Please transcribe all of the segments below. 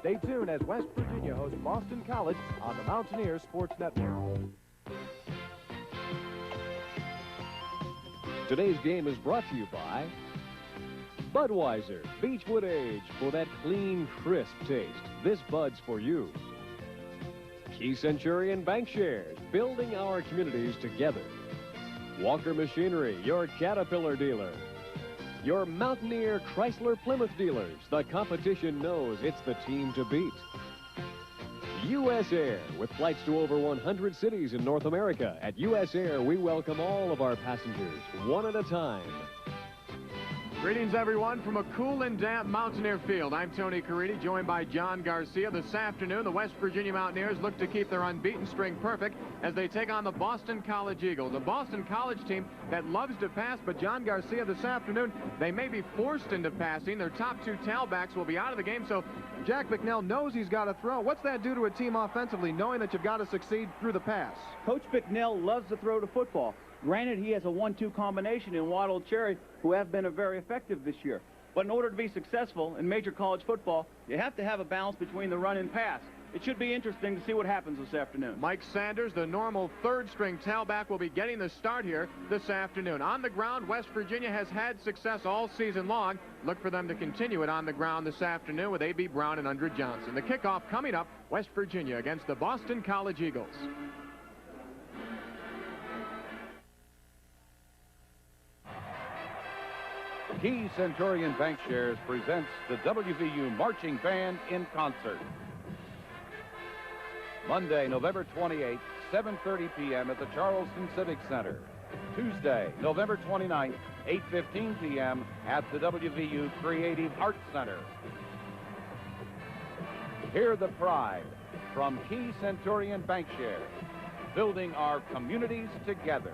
Stay tuned as West Virginia hosts Boston College on the Mountaineer Sports Network. Today's game is brought to you by Budweiser, Beechwood Age, for that clean, crisp taste. This Bud's for you. Key Centurion Bank Shares, building our communities together. Walker Machinery, your Caterpillar dealer. Your Mountaineer Chrysler Plymouth dealers. The competition knows it's the team to beat. U.S. Air, with flights to over 100 cities in North America. At U.S. Air, we welcome all of our passengers, one at a time. Greetings, everyone, from a cool and damp Mountaineer Field. I'm Tony Caridi, joined by John Garcia. This afternoon, the West Virginia Mountaineers look to keep their unbeaten string perfect as they take on the Boston College Eagles, a Boston College team that loves to pass, but John Garcia, this afternoon, they may be forced into passing. Their top two tailbacks will be out of the game, so Jack McNeil knows he's got to throw. What's that do to a team offensively, knowing that you've got to succeed through the pass? Coach McNeil loves to throw the football. Granted, he has a 1-2 combination in Waddle Cherry, who have been very effective this year. But in order to be successful in major college football, you have to have a balance between the run and pass. It should be interesting to see what happens this afternoon. Mike Sanders, the normal third-string tailback, will be getting the start here this afternoon. On the ground, West Virginia has had success all season long. Look for them to continue it on the ground this afternoon with A.B. Brown and Andre Johnson. The kickoff coming up, West Virginia against the Boston College Eagles. Key Centurion Bank Shares presents the WVU Marching Band in concert. Monday, November 28th, 7:30 p.m. at the Charleston Civic Center. Tuesday, November 29th, 8:15 p.m. at the WVU Creative Arts Center. Hear the pride from Key Centurion Bank Shares, building our communities together.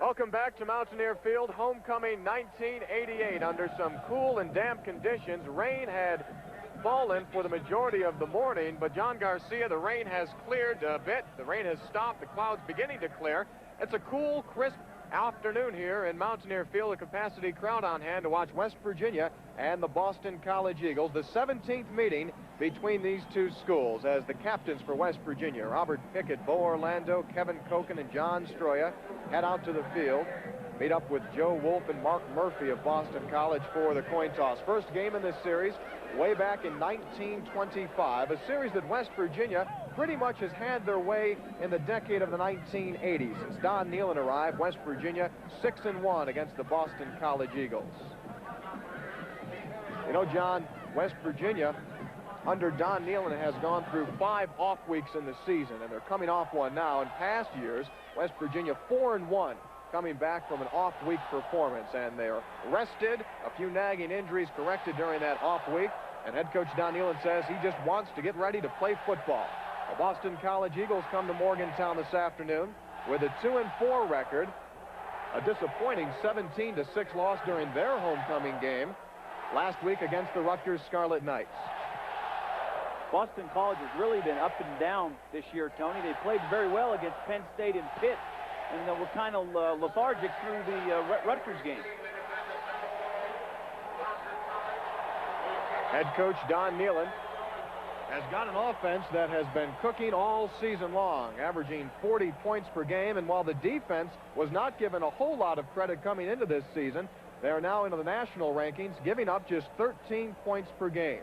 Welcome back to Mountaineer Field, homecoming 1988. Under some cool and damp conditions, rain had fallen for the majority of the morning, but John Garcia, the rain has cleared a bit. The rain has stopped, the clouds beginning to clear. It's a cool, crisp afternoon here in Mountaineer Field, a capacity crowd on hand to watch West Virginia and the Boston College Eagles, the 17th meeting between these two schools, as the captains for West Virginia, Robert Pickett, Bo Orlando, Kevin Koken, and John Stroya, head out to the field, meet up with Joe Wolf and Mark Murphy of Boston College for the coin toss. First game in this series way back in 1925, a series that West Virginia pretty much has had their way in the decade of the 1980s. Since Don Nehlen arrived, West Virginia 6-1 against the Boston College Eagles. You know, John, West Virginia under Don Nehlen has gone through 5 off weeks in the season, and they're coming off one now. In past years, West Virginia 4-1, coming back from an off-week performance, and they're rested, a few nagging injuries corrected during that off week, and head coach Don Nehlen says he just wants to get ready to play football. The Boston College Eagles come to Morgantown this afternoon with a 2-4 record, a disappointing 17-6 loss during their homecoming game last week against the Rutgers Scarlet Knights. Boston College has really been up and down this year, Tony. They played very well against Penn State and Pitt, and they were kind of lethargic through the Rutgers game. Head coach Don Nehlen has got an offense that has been cooking all season long, averaging 40 points per game, and while the defense was not given a whole lot of credit coming into this season, they are now into the national rankings, giving up just 13 points per game.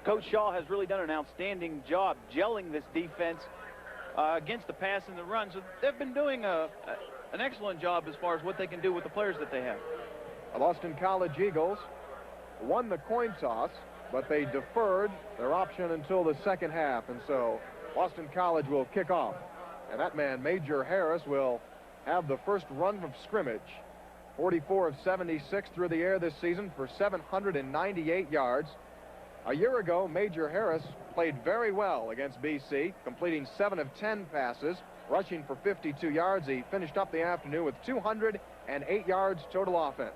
Coach Shaw has really done an outstanding job gelling this defense against the pass and the run. So they've been doing an excellent job as far as what they can do with the players that they have. The Boston College Eagles won the coin toss, but they deferred their option until the second half, and so Boston College will kick off. And that man, Major Harris, will have the first run of scrimmage. 44 of 76 through the air this season for 798 yards. A year ago, Major Harris played very well against BC, completing 7 of 10 passes, rushing for 52 yards. He finished up the afternoon with 208 yards total offense.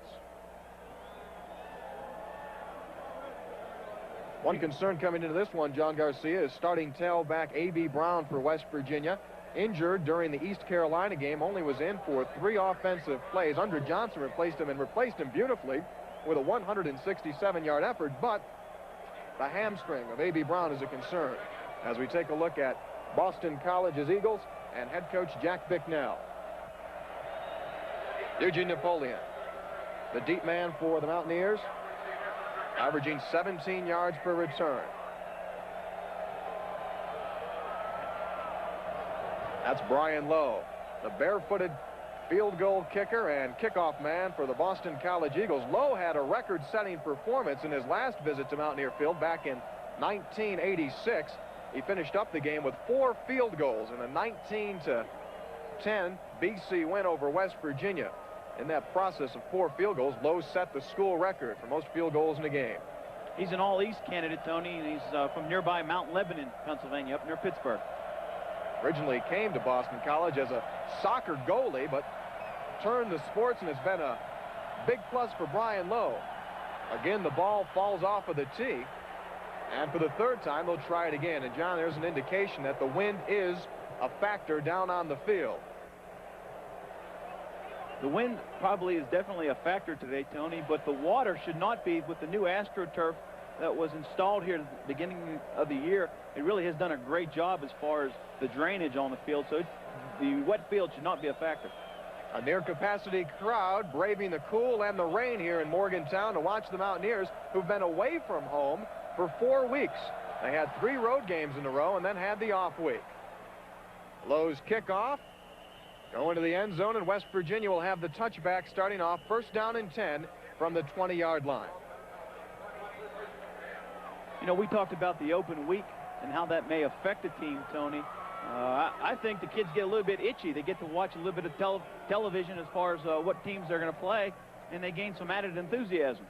One concern coming into this one, John Garcia, is starting tailback A.B. Brown for West Virginia. Injured during the East Carolina game, only was in for 3 offensive plays. Andre Johnson replaced him and replaced him beautifully. with a 167-yard effort, but the hamstring of A.B. Brown is a concern as we take a look at Boston College's Eagles and head coach Jack Bicknell. Eugene Napoleon, the deep man for the Mountaineers, averaging 17 yards per return. That's Brian Lowe, the barefooted field goal kicker and kickoff man for the Boston College Eagles. Lowe had a record-setting performance in his last visit to Mountaineer Field back in 1986. He finished up the game with 4 field goals in a 19-10 BC win over West Virginia. In that process of 4 field goals, Lowe set the school record for most field goals in a game. He's an all-East candidate, Tony, and he's from nearby Mount Lebanon, Pennsylvania, up near Pittsburgh. Originally came to Boston College as a soccer goalie, but turned to sports, and it's been a big plus for Brian Lowe. Again, the ball falls off of the tee, and for the 3rd time, they'll try it again. And, John, there's an indication that the wind is a factor down on the field. The wind probably is definitely a factor today, Tony, but the water should not be. With the new AstroTurf that was installed here at the beginning of the year, it really has done a great job as far as the drainage on the field, so the wet field should not be a factor. A near-capacity crowd braving the cool and the rain here in Morgantown to watch the Mountaineers, who've been away from home for 4 weeks. They had 3 road games in a row and then had the off week. Lowe's kickoff going to the end zone, and West Virginia will have the touchback starting off 1st down and 10 from the 20-yard line. You know, we talked about the open week and how that may affect a team, Tony. I think the kids get a little bit itchy. They get to watch a little bit of television as far as what teams they're going to play, and they gain some added enthusiasm.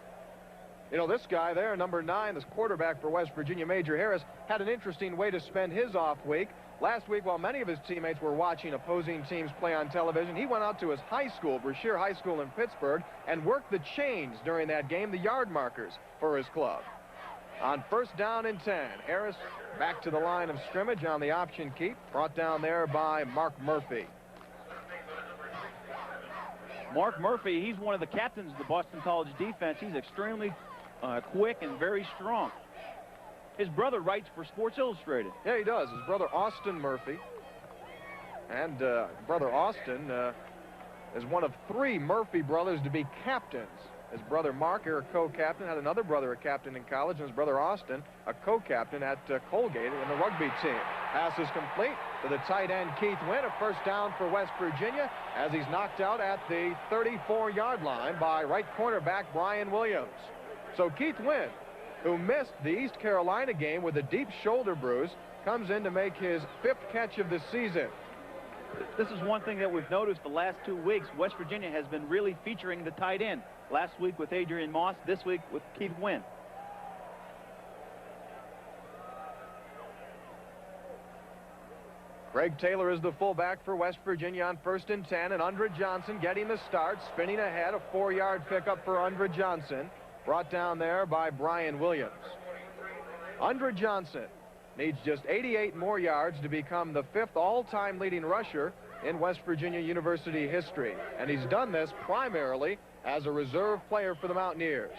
You know, this guy there, number 9, this quarterback for West Virginia, Major Harris, had an interesting way to spend his off week. Last week, while many of his teammates were watching opposing teams play on television, he went out to his high school, Brashear High School in Pittsburgh, and worked the chains during that game, the yard markers for his club. On 1st down and 10, Harris back to the line of scrimmage on the option keep, brought down there by Mark Murphy. Mark Murphy, he's one of the captains of the Boston College defense. He's extremely quick and very strong. His brother writes for Sports Illustrated. Yeah, he does. His brother Austin Murphy. And brother Austin is one of 3 Murphy brothers to be captains. His brother Mark, a co-captain, had another brother a captain in college, and his brother Austin, a co-captain at Colgate in the rugby team. Pass is complete to the tight end Keith Wynn, a 1st down for West Virginia, as he's knocked out at the 34-yard line by right cornerback Brian Williams. So Keith Wynn, who missed the East Carolina game with a deep shoulder bruise, comes in to make his 5th catch of the season. This is one thing that we've noticed the last 2 weeks. West Virginia has been really featuring the tight end. Last week with Adrian Moss, this week with Keith Wynn. Greg Taylor is the fullback for West Virginia on 1st and 10, and Undred Johnson getting the start, spinning ahead, a 4-yard pickup for Undred Johnson, brought down there by Brian Williams. Undred Johnson needs just 88 more yards to become the 5th all-time leading rusher in West Virginia University history, and he's done this primarily as a reserve player for the Mountaineers.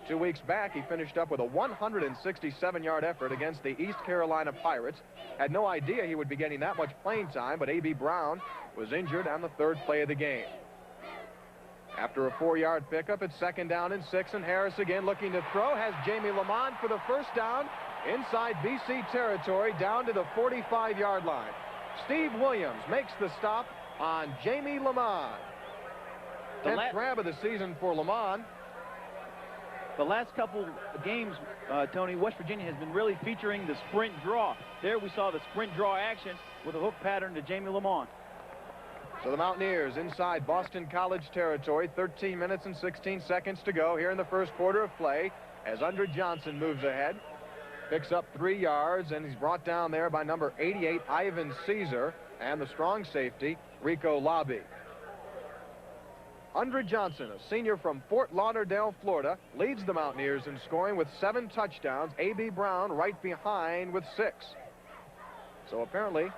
2 weeks back, he finished up with a 167-yard effort against the East Carolina Pirates. Had no idea he would be getting that much playing time, but A.B. Brown was injured on the 3rd play of the game. After a 4-yard pickup, it's 2nd down and 6, and Harris again looking to throw, has Jamie Lamont for the 1st down inside BC territory down to the 45-yard line. Steve Williams makes the stop on Jamie Lamont. 10th grab of the season for Lamont. The last couple games, Tony, West Virginia has been really featuring the sprint draw. There we saw the sprint draw action with a hook pattern to Jamie Lamont. So the Mountaineers inside Boston College territory, 13 minutes and 16 seconds to go here in the 1st quarter of play as Undred Johnson moves ahead. Picks up 3 yards, and he's brought down there by number 88, Ivan Caesar, and the strong safety, Rico Lobby. Undred Johnson, a senior from Fort Lauderdale, Florida, leads the Mountaineers in scoring with 7 touchdowns. A.B. Brown right behind with 6. So apparently,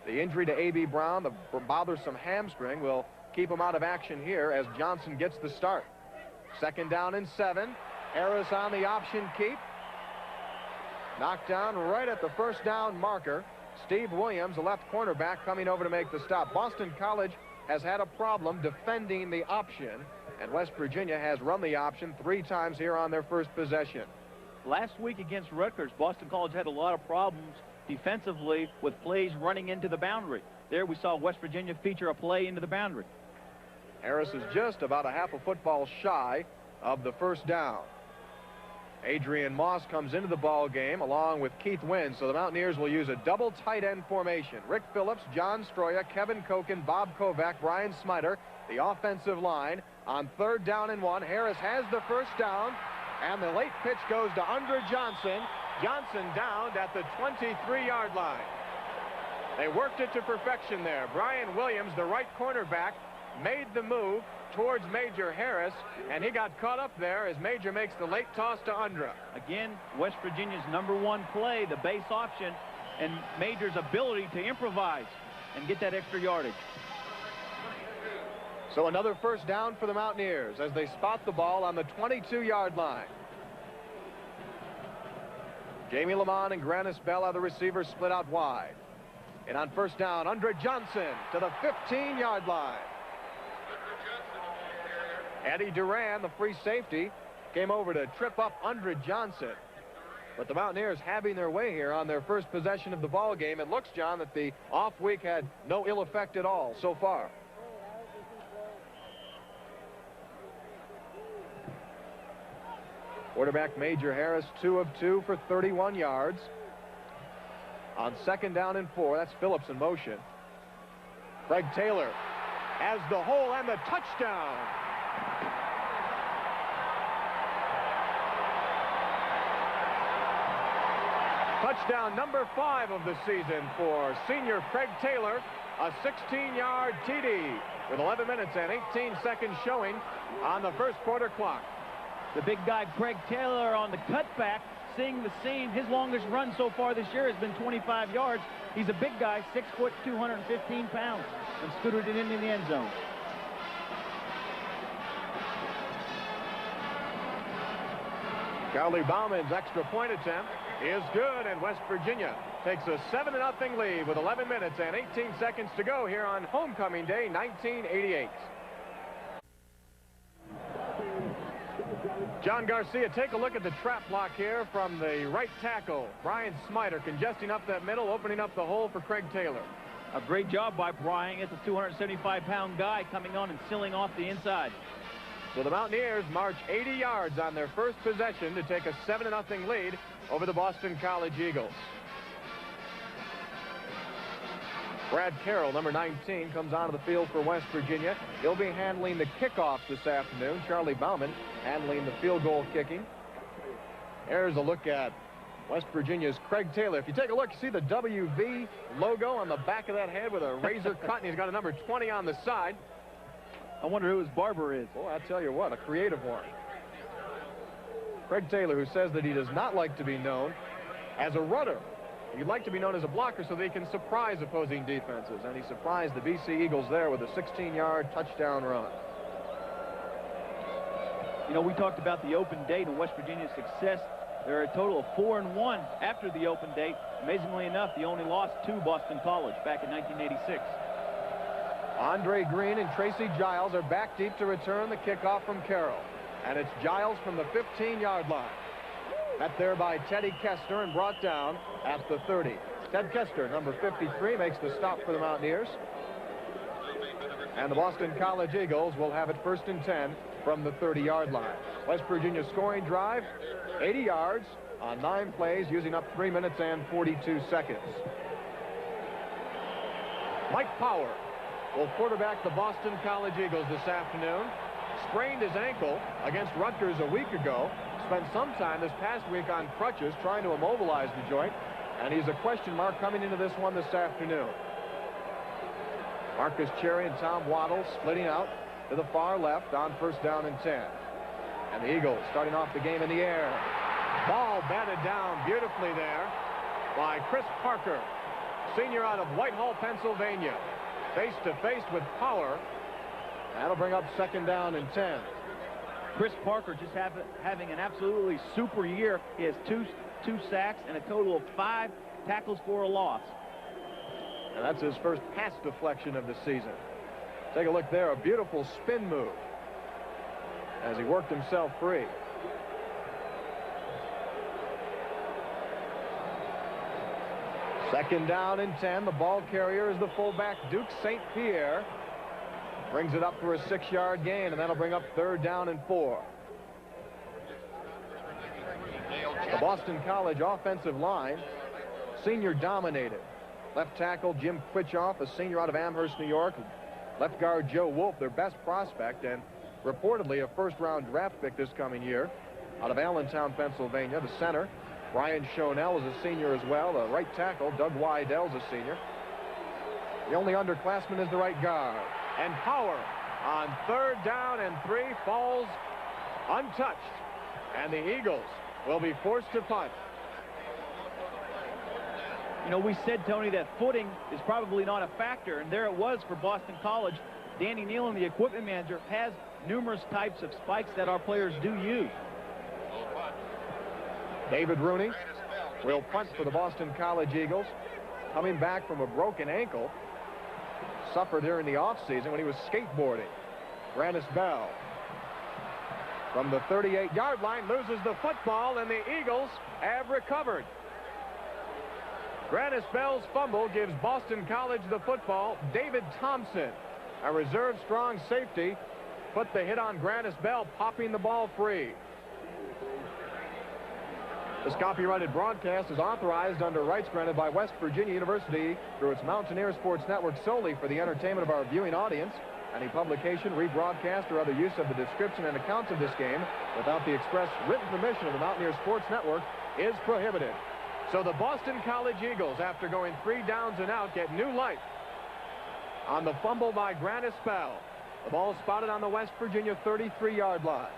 the injury to A.B. Brown, the bothersome hamstring, will keep him out of action here as Johnson gets the start. Second down and 7. Harris on the option keep. Knocked down right at the first down marker. Steve Williams, the left cornerback, coming over to make the stop. Boston College has had a problem defending the option, and West Virginia has run the option 3 times here on their first possession. Last week against Rutgers, Boston College had a lot of problems defensively with plays running into the boundary. There we saw West Virginia feature a play into the boundary. Harris is just about a half a football shy of the first down. Adrian Moss comes into the ball game along with Keith Wynn, so the Mountaineers will use a double tight end formation. Rick Phillips, John Stroya, Kevin Koken, Bob Kovac, Brian Smiter, the offensive line. On 3rd down and 1, Harris has the first down, and the late pitch goes to Andre Johnson. Johnson downed at the 23-yard line. They worked it to perfection there. Brian Williams, the right cornerback, made the move towards Major Harris, and he got caught up there as Major makes the late toss to Undra. Again, West Virginia's #1 play, the base option, and Major's ability to improvise and get that extra yardage. So another first down for the Mountaineers as they spot the ball on the 22-yard line. Jamie Lamont and Grannis Bell are the receivers, split out wide. And on first down, Andre Johnson to the 15-yard line. Eddie Duran, the free safety, came over to trip up Andre Johnson. But the Mountaineers having their way here on their first possession of the ball game. It looks, John, that the off week had no ill effect at all so far. Quarterback Major Harris, 2 of 2 for 31 yards. On 2nd down and 4, that's Phillips in motion. Craig Taylor has the hole and the touchdown. Touchdown number 5 of the season for senior Craig Taylor, a 16-yard TD with 11 minutes and 18 seconds showing on the first quarter clock. The big guy Craig Taylor on the cutback, seeing the seam. His longest run so far this year has been 25 yards. He's a big guy, 6 foot, 215 pounds, and scooted it into the end zone. Charlie Bauman's extra point attempt is good, and West Virginia takes a 7-0 lead with 11 minutes and 18 seconds to go here on Homecoming Day 1988. John Garcia, take a look at the trap block here from the right tackle. Brian Smiter congesting up that middle, opening up the hole for Craig Taylor. A great job by Brian. It's a 275-pound guy coming on and sealing off the inside. So the Mountaineers march 80 yards on their first possession to take a 7-0 lead over the Boston College Eagles. Brad Carroll, number 19, comes onto the field for West Virginia. He'll be handling the kickoff this afternoon. Charlie Bauman handling the field goal kicking. Here's a look at West Virginia's Craig Taylor. If you take a look, you see the WV logo on the back of that head with a razor cut, and he's got a number 20 on the side. I wonder who his barber is. Boy, I tell you what, a creative one. Craig Taylor, who says that he does not like to be known as a runner. He'd like to be known as a blocker so that he can surprise opposing defenses. And he surprised the BC Eagles there with a 16-yard touchdown run. You know, we talked about the open date and West Virginia's success. They're a total of 4-1 after the open date. Amazingly enough, they only lost to Boston College back in 1986. Andre Green and Tracy Giles are back deep to return the kickoff from Carroll. And it's Giles from the 15-yard line. Met there by Teddy Kester and brought down at the 30. Ted Kester, number 53, makes the stop for the Mountaineers. And the Boston College Eagles will have it 1st and 10 from the 30-yard line. West Virginia scoring drive, 80 yards on 9 plays, using up 3 minutes and 42 seconds. Mike Power will quarterback the Boston College Eagles this afternoon. Sprained his ankle against Rutgers a week ago. Spent some time this past week on crutches trying to immobilize the joint, and he's a question mark coming into this one this afternoon. Marcus Cherry and Tom Waddle splitting out to the far left on 1st down and 10. And the Eagles starting off the game in the air. Ball batted down beautifully there by Chris Parker, senior out of Whitehall, Pennsylvania. Face to face with Power. That'll bring up 2nd down and 10. Chris Parker just having an absolutely super year. He has two sacks and a total of 5 tackles for a loss. And that's his first pass deflection of the season. Take a look there, a beautiful spin move as he worked himself free. Second down and 10. The ball carrier is the fullback, Duke St. Pierre. Brings it up for a 6-yard gain, and that'll bring up 3rd down and 4. The Boston College offensive line, senior dominated. Left tackle Jim Quitchoff, a senior out of Amherst, New York. Left guard Joe Wolf, their best prospect, and reportedly a first-round draft pick this coming year out of Allentown, Pennsylvania. The center, Brian Schonell, is a senior as well. The right tackle, Doug Weidell's a senior. The only underclassman is the right guard. And Power on 3rd down and 3 falls untouched. And the Eagles will be forced to punt. You know, we said, Tony, that footing is probably not a factor, and there it was for Boston College. Danny Nealon, the equipment manager, has numerous types of spikes that our players do use. David Rooney will punt for the Boston College Eagles, coming back from a broken ankle suffered during the offseason when he was skateboarding. Grannis Bell from the 38-yard line loses the football, and the Eagles have recovered. Grannis Bell's fumble gives Boston College the football. David Thompson, a reserve strong safety, put the hit on Grannis Bell, popping the ball free. This copyrighted broadcast is authorized under rights granted by West Virginia University through its Mountaineer Sports Network solely for the entertainment of our viewing audience. Any publication, rebroadcast, or other use of the description and accounts of this game without the express written permission of the Mountaineer Sports Network is prohibited. So the Boston College Eagles, after going 3 downs and out, get new life on the fumble by Grannis Bell. The ball spotted on the West Virginia 33-yard line.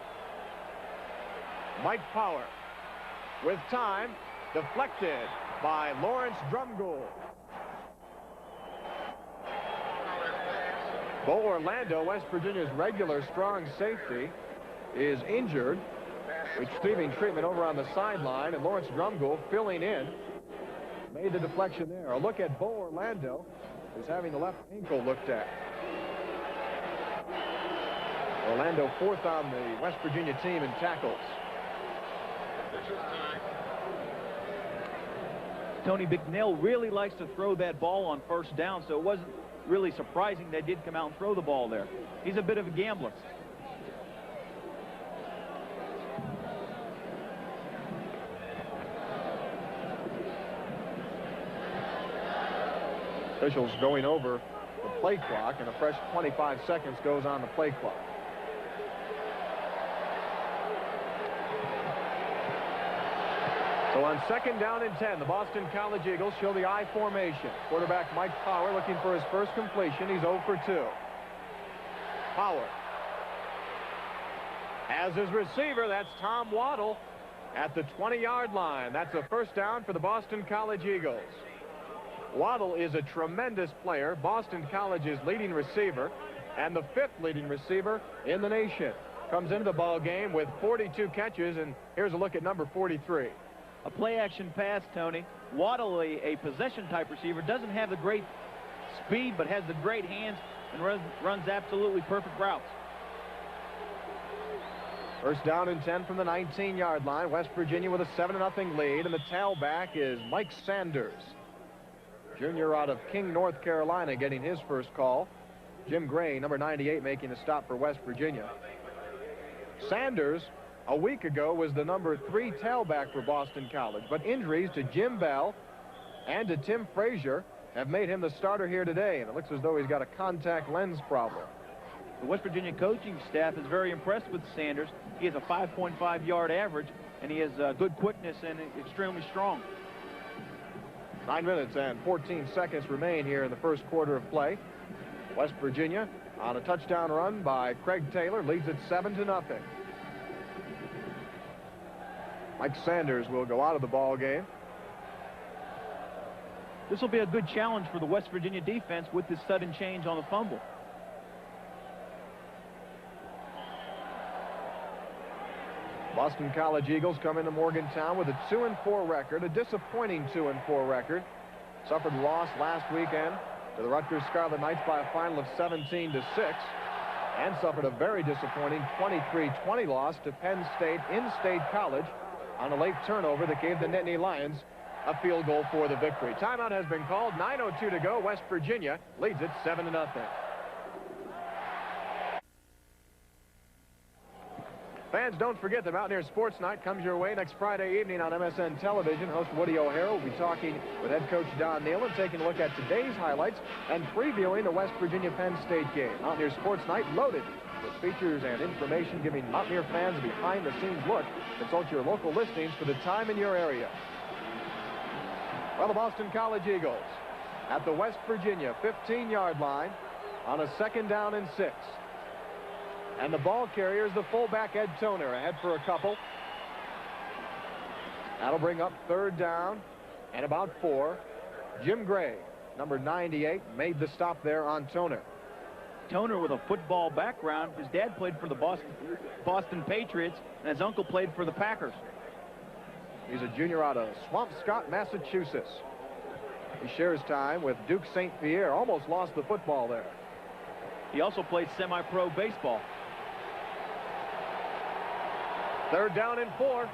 Mike Power with time, deflected by Lawrence Drumgoole. Bo Orlando, West Virginia's regular strong safety, is injured, receiving treatment over on the sideline, and Lawrence Drumgoole filling in made the deflection there. A look at Bo Orlando, who's having the left ankle looked at. Orlando 4th on the West Virginia team in tackles. Tony McNeil really likes to throw that ball on 1st down, so it wasn't really surprising they did come out and throw the ball there. He's a bit of a gambler. Officials going over the play clock, and a fresh 25 seconds goes on the play clock. So on 2nd down and 10, the Boston College Eagles show the I formation. Quarterback Mike Power looking for his first completion. He's 0 for 2. Power has his receiver. That's Tom Waddle at the 20-yard line. That's a 1st down for the Boston College Eagles. Waddle is a tremendous player, Boston College's leading receiver, and the 5th leading receiver in the nation. Comes into the ball game with 42 catches, and here's a look at number 43. A play-action pass, Tony. Waddle, a possession-type receiver, doesn't have the great speed, but has the great hands and runs absolutely perfect routes. 1st down and 10 from the 19-yard line. West Virginia with a 7-0 lead, and the tailback is Mike Sanders, junior out of King, North Carolina, getting his first call. Jim Gray, number 98, making the stop for West Virginia. Sanders, a week ago, was the number 3 tailback for Boston College, but injuries to Jim Bell and to Tim Frazier have made him the starter here today, and it looks as though he's got a contact lens problem. The West Virginia coaching staff is very impressed with Sanders. He has a 5.5-yard average, and he has good quickness and extremely strong. 9 minutes and 14 seconds remain here in the first quarter of play. West Virginia on a touchdown run by Craig Taylor leads it 7-0. Mike Sanders will go out of the ball game. This will be a good challenge for the West Virginia defense with this sudden change on the fumble. Boston College Eagles come into Morgantown with a 2-4 record, a disappointing 2-4 record. Suffered a loss last weekend to the Rutgers Scarlet Knights by a final of 17-6, and suffered a very disappointing 23-20 loss to Penn State in-state college on a late turnover that gave the Nittany Lions a field goal for the victory. Timeout has been called. 9:02 to go. West Virginia leads it 7-0. Fans, don't forget the Mountaineer Sports Night comes your way next Friday evening on MSN Television. Host Woody O'Hara will be talking with head coach Don Nealon, taking a look at today's highlights and previewing the West Virginia-Penn State game. Mountaineer Sports Night loaded with features and information giving Mountaineer fans a behind-the-scenes look. Consult your local listings for the time in your area. Well, the Boston College Eagles at the West Virginia 15-yard line on a 2nd down and 6. And the ball carrier is the fullback Ed Toner, ahead for a couple. That'll bring up 3rd down and about 4. Jim Gray, number 98, made the stop there on Toner. Toner with a football background. His dad played for the Boston Patriots, and his uncle played for the Packers. He's a junior out of Swampscott, Massachusetts. He shares time with Duke St. Pierre. Almost lost the football there. He also played semi-pro baseball. 3rd down and 4.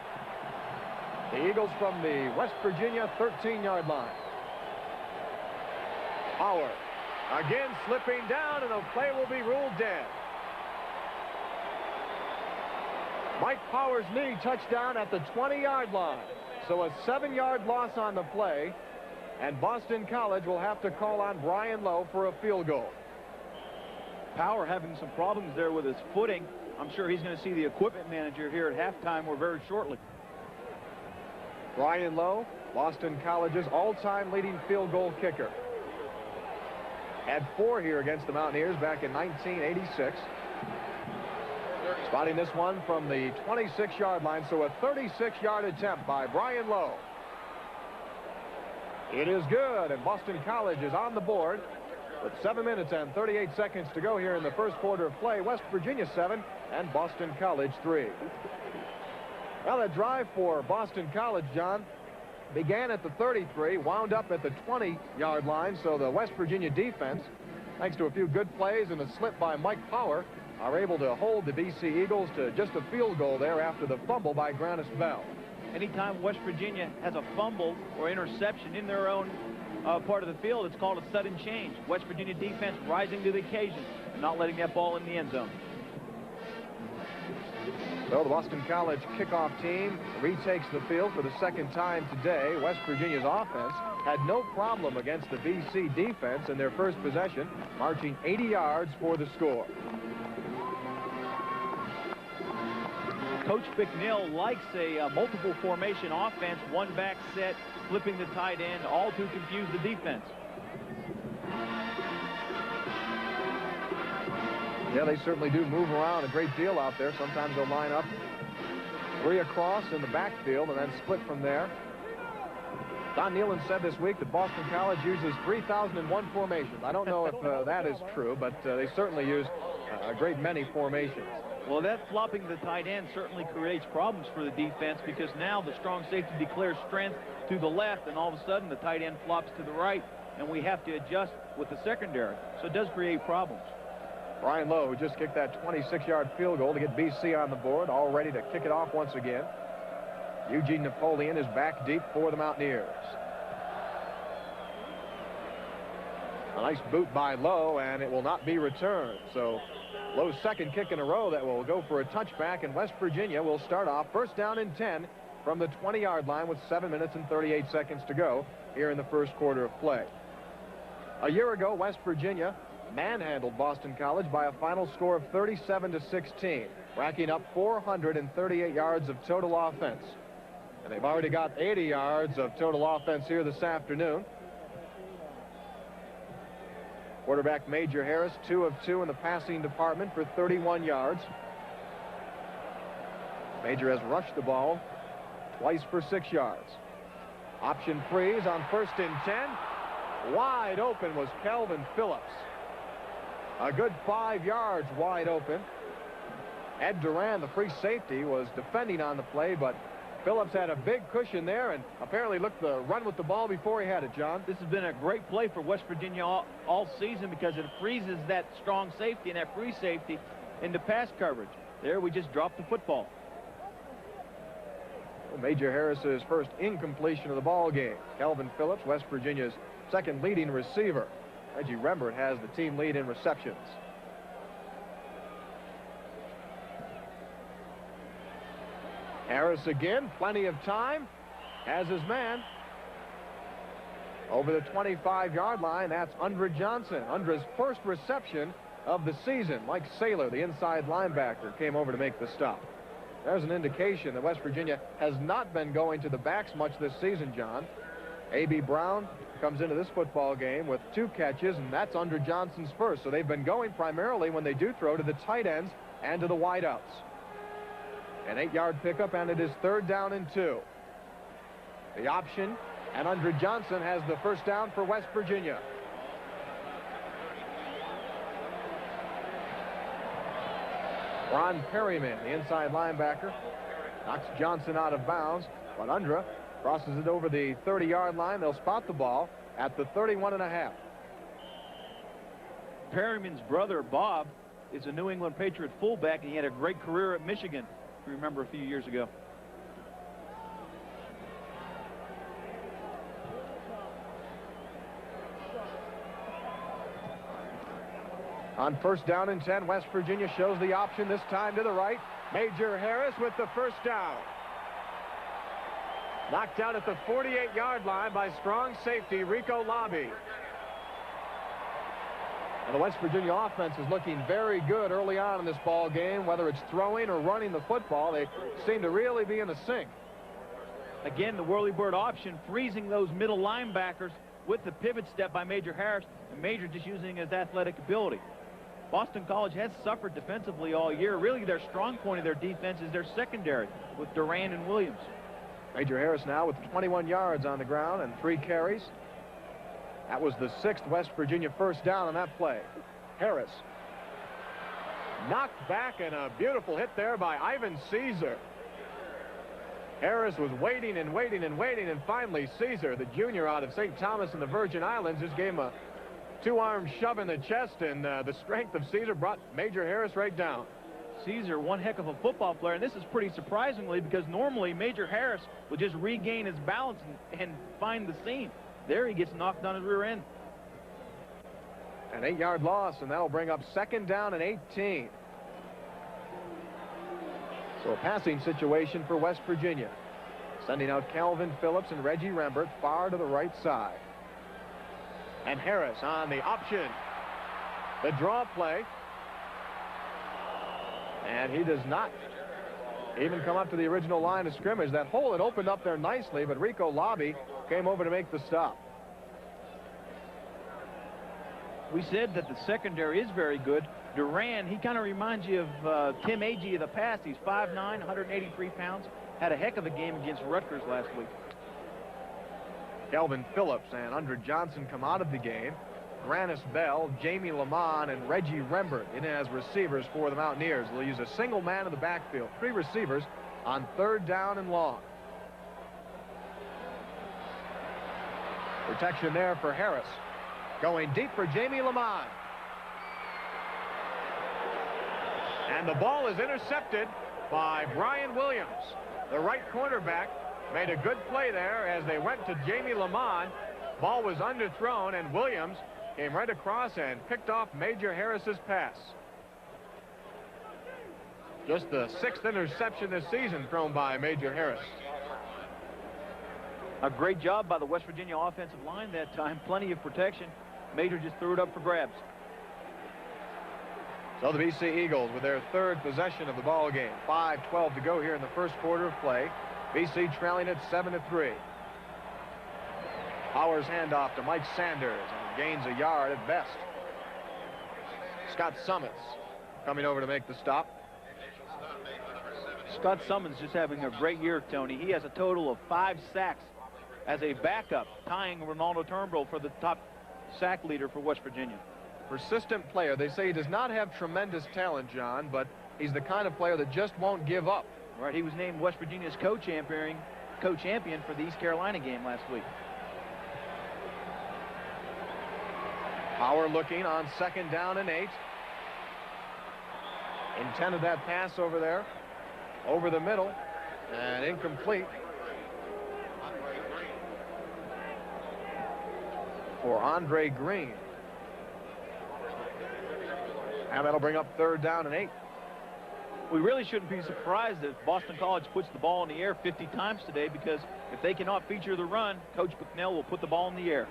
The Eagles from the West Virginia 13-yard line. Power again slipping down, and the play will be ruled dead. Mike Power's knee touchdown at the 20-yard line. So a 7-yard loss on the play, and Boston College will have to call on Brian Lowe for a field goal. Power having some problems there with his footing. I'm sure he's going to see the equipment manager here at halftime or very shortly. Brian Lowe, Boston College's all-time leading field goal kicker. Had 4 here against the Mountaineers back in 1986. Spotting this one from the 26-yard line, so a 36-yard attempt by Brian Lowe. It is good, and Boston College is on the board with 7 minutes and 38 seconds to go here in the first quarter of play. West Virginia 7 and Boston College 3. Well, that drive for Boston College, John, began at the 33, wound up at the 20-yard line, so the West Virginia defense, thanks to a few good plays and a slip by Mike Power, are able to hold the BC Eagles to just a field goal there after the fumble by Grannis Bell. Anytime West Virginia has a fumble or interception in their own part of the field, it's called a sudden change. West Virginia defense rising to the occasion and not letting that ball in the end zone. So the Boston College kickoff team retakes the field for the 2nd time today. West Virginia's offense had no problem against the BC defense in their first possession, marching 80 yards for the score. Coach Bicknell likes a multiple formation offense, one back set, flipping the tight end, all to confuse the defense. Yeah, they certainly do move around a great deal out there. Sometimes they'll line up 3 across in the backfield and then split from there. Don Nealon said this week that Boston College uses 3,001 formations. I don't know if that is true, but they certainly use a great many formations. Well, that flopping the tight end certainly creates problems for the defense, because now the strong safety declares strength to the left, and all of a sudden the tight end flops to the right, and we have to adjust with the secondary. So it does create problems. Brian Lowe, who just kicked that 26-yard field goal to get BC on the board, all ready to kick it off once again. Eugene Napoleon is back deep for the Mountaineers. A nice boot by Lowe, and it will not be returned. So Lowe's 2nd kick in a row that will go for a touchback, and West Virginia will start off 1st down and 10 from the 20-yard line with 7 minutes and 38 seconds to go here in the first quarter of play. A year ago, West Virginia manhandled Boston College by a final score of 37-16, racking up 438 yards of total offense. And they've already got 80 yards of total offense here this afternoon. Quarterback Major Harris, 2 of 2 in the passing department for 31 yards. Major has rushed the ball twice for 6 yards. Option freeze on 1st and 10. Wide open was Calvin Phillips. A good 5 yards wide open. Ed Duran, the free safety, was defending on the play, but Phillips had a big cushion there and apparently looked to run with the ball before he had it, John. This has been a great play for West Virginia all season because it freezes that strong safety and that free safety into pass coverage. There we just dropped the football. Well, Major Harris's first incompletion of the ball game. Kelvin Phillips, West Virginia's second leading receiver. Reggie Rembert has the team lead in receptions. Harris again, plenty of time, has his man. Over the 25-yard line, that's Undra Johnson. Undra's first reception of the season. Mike Saylor, the inside linebacker, came over to make the stop. There's an indication that West Virginia has not been going to the backs much this season, John. A.B. Brown comes into this football game with 2 catches, and that's Undra Johnson's first. So they've been going primarily when they do throw to the tight ends and to the wideouts. An 8-yard pickup, and it is 3rd down and 2. The option, and Undra Johnson has the first down for West Virginia. Ron Perryman, the inside linebacker, knocks Johnson out of bounds, but Undra crosses it over the 30-yard line. They'll spot the ball at the 31.5. Perryman's brother, Bob, is a New England Patriot fullback, and he had a great career at Michigan, if you remember, a few years ago. On 1st down and 10, West Virginia shows the option, this time to the right. Major Harris with the first down. Knocked out at the 48-yard line by strong safety Rico Lobby. And the West Virginia offense is looking very good early on in this ball game. Whether it's throwing or running the football, they seem to really be in the sync. Again, the whirly-bird option, freezing those middle linebackers with the pivot step by Major Harris, and Major just using his athletic ability. Boston College has suffered defensively all year. Really, their strong point of their defense is their secondary with Duran and Williams. Major Harris now with 21 yards on the ground and 3 carries. That was the 6th West Virginia first down on that play. Harris knocked back, and a beautiful hit there by Ivan Caesar. Harris was waiting and waiting and waiting, and finally Caesar, the junior out of St. Thomas in the Virgin Islands, just gave him a 2-arm shove in the chest, and the strength of Caesar brought Major Harris right down. Caesar, one heck of a football player, and this is pretty surprisingly because normally Major Harris will just regain his balance and find the seam. There he gets knocked on his rear end. An 8-yard loss, and that'll bring up 2nd down and 18. So a passing situation for West Virginia. Sending out Calvin Phillips and Reggie Rembert far to the right side. And Harris on the option. The draw play. And he does not even come up to the original line of scrimmage. That hole had opened up there nicely, but Rico Lobby came over to make the stop. We said that the secondary is very good. Duran, he kind of reminds you of Tim Agee of the past. He's 5'9", 183 pounds. Had a heck of a game against Rutgers last week. Kelvin Phillips and Undra Johnson come out of the game. Granis Bell, Jamie Lamont, and Reggie Rembert in as receivers for the Mountaineers. They'll use a single man in the backfield. 3 receivers on 3rd down and long. Protection there for Harris. Going deep for Jamie Lamont. And the ball is intercepted by Brian Williams. The right cornerback made a good play there as they went to Jamie Lamont. Ball was underthrown, and Williams came right across and picked off Major Harris's pass. Just the 6th interception this season thrown by Major Harris. A great job by the West Virginia offensive line that time. Plenty of protection. Major just threw it up for grabs. So the BC Eagles with their 3rd possession of the ball game. 5:12 to go here in the first quarter of play. BC trailing it 7-3. Powers handoff to Mike Sanders, and gains a yard at best. Scott Summons coming over to make the stop. Scott Summons just having a great year, Tony. He has a total of 5 sacks as a backup, tying Ronaldo Turnbull for the top sack leader for West Virginia. Persistent player. They say he does not have tremendous talent, John, but He's the kind of player that just won't give up. Right, he was named West Virginia's co-champion for the East Carolina game last week. Power looking on 2nd down and 8. Intended that pass over there, over the middle, and incomplete for Andre Green. And that'll bring up 3rd down and 8. We really shouldn't be surprised if Boston College puts the ball in the air 50 times today, because if they cannot feature the run, Coach Bucknell will put the ball in the air.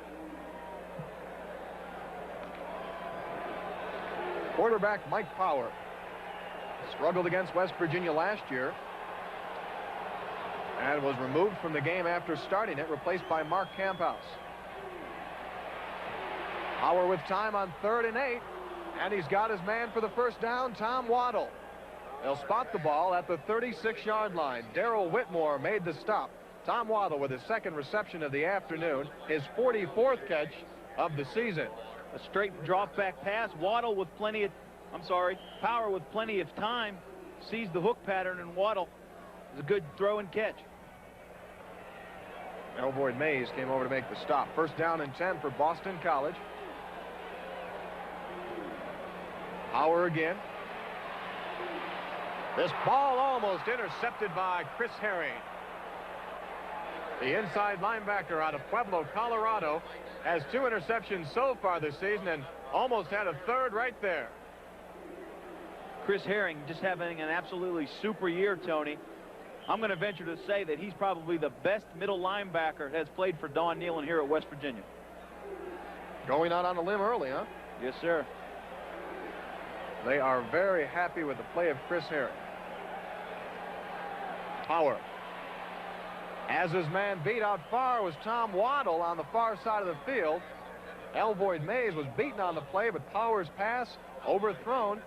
Quarterback Mike Power struggled against West Virginia last year and was removed from the game after starting it, replaced by Mark Camphouse. Power with time on 3rd and 8, and he's got his man for the 1st down, Tom Waddle. They'll spot the ball at the 36-yard line. Darrell Whitmore made the stop. Tom Waddle with his 2nd reception of the afternoon, his 44th catch of the season. A straight drop back pass. Waddle with plenty of, Power with plenty of time, sees the hook pattern, and Waddle is a good throw and catch. Elvoyd Mays came over to make the stop. 1st down and 10 for Boston College. Power again. This ball almost intercepted by Chris Herring. The inside linebacker out of Pueblo, Colorado, has 2 interceptions so far this season and almost had a 3rd right there. Chris Herring just having an absolutely super year, Tony. I'm going to venture to say that he's probably the best middle linebacker that has played for Don Nehlen here at West Virginia. Going out on a limb early, huh? Yes, sir. They are very happy with the play of Chris Herring. Power. As his man beat out far was Tom Waddle on the far side of the field. Elvoyd Mays was beaten on the play, but Power's pass overthrown.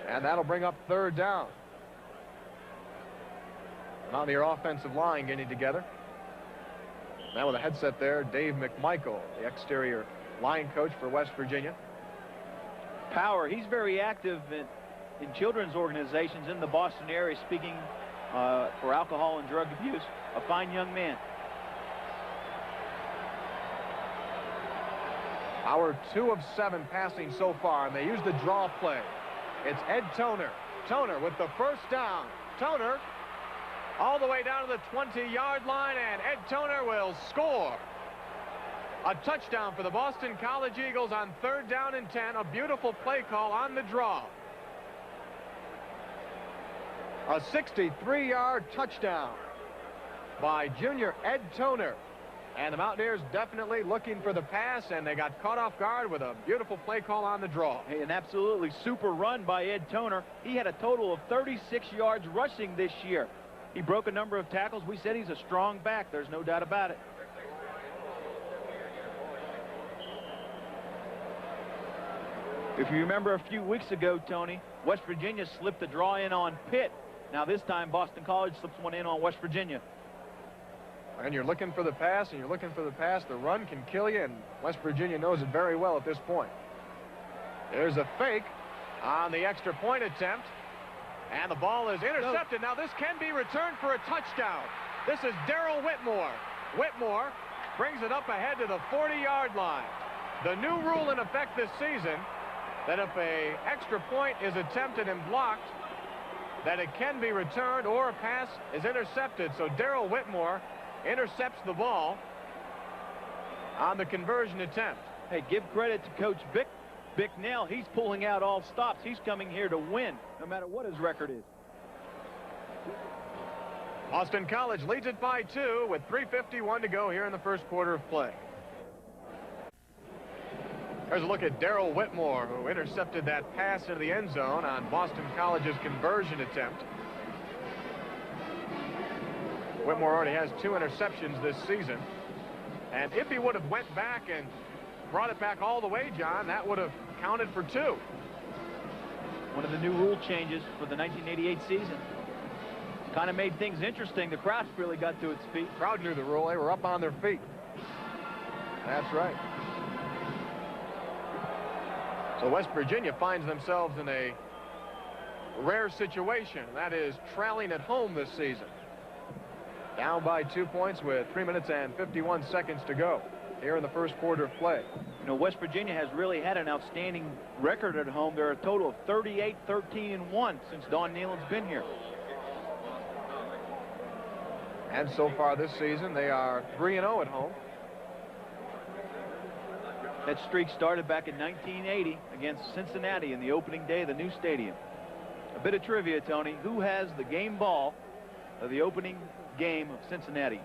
And that'll bring up 3rd down. And on their offensive line getting together. Now with a headset there, Dave McMichael, the exterior line coach for West Virginia. Power, he's very active in children's organizations in the Boston area, speaking for alcohol and drug abuse. A fine young man. Power 2 of 7 passing so far, and they use the draw play. It's Ed Toner. Toner with the 1st down. Toner all the way down to the 20-yard line, and Ed Toner will score. A touchdown for the Boston College Eagles on 3rd down and 10. A beautiful play call on the draw. A 63-yard touchdown by junior Ed Toner. And the Mountaineers definitely looking for the pass, and they got caught off guard with a beautiful play call on the draw. Hey, an absolutely super run by Ed Toner. He had a total of 36 yards rushing this year. He broke a number of tackles. We said he's a strong back. There's no doubt about it. If you remember a few weeks ago, Tony, West Virginia slipped the draw in on Pitt. Now this time Boston College slips one in on West Virginia. And you're looking for the pass, and you're looking for the pass. The run can kill you, and West Virginia knows it very well at this point. There's a fake on the extra point attempt, and the ball is intercepted. Now this can be returned for a touchdown. This is Darrell Whitmore. Whitmore brings it up ahead to the 40-yard line. The new rule in effect this season, that if an extra point is attempted and blocked, that it can be returned or a pass is intercepted. So Darrell Whitmore intercepts the ball on the conversion attempt. Hey, give credit to Coach Bicknell. He's pulling out all stops. He's coming here to win, no matter what his record is. Boston College leads it by 2 with 3:51 to go here in the 1st quarter of play. Here's a look at Darrell Whitmore, who intercepted that pass into the end zone on Boston College's conversion attempt. Whitmore already has 2 interceptions this season. And if he would have went back and brought it back all the way, John, that would have counted for 2. One of the new rule changes for the 1988 season. Kind of made things interesting. The crowd really got to its feet. Crowd knew the rule. They were up on their feet. That's right. So West Virginia finds themselves in a rare situation. That is trailing at home this season. Down by 2 points with 3 minutes and 51 seconds to go here in the first quarter of play. You know, West Virginia has really had an outstanding record at home. They're a total of 38, 13, and 1 since Don Nealon's been here. And so far this season, they are 3-0 at home. That streak started back in 1980 against Cincinnati in the opening day of the new stadium. A bit of trivia, Tony. Who has the game ball of the opening game of Cincinnati?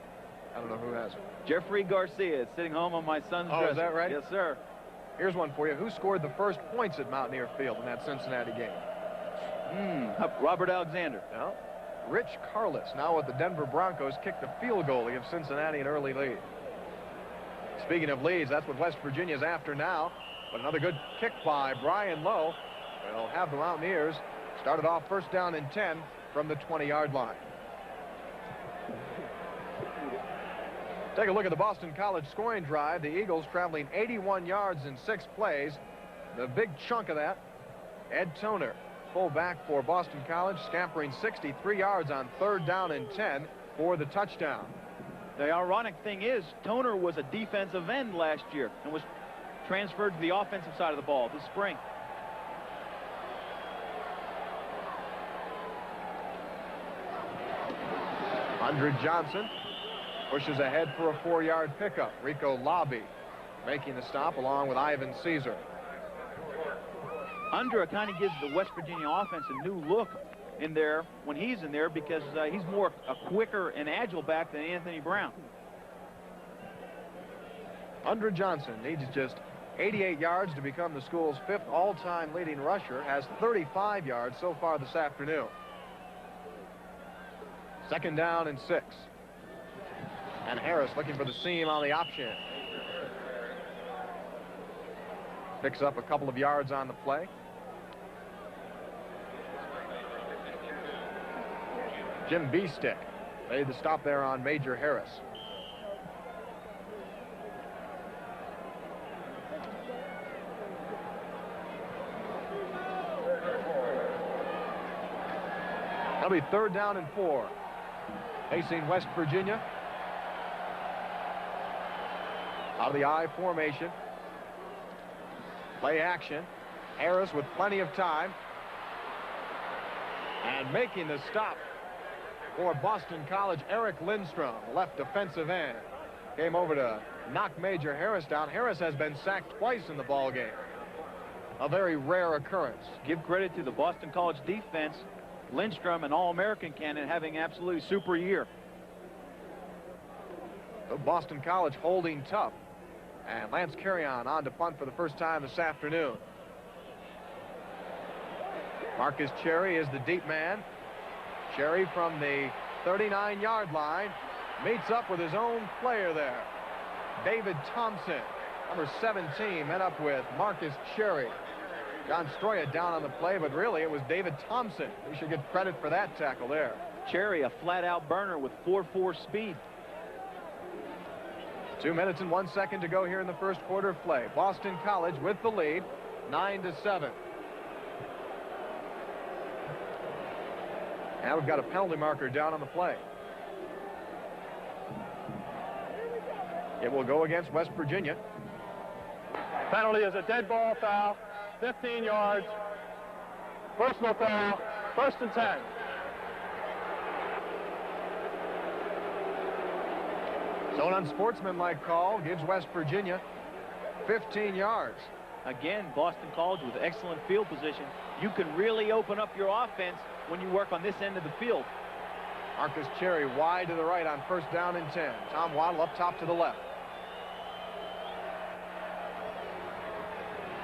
I don't know who has it. Jeffrey Garcia is sitting home on my son's dresser. Oh, is that right? Yes, sir. Here's one for you. Who scored the first points at Mountaineer Field in that Cincinnati game? Robert Alexander. No. Rich Carless, now with the Denver Broncos, kicked the field goal to give Cincinnati an early lead. Speaking of leads, that's what West Virginia's after now. But another good kick by Brian Lowe will have the Mountaineers started off first down and 10 from the 20-yard line. Take a look at the Boston College scoring drive. The Eagles traveling 81 yards in 6 plays. The big chunk of that, Ed Toner, fullback for Boston College, scampering 63 yards on 3rd down and 10 for the touchdown. The ironic thing is, Toner was a defensive end last year and was transferred to the offensive side of the ball this spring. Andre Johnson pushes ahead for a 4-yard pickup. Rico Lobby making the stop along with Ivan Caesar. Andre kind of gives the West Virginia offense a new look in there when he's in there because he's more a quicker and agile back than Anthony Brown. Andre Johnson needs just 88 yards to become the school's 5th all-time leading rusher, has 35 yards so far this afternoon. 2nd down and 6. And Harris looking for the seam on the option. Picks up a couple of yards on the play. Jim Beestick made the stop there on Major Harris. That'll be 3rd down and 4. Facing West Virginia. Out of the I formation. Play action. Harris with plenty of time. And making the stop for Boston College, Eric Lindstrom, left defensive end. Came over to knock Major Harris down. Harris has been sacked twice in the ball game. A very rare occurrence. Give credit to the Boston College defense. Lindstrom, an All-American candidate, having absolutely super year. So Boston College holding tough. And Lance Carrion on to punt for the first time this afternoon. Marcus Cherry is the deep man. Cherry from the 39-yard line meets up with his own player there. David Thompson, number 17, met up with Marcus Cherry. John Stroya down on the play, but really it was David Thompson. We should get credit for that tackle there. Cherry, a flat-out burner with 4.4 speed. 2 minutes and 1 second to go here in the first quarter of play. Boston College with the lead, 9-7. Now we've got a penalty marker down on the play. It will go against West Virginia. Penalty is a dead ball foul, 15 yards. Personal foul, 1st and 10. So an unsportsmanlike call gives West Virginia 15 yards. Again, Boston College with excellent field position. You can really open up your offense when you work on this end of the field. Marcus Cherry wide to the right on 1st down and 10. Tom Waddle up top to the left.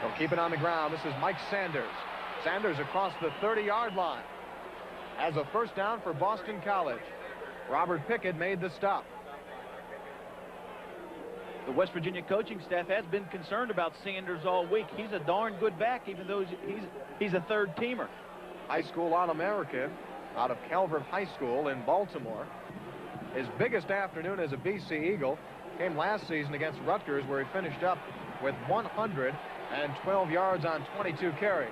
They'll keep it on the ground. This is Mike Sanders. Sanders across the 30-yard line. As a 1st down for Boston College. Robert Pickett made the stop. The West Virginia coaching staff has been concerned about Sanders all week. He's a darn good back, even though he's a 3rd-teamer. High school All-American out of Calvert High School in Baltimore. His biggest afternoon as a BC Eagle came last season against Rutgers, where he finished up with 112 yards on 22 carries.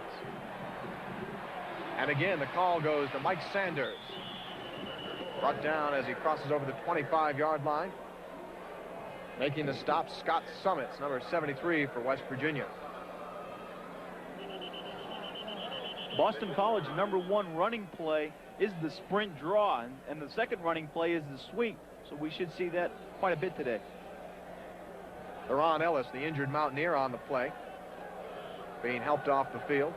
And again, the call goes to Mike Sanders. Brought down as he crosses over the 25-yard line. Making the stop, Scott Summits, number 73 for West Virginia. Boston College #1 running play is the sprint draw, and the second running play is the sweep. So we should see that quite a bit today. Theron Ellis, the injured Mountaineer, on the play, being helped off the field.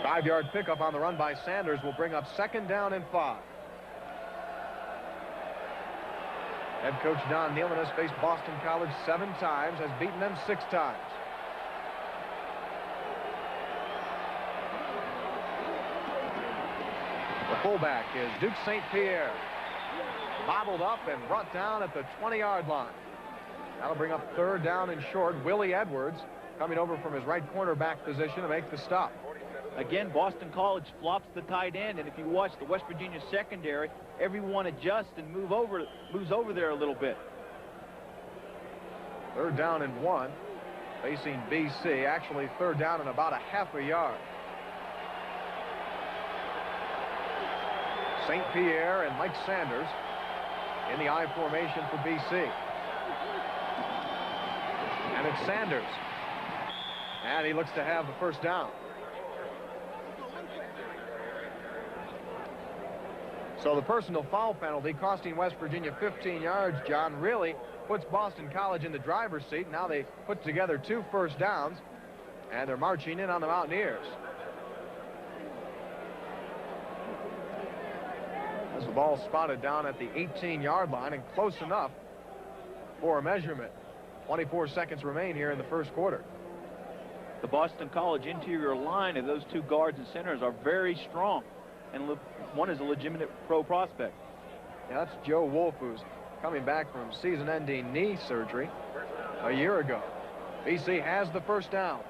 Five-yard pickup on the run by Sanders will bring up 2nd down and 5. Head coach Don Nealon has faced Boston College 7 times, has beaten them 6 times. The fullback is Duke St. Pierre. Bobbled up and brought down at the 20-yard line. That'll bring up 3rd down and short. Willie Edwards coming over from his right cornerback position to make the stop. Again, Boston College flops the tight end, and if you watch the West Virginia secondary, everyone adjusts and moves over there a little bit. 3rd down and 1, facing BC. Actually, 3rd down and about a half a yard. St. Pierre and Mike Sanders in the I formation for BC. And it's Sanders. And he looks to have the 1st down. So the personal foul penalty costing West Virginia 15 yards, John, really puts Boston College in the driver's seat. Now they put together 2 first downs, and they're marching in on the Mountaineers. As the ball spotted down at the 18-yard line, and close enough for a measurement. 24 seconds remain here in the 1st quarter. The Boston College interior line of those 2 guards and centers are very strong, and one is a legitimate pro prospect. Yeah, that's Joe Wolf, who's coming back from season-ending knee surgery a year ago. BC has the 1st down.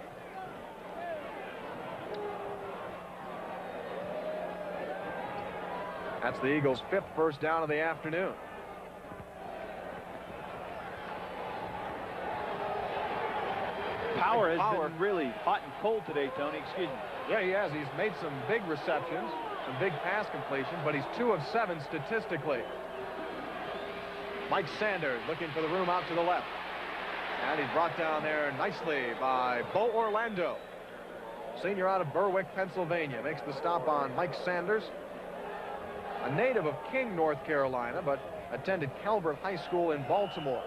That's the Eagles' 5th first down of the afternoon. Power has been really hot and cold today, Tony. Excuse me. Yeah, he has. He's made some big receptions, some big pass completions, but he's 2 of 7 statistically. Mike Sanders looking for the room out to the left. And he's brought down there nicely by Bo Orlando. Senior out of Berwick, Pennsylvania. Makes the stop on Mike Sanders. A native of King, North Carolina, but attended Calvert High School in Baltimore.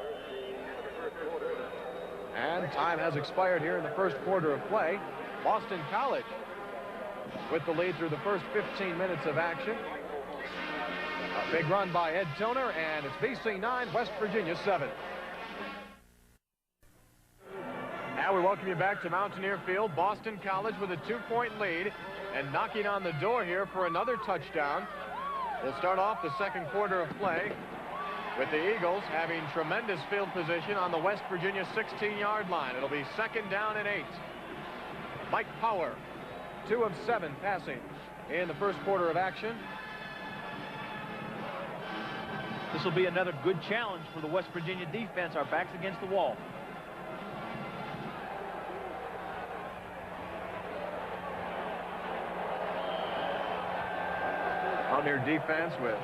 And time has expired here in the 1st quarter of play. Boston College with the lead through the first 15 minutes of action. A big run by Ed Toner, and it's BC 9, West Virginia 7. Now we welcome you back to Mountaineer Field. Boston College with a 2-point lead and knocking on the door here for another touchdown. We'll start off the 2nd quarter of play with the Eagles having tremendous field position on the West Virginia 16-yard line. It'll be 2nd down and 8. Mike Power, 2 of 7 passing in the 1st quarter of action. This will be another good challenge for the West Virginia defense. Our backs against the wall. Mountaineer defense with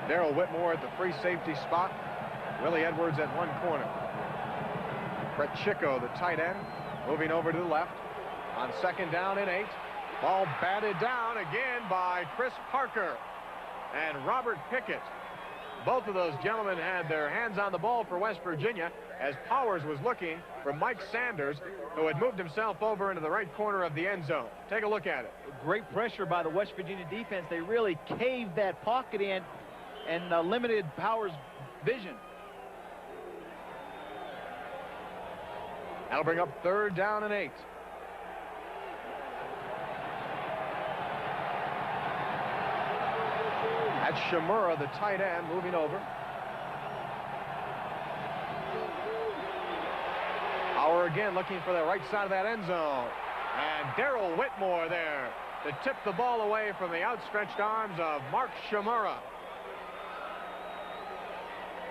Darrell Whitmore at the free safety spot. Willie Edwards at one corner. Brett Chico, the tight end, moving over to the left on 2nd down and 8. Ball batted down again by Chris Parker and Robert Pickett. Both of those gentlemen had their hands on the ball for West Virginia as Powers was looking for Mike Sanders, who had moved himself over into the right corner of the end zone. Take a look at it. Great pressure by the West Virginia defense. They really caved that pocket in and limited Powers' vision. That'll bring up 3rd down and 8. That's Shimura, the tight end, moving over. Power again looking for the right side of that end zone. And Darrell Whitmore there to tip the ball away from the outstretched arms of Mark Shimura.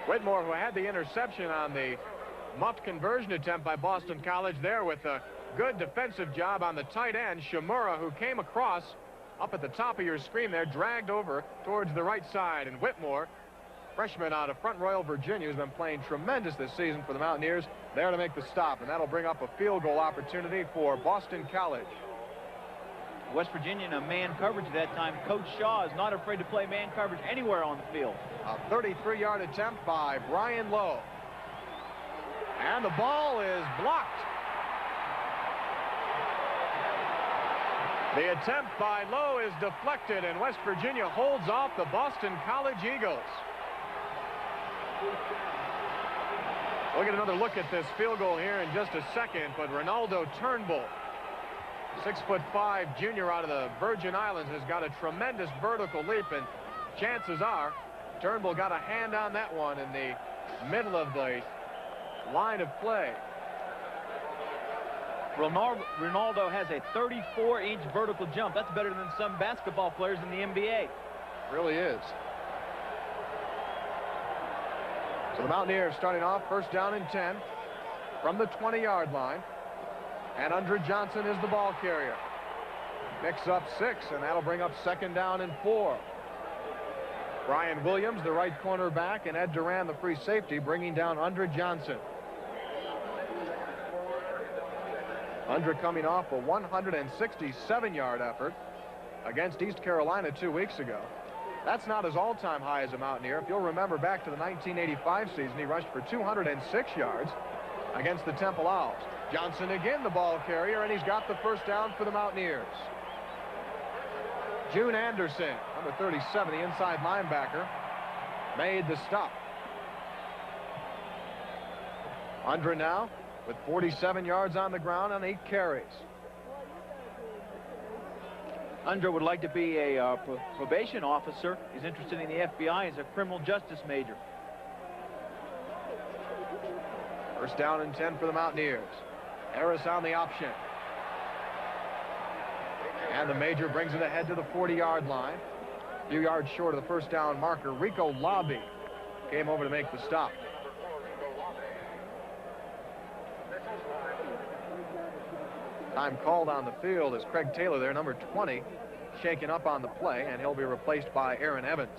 Whitmore, who had the interception on the Muffed conversion attempt by Boston College there with a good defensive job on the tight end, Shimura, who came across up at the top of your screen there, dragged over towards the right side. And Whitmore, freshman out of Front Royal, Virginia, who's been playing tremendous this season for the Mountaineers, there to make the stop. And that'll bring up a field goal opportunity for Boston College. West Virginia in a man coverage at that time. Coach Shaw is not afraid to play man coverage anywhere on the field. A 33-yard attempt by Brian Lowe. And the ball is blocked. The attempt by Lowe is deflected, and West Virginia holds off the Boston College Eagles. We'll get another look at this field goal here in just a second, but Ronaldo Turnbull, 6'5" junior out of the Virgin Islands, has got a tremendous vertical leap, and chances are Turnbull got a hand on that one in the middle of the line of play. Ronaldo has a 34-inch vertical jump. That's better than some basketball players in the NBA. Really is. So the Mountaineers starting off first down and 10 from the 20-yard line. And Andre Johnson is the ball carrier. Picks up 6, and that'll bring up second down and 4. Brian Williams, the right cornerback, and Ed Duran, the free safety, bringing down Andre Johnson. Andre coming off a 167-yard effort against East Carolina 2 weeks ago. That's not his all-time high as a Mountaineer. If you'll remember back to the 1985 season, he rushed for 206 yards against the Temple Owls. Johnson again the ball carrier, and he's got the first down for the Mountaineers. June Anderson, number 37, the inside linebacker, made the stop. Andre now with 47 yards on the ground on 8 carries. Andre would like to be a probation officer. He's interested in the FBI as a criminal justice major. First down and 10 for the Mountaineers. Harris on the option. And the major brings it ahead to the 40-yard line. A few yards short of the first down marker. Rico Lobby came over to make the stop. Time called on the field as Craig Taylor there, number 20, shaken up on the play, and he'll be replaced by Aaron Evans.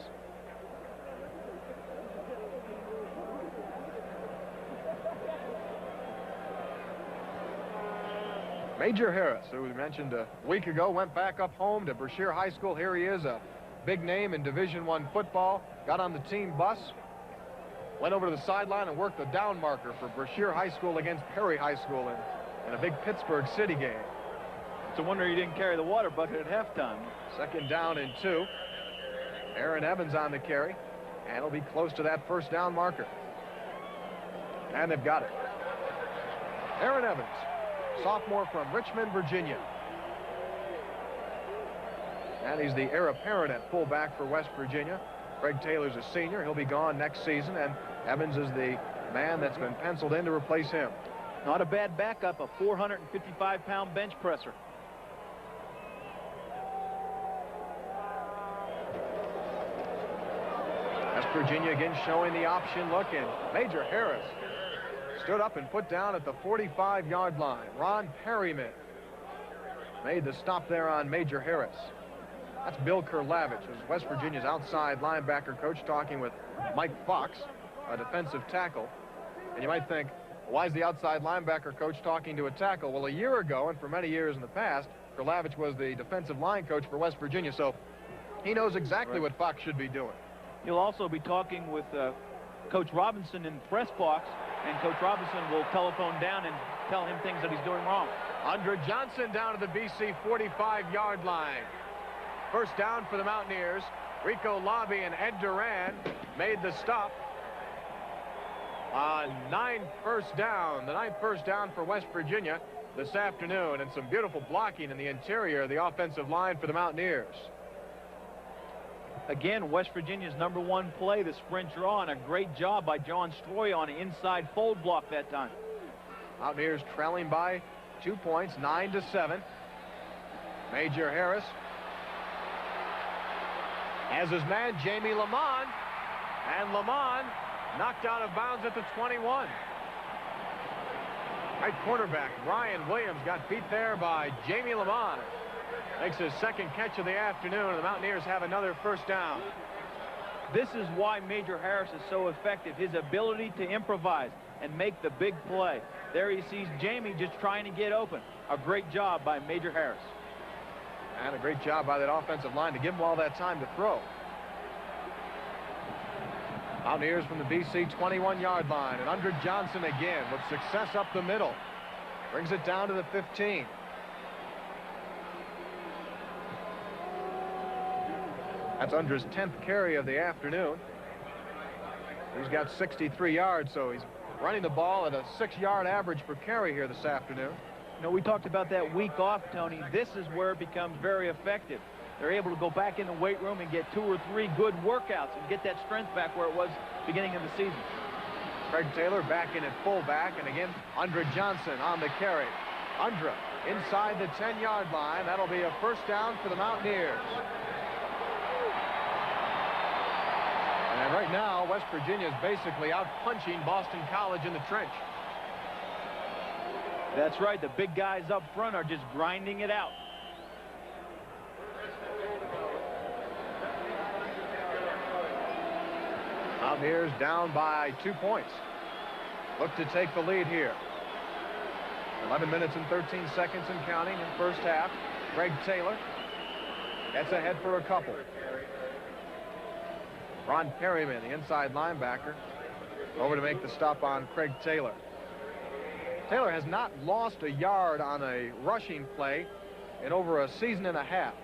Major Harris, who we mentioned a week ago, went back up home to Brashear High School. Here he is, a big name in Division I football. Got on the team bus, went over to the sideline and worked the down marker for Brashear High School against Perry High School in a big Pittsburgh City game. It's a wonder he didn't carry the water bucket at halftime. Second down and 2. Aaron Evans on the carry, and he'll be close to that first down marker. And they've got it. Aaron Evans, sophomore from Richmond, Virginia. And he's the heir apparent at fullback for West Virginia. Craig Taylor's a senior. He'll be gone next season, and Evans is the man that's been penciled in to replace him. Not a bad backup, a 455-pound bench presser. West Virginia again showing the option look, and Major Harris stood up and put down at the 45-yard line. Ron Perryman made the stop there on Major Harris. That's Bill Kurlavich, who's West Virginia's outside linebacker coach, talking with Mike Fox, a defensive tackle. And you might think, why is the outside linebacker coach talking to a tackle? Well, a year ago, and for many years in the past, Kurlavich was the defensive line coach for West Virginia, so he knows exactly what Fox should be doing. He'll also be talking with Coach Robinson in the press box, and Coach Robinson will telephone down and tell him things that he's doing wrong. Andre Johnson down to the BC 45-yard line. First down for the Mountaineers. Rico Lobby and Ed Duran made the stop. Ninth first down, the ninth first down for West Virginia this afternoon, and some beautiful blocking in the interior of the offensive line for the Mountaineers. Again, West Virginia's #1 play, the sprint draw, and a great job by John Stroy on an inside fold block that time. Mountaineers trailing by 2 points, 9-7. Major Harris has his man, Jamie Lamont, and Lamont knocked out of bounds at the 21. Right cornerback Brian Williams got beat there by Jamie Lamont. Makes his second catch of the afternoon, and the Mountaineers have another first down. This is why Major Harris is so effective, his ability to improvise and make the big play. There he sees Jamie just trying to get open. A great job by Major Harris. And a great job by that offensive line to give him all that time to throw. Mountaineers from the BC 21-yard line, and Under Johnson again with success up the middle. Brings it down to the 15. That's Undra's 10th carry of the afternoon. He's got 63 yards, so he's running the ball at a 6-yard average per carry here this afternoon. You know, we talked about that week off, Tony. This is where it becomes very effective. They're able to go back in the weight room and get 2 or 3 good workouts and get that strength back where it was beginning of the season. Craig Taylor back in at fullback, and again, Undra Johnson on the carry. Undra inside the 10-yard line. That'll be a first down for the Mountaineers. And right now, West Virginia is basically out punching Boston College in the trench. That's right. The big guys up front are just grinding it out. Mountaineers down by 2 points. Look to take the lead here. 11 minutes and 13 seconds and counting in first half. Craig Taylor gets ahead for a couple. Ron Perryman, the inside linebacker, over to make the stop on Craig Taylor. Taylor has not lost a yard on a rushing play in over a season and a half.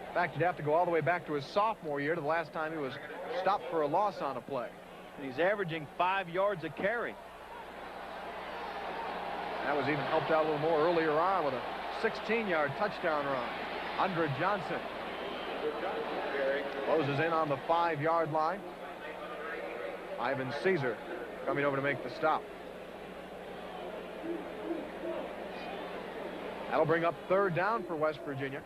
In fact, you'd have to go all the way back to his sophomore year to the last time he was stopped for a loss on a play. And he's averaging 5 yards a carry. That was even helped out a little more earlier on with a 16-yard touchdown run. Undra Johnson closes in on the 5-yard line. Ivan Caesar coming over to make the stop. That'll bring up third down for West Virginia.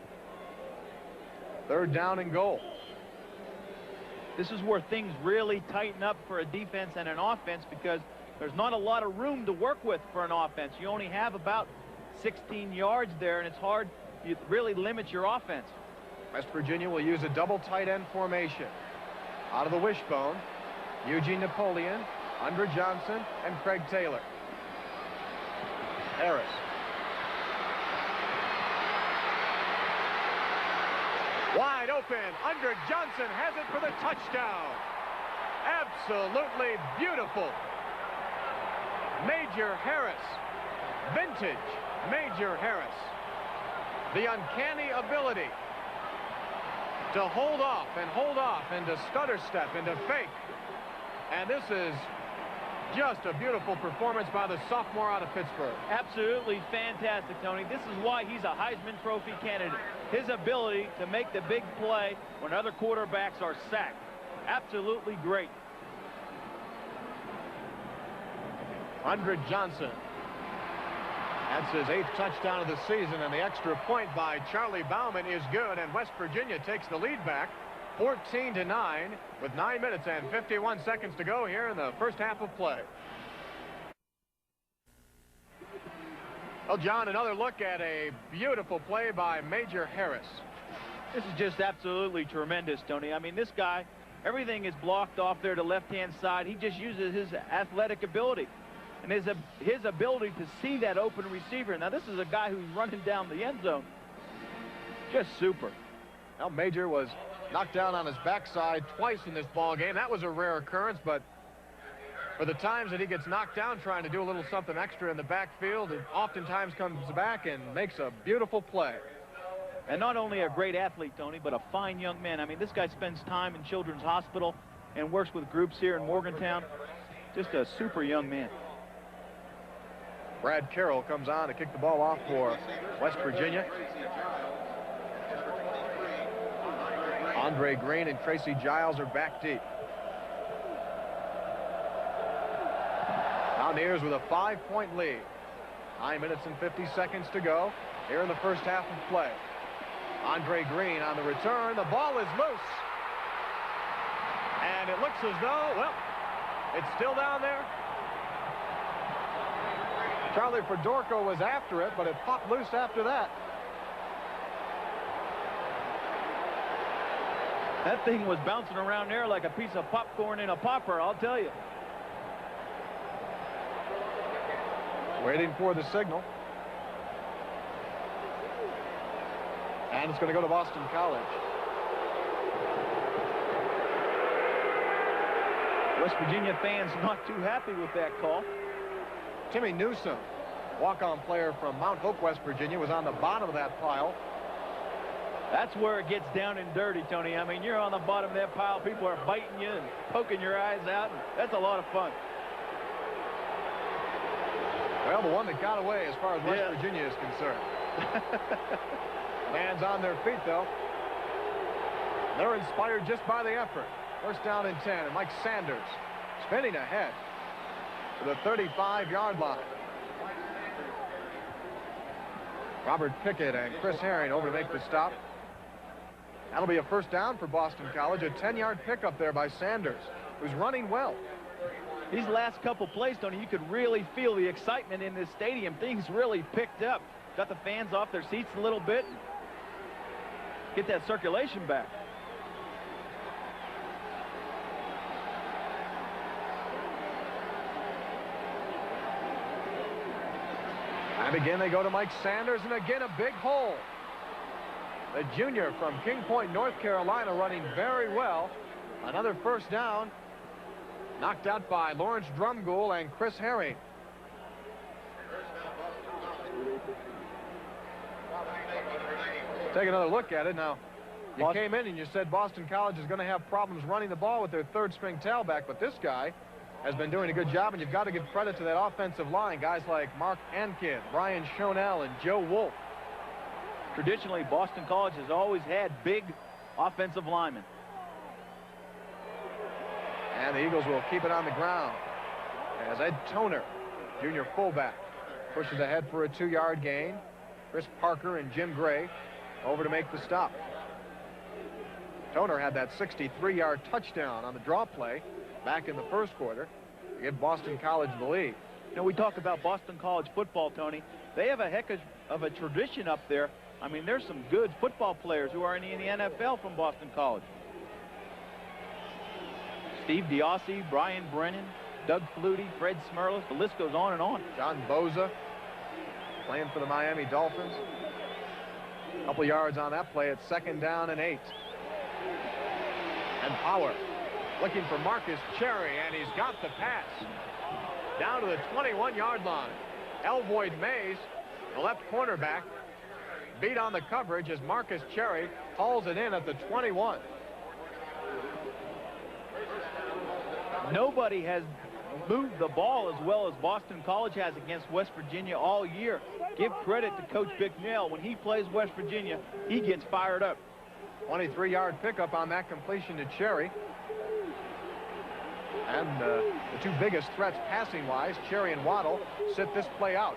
Third down and goal. This is where things really tighten up for a defense and an offense, because there's not a lot of room to work with for an offense. You only have about 16 yards there, and it's hard. You really limit your offense. West Virginia will use a double tight end formation. Out of the wishbone, Eugene Napoleon, Undra Johnson, and Craig Taylor. Harris. Wide open. Undra Johnson has it for the touchdown. Absolutely beautiful. Major Harris. Vintage Major Harris. The uncanny ability to hold off and to stutter step and to fake. And this is just a beautiful performance by the sophomore out of Pittsburgh. Absolutely fantastic, Tony. This is why he's a Heisman Trophy candidate. His ability to make the big play when other quarterbacks are sacked. Absolutely great. Undra Johnson. That's his 8th touchdown of the season, and the extra point by Charlie Bauman is good, and West Virginia takes the lead back 14-9 with 9 minutes and 51 seconds to go here in the first half of play. Well, John, another look at a beautiful play by Major Harris. This is just absolutely tremendous, Tony. I mean, this guy, everything is blocked off there to left-hand side. He just uses his athletic ability and his ability to see that open receiver. Now, this is a guy who's running down the end zone. Just super. Well, Major was knocked down on his backside twice in this ball game. That was a rare occurrence, but for the times that he gets knocked down trying to do a little something extra in the backfield, it oftentimes comes back and makes a beautiful play. And not only a great athlete, Tony, but a fine young man. I mean, this guy spends time in Children's Hospital and works with groups here in Morgantown. Just a super young man. Brad Carroll comes on to kick the ball off for West Virginia. Andre Green and Tracy Giles are back deep. Mountaineers with a 5-point lead. 9 minutes and 50 seconds to go here in the first half of play. Andre Green on the return. The ball is loose. And it looks as though, well, it's still down there. Charlie Fedorko was after it, but it popped loose after that. That thing was bouncing around there like a piece of popcorn in a popper, I'll tell you. Waiting for the signal. And it's going to go to Boston College. West Virginia fans not too happy with that call. Timmy Newsom, walk-on player from Mount Hope, West Virginia, was on the bottom of that pile. That's where it gets down and dirty, Tony. I mean, you're on the bottom of that pile. People are biting you and poking your eyes out. And that's a lot of fun. Well, the one that got away as far as West Virginia is concerned. Fans on their feet, though. They're inspired just by the effort. First down and 10, and Mike Sanders spinning ahead to the 35-yard line. Robert Pickett and Chris Herring over to make the stop. That'll be a first down for Boston College. A 10-yard pickup there by Sanders, who's running well. These last couple plays, Tony, you could really feel the excitement in this stadium. Things really picked up. Got the fans off their seats a little bit. Get that circulation back. And again, they go to Mike Sanders, and again, a big hole. The junior from King Point, North Carolina, running very well. Another first down. Knocked out by Lawrence Drumgoole and Chris Herring. Take another look at it now. You came in and you said Boston College is going to have problems running the ball with their third-string tailback, but this guy has been doing a good job, and you've got to give credit to that offensive line. Guys like Mark Ankin, Brian Schonell, and Joe Wolf. Traditionally, Boston College has always had big offensive linemen. And the Eagles will keep it on the ground as Ed Toner, junior fullback, pushes ahead for a 2-yard gain. Chris Parker and Jim Gray over to make the stop. Toner had that 63-yard touchdown on the draw play back in the first quarter to give Boston College the lead. You know, we talk about Boston College football, Tony. They have a heck of a tradition up there. I mean, there's some good football players who are in the NFL from Boston College. Steve Diossi, Brian Brennan, Doug Flutie, Fred Smerlis, the list goes on and on. John Boza playing for the Miami Dolphins. A couple yards on that play. It's 2nd down and 8. And Power looking for Marcus Cherry, and he's got the pass down to the 21-yard line. Elvoyd Mays, the left cornerback, beat on the coverage as Marcus Cherry hauls it in at the 21. Nobody has moved the ball as well as Boston College has against West Virginia all year. Give credit to Coach Bicknell. When he plays West Virginia, he gets fired up. 23-yard pickup on that completion to Cherry. And the two biggest threats passing-wise, Cherry and Waddle, sit this play out.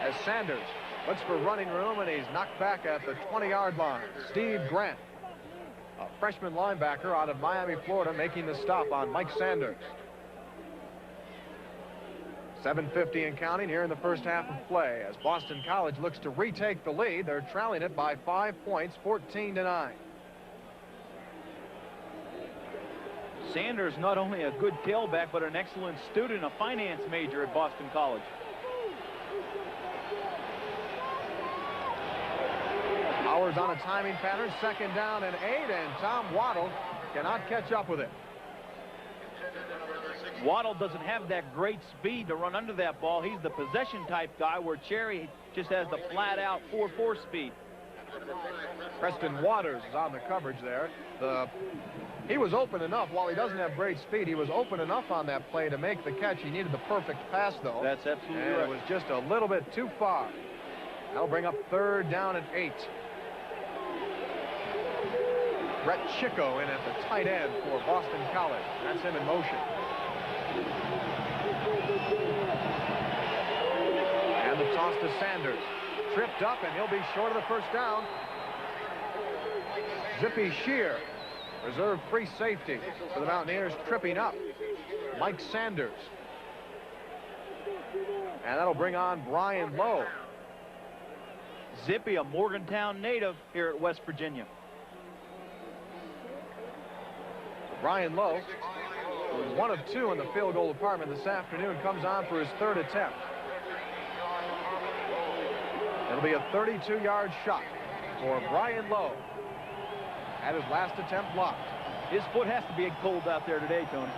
As Sanders looks for running room, and he's knocked back at the 20-yard line. Steve Grant, a freshman linebacker out of Miami, Florida, making the stop on Mike Sanders. 7:50 and counting here in the first half of play as Boston College looks to retake the lead. They're trailing it by 5 points, 14-9. Sanders not only a good tailback, but an excellent student, a finance major at Boston College. Powers on a timing pattern, 2nd down and 8, and Tom Waddle cannot catch up with it. Waddle doesn't have that great speed to run under that ball. He's the possession type guy, where Cherry just has the flat-out 4.4 speed. Preston Waters is on the coverage there. He was open enough. While he doesn't have great speed, he was open enough on that play to make the catch. He needed the perfect pass, though. That's absolutely and right. It was just a little bit too far. That'll bring up 3rd down and 8. Brett Chico in at the tight end for Boston College. That's him in motion. And the toss to Sanders. Tripped up, and he'll be short of the first down. Zippy Shear, reserve free safety for the Mountaineers, tripping up. Mike Sanders. And that'll bring on Brian Lowe. Zippy, a Morgantown native here at West Virginia. Brian Lowe, who was 1 of 2 in the field goal department this afternoon, comes on for his 3rd attempt. It'll be a 32-yard shot for Brian Lowe. At his last attempt blocked. His foot has to be cold out there today, Tony.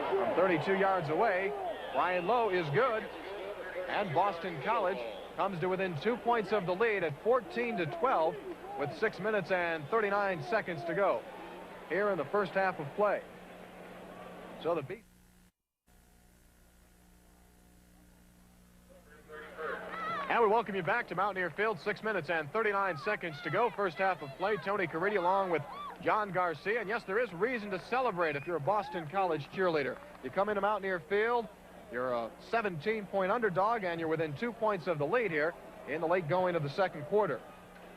From 32 yards away, Brian Lowe is good. And Boston College comes to within 2 points of the lead at 14-12 with 6 minutes and 39 seconds to go here in the first half of play. So the beat. And we welcome you back to Mountaineer Field. 6 minutes and 39 seconds to go. First half of play. Tony Caridi along with John Garcia. And yes, there is reason to celebrate if you're a Boston College cheerleader. You come into Mountaineer Field, you're a 17-point underdog, and you're within 2 points of the lead here in the late going of the second quarter.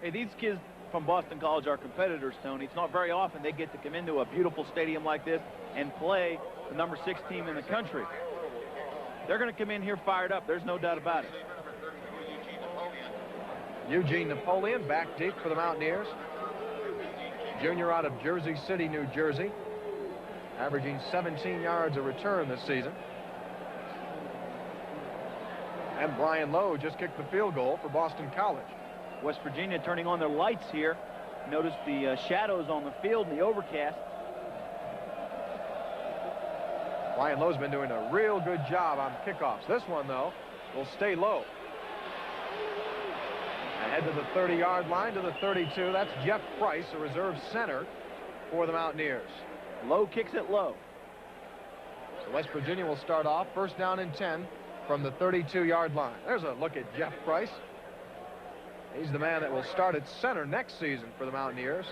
Hey, these kids from Boston College are competitors, Tony. It's not very often they get to come into a beautiful stadium like this and play the number 6 team in the country. They're going to come in here fired up. There's no doubt about it. Eugene Napoleon back deep for the Mountaineers. Junior out of Jersey City, New Jersey. Averaging 17 yards a return this season. And Brian Lowe just kicked the field goal for Boston College. West Virginia turning on their lights here. Notice the shadows on the field and the overcast. Brian Lowe's been doing a real good job on kickoffs. This one, though, will stay low. Ahead to the 30-yard line, to the 32. That's Jeff Price, a reserve center for the Mountaineers. Lowe kicks it low. So West Virginia will start off first down and 10 from the 32-yard line. There's a look at Jeff Price. He's the man that will start at center next season for the Mountaineers,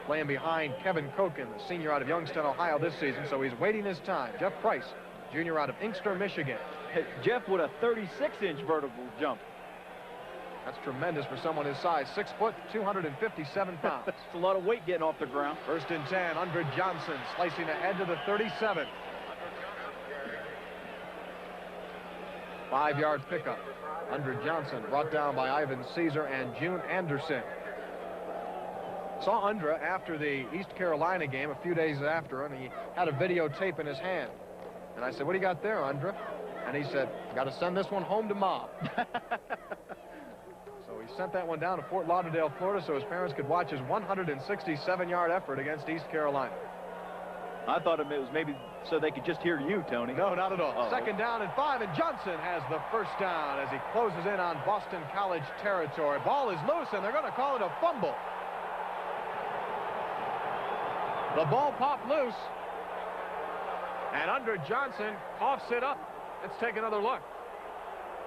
playing behind Kevin Koken, the senior out of Youngstown, Ohio this season, so he's waiting his time. Jeff Price, junior out of Inkster, Michigan. Jeff with a 36-inch vertical jump. That's tremendous for someone his size. 6 foot, 257 pounds. It's a lot of weight getting off the ground. First and 10, Andre Johnson slicing ahead to the 37. 5-yard pickup. Andre Johnson brought down by Ivan Caesar and June Anderson. Saw Andre after the East Carolina game a few days after, and he had a videotape in his hand. And I said, "What do you got there, Andre?" And he said, "Got to send this one home to Mom." So he sent that one down to Fort Lauderdale, Florida, so his parents could watch his 167-yard effort against East Carolina. I thought it was maybe so they could just hear you, Tony. No, not at all. Uh-oh. Second down and 5, and Johnson has the first down as he closes in on Boston College territory. Ball is loose, and they're going to call it a fumble. The ball popped loose, and Andre Johnson coughs it up. Let's take another look.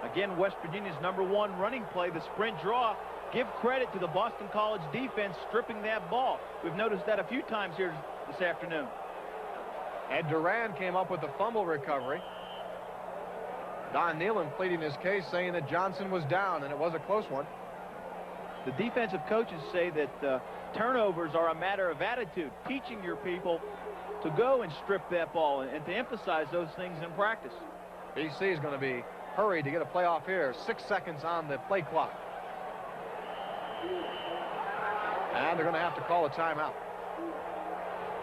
Again, West Virginia's #1 running play, the sprint draw. Give credit to the Boston College defense stripping that ball. We've noticed that a few times here this afternoon. Ed Duran came up with the fumble recovery. Don Nealon pleading his case, saying that Johnson was down, and it was a close one. The defensive coaches say that turnovers are a matter of attitude, teaching your people to go and strip that ball and to emphasize those things in practice. BC is going to be hurried to get a playoff here. 6 seconds on the play clock. And they're going to have to call a timeout.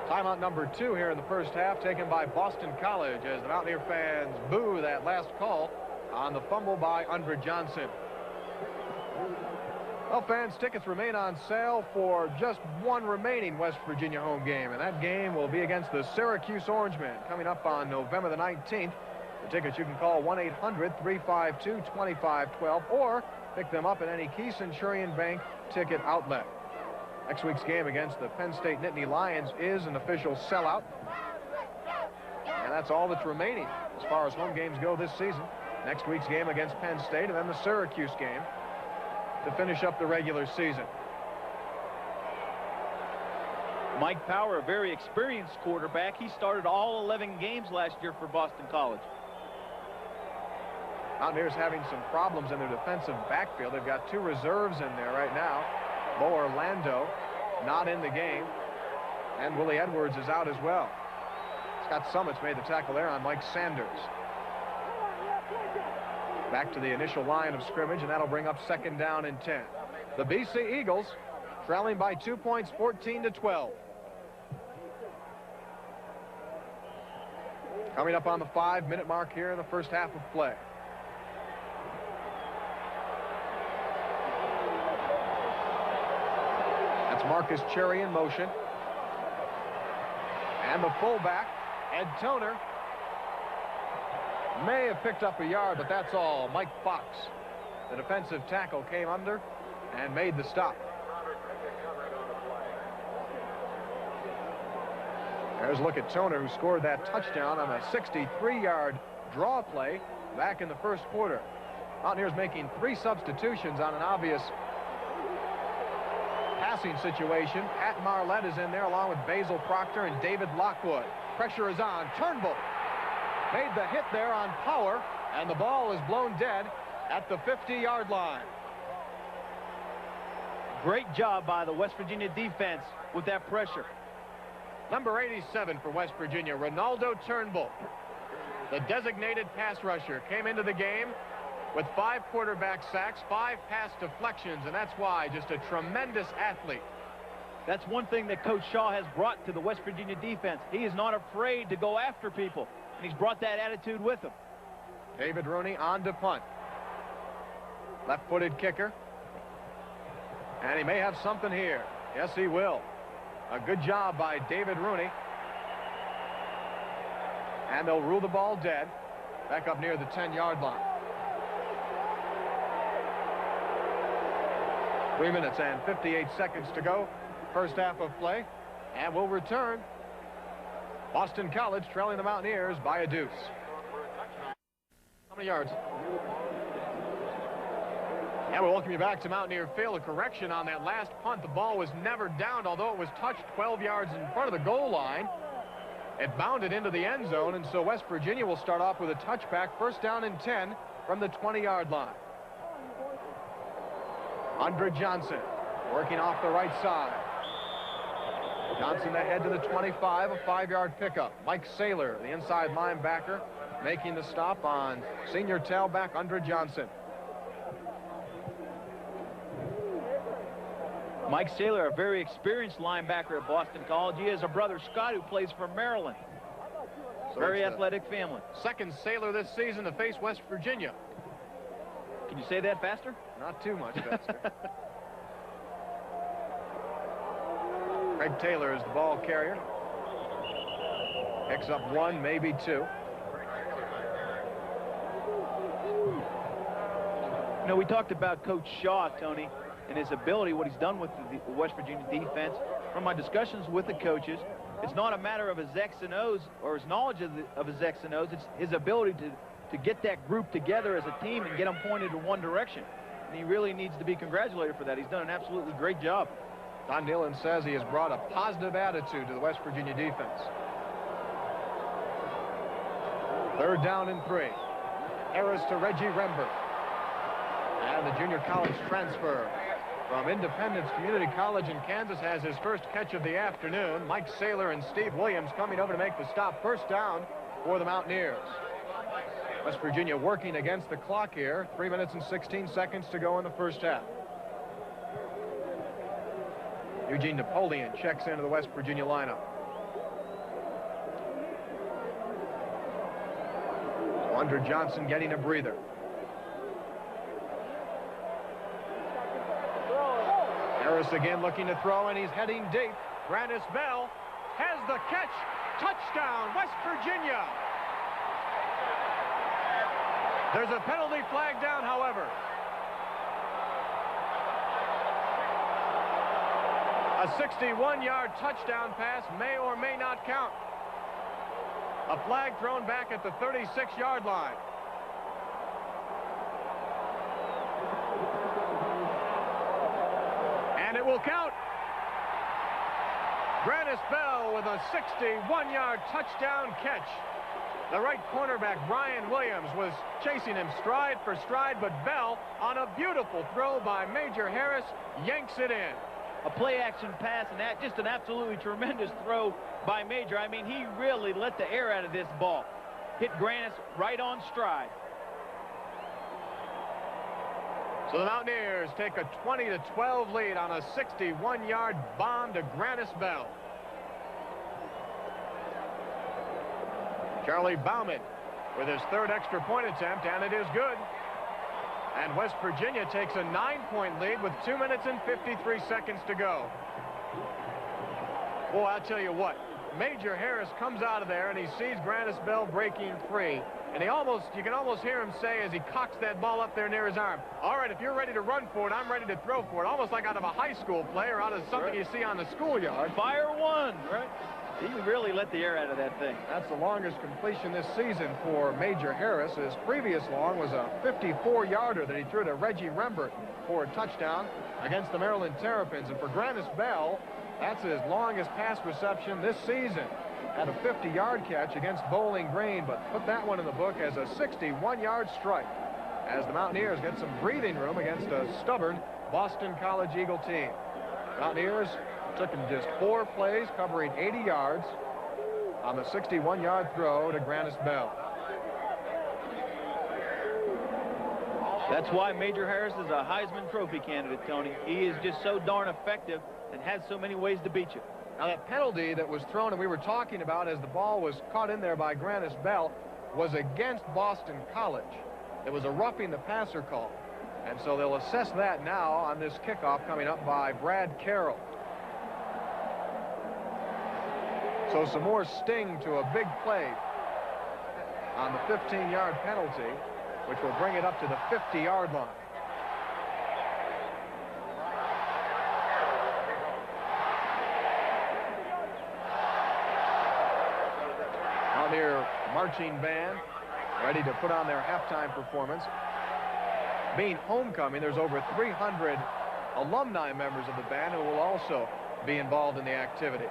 Timeout number 2 here in the first half, taken by Boston College as the Mountaineer fans boo that last call on the fumble by Andre Johnson. Well, fans, tickets remain on sale for just one remaining West Virginia home game, and that game will be against the Syracuse Orangemen coming up on November the 19th. For tickets, you can call 1-800-352-2512 or pick them up at any Key Centurion Bank ticket outlet. Next week's game against the Penn State Nittany Lions is an official sellout. And that's all that's remaining as far as home games go this season. Next week's game against Penn State, and then the Syracuse game to finish up the regular season. Mike Power, a very experienced quarterback. He started all 11 games last year for Boston College. Mountaineers having some problems in their defensive backfield. They've got 2 reserves in there right now. Bo Orlando not in the game, and Willie Edwards is out as well. Scott Summits made the tackle there on Mike Sanders. Back to the initial line of scrimmage, and that'll bring up 2nd down and 10. The BC Eagles trailing by 2 points, 14-12. Coming up on the 5-minute mark here in the first half of play. That's Marcus Cherry in motion. And the fullback, Ed Toner, may have picked up a yard, but that's all. Mike Fox, the defensive tackle, came under and made the stop. There's a look at Toner, who scored that touchdown on a 63-yard draw play back in the first quarter. Mountaineers making 3 substitutions on an obvious passing situation. Pat Marlette is in there along with Basil Proctor and David Lockwood. Pressure is on. Turnbull made the hit there on power, and the ball is blown dead at the 50-yard line. Great job by the West Virginia defense with that pressure. Number 87 for West Virginia, Ronaldo Turnbull. The designated pass rusher came into the game with 5 quarterback sacks, 5 pass deflections, and that's why just a tremendous athlete. That's one thing that Coach Shaw has brought to the West Virginia defense. He is not afraid to go after people, and he's brought that attitude with him. David Rooney on to punt. Left-footed kicker. And he may have something here. Yes, he will. A good job by David Rooney. And they'll rule the ball dead back up near the 10-yard line. 3 minutes and 58 seconds to go. First half of play. And we'll return. Boston College trailing the Mountaineers by a deuce. How many yards? And we'll welcome you back to Mountaineer Field. A correction on that last punt. The ball was never downed, although it was touched 12 yards in front of the goal line. It bounded into the end zone, and so West Virginia will start off with a touchback. First down and 10 from the 20-yard line. Andre Johnson working off the right side. Johnson ahead to the 25, a 5-yard pickup. Mike Saylor, the inside linebacker, making the stop on senior tailback Andre Johnson. Mike Saylor, a very experienced linebacker at Boston College. He has a brother, Scott, who plays for Maryland. So very athletic family. Second Saylor this season to face West Virginia. Can you say that faster? Not too much faster. Craig Taylor is the ball carrier. Picks up 1, maybe 2. You know, we talked about Coach Shaw, Tony, and his ability, what he's done with the West Virginia defense. From my discussions with the coaches, it's not a matter of his X and O's or his knowledge of his X and O's. It's his ability to get that group together as a team and get them pointed in one direction. And he really needs to be congratulated for that. He's done an absolutely great job. Don Dillon says he has brought a positive attitude to the West Virginia defense. Third down and 3. Harris to Reggie Rembert. And the junior college transfer from Independence Community College in Kansas has his first catch of the afternoon. Mike Saylor and Steve Williams coming over to make the stop. First down for the Mountaineers. West Virginia working against the clock here. 3 minutes and 16 seconds to go in the first half. Eugene Napoleon checks into the West Virginia lineup. Andre Johnson getting a breather. Harris again looking to throw, and he's heading deep. Grannis Bell has the catch. Touchdown, West Virginia. There's a penalty flag down, however. A 61-yard touchdown pass may or may not count. A flag thrown back at the 36-yard line. And it will count. Grannis Bell with a 61-yard touchdown catch. The right cornerback, Brian Williams, was chasing him stride for stride, but Bell, on a beautiful throw by Major Harris, yanks it in. A play-action pass, and that just an absolutely tremendous throw by Major. I mean, he really let the air out of this ball. Hit Grannis right on stride. So the Mountaineers take a 20-12 lead on a 61-yard bomb to Grannis Bell. Charlie Bauman with his third extra point attempt, and it is good. And West Virginia takes a 9-point lead with 2 minutes and 53 seconds to go. Boy, I'll tell you what, Major Harris comes out of there and he sees Grannis Bell breaking free. And you can almost hear him say as he cocks that ball up there near his arm, all right, if you're ready to run for it, I'm ready to throw for it. Almost like out of a high school play or out of something you see on the schoolyard. Fire one, right? He really let the air out of that thing. That's the longest completion this season for Major Harris. His previous long was a 54-yarder that he threw to Reggie Rembert for a touchdown against the Maryland Terrapins. And for Grannis Bell, that's his longest pass reception this season. Had a 50-yard catch against Bowling Green, but put that one in the book as a 61-yard strike as the Mountaineers get some breathing room against a stubborn Boston College Eagle team. Mountaineers took him just 4 plays, covering 80 yards on the 61-yard throw to Grannis Bell. That's why Major Harris is a Heisman Trophy candidate, Tony. He is just so darn effective and has so many ways to beat you. Now, that penalty that was thrown and we were talking about as the ball was caught in there by Grannis Bell was against Boston College. It was a roughing the passer call. And so they'll assess that now on this kickoff coming up by Brad Carroll. So some more sting to a big play on the 15-yard penalty, which will bring it up to the 50-yard line. Mountaineer marching band ready to put on their halftime performance. Being homecoming, there's over 300 alumni members of the band who will also be involved in the activity.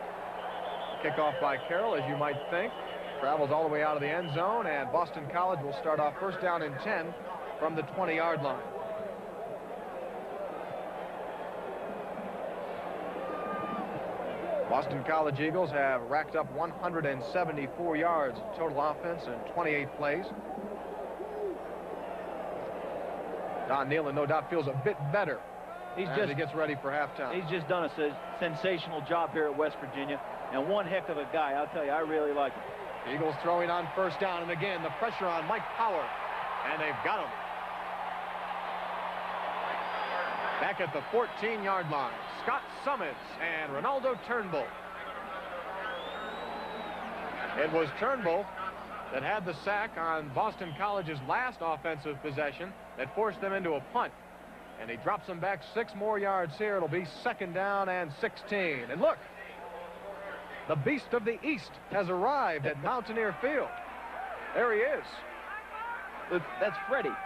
Kickoff by Carroll, as you might think, travels all the way out of the end zone, and Boston College will start off first down and 10 from the 20-yard line. Boston College Eagles have racked up 174 yards total offense in 28 plays. Don Nealon no doubt feels a bit better as he gets ready for halftime. He's just done a sensational job here at West Virginia, and one heck of a guy. I'll tell you, I really like him. Eagles throwing on first down, and again the pressure on Mike Power, and they've got him. Back at the 14-yard line, Scott Summits and Ronaldo Turnbull. It was Turnbull that had the sack on Boston College's last offensive possession that forced them into a punt. And he drops them back 6 more yards here. It'll be second down and 16. And look, the Beast of the East has arrived at Mountaineer Field. There he is. That's Freddie,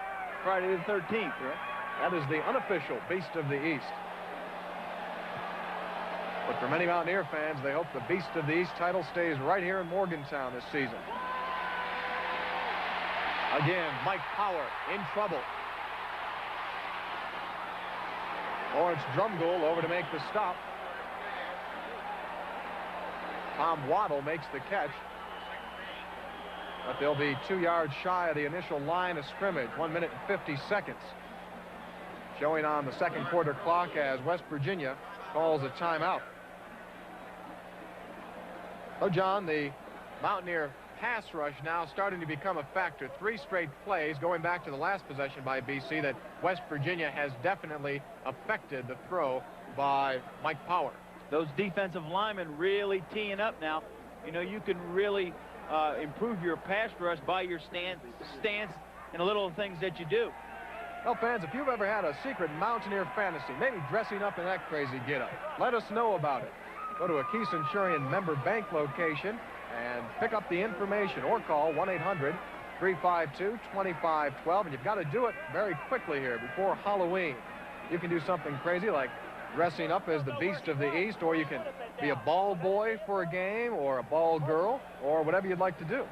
Friday the 13th, right? That is the unofficial Beast of the East. But for many Mountaineer fans, they hope the Beast of the East title stays right here in Morgantown this season. Again, Mike Power in trouble. Lawrence Drumgoole over to make the stop. Tom Waddle makes the catch. But they'll be 2 yards shy of the initial line of scrimmage. 1 minute and 50 seconds. Showing on the second quarter clock as West Virginia calls a timeout. Oh, John, the Mountaineer pass rush now starting to become a factor. 3 straight plays going back to the last possession by BC that West Virginia has definitely affected the throw by Mike Power. Those defensive linemen really teeing up now. You know, you can really improve your pass rush by your stance and the little things that you do. Well, fans, if you've ever had a secret Mountaineer fantasy, maybe dressing up in that crazy getup, let us know about it. Go to a Key Centurion member bank location and pick up the information or call 1-800-352-2512. And you've got to do it very quickly here before Halloween. You can do something crazy like dressing up as the Beast of the East, or you can be a ball boy for a game or a ball girl or whatever you'd like to do.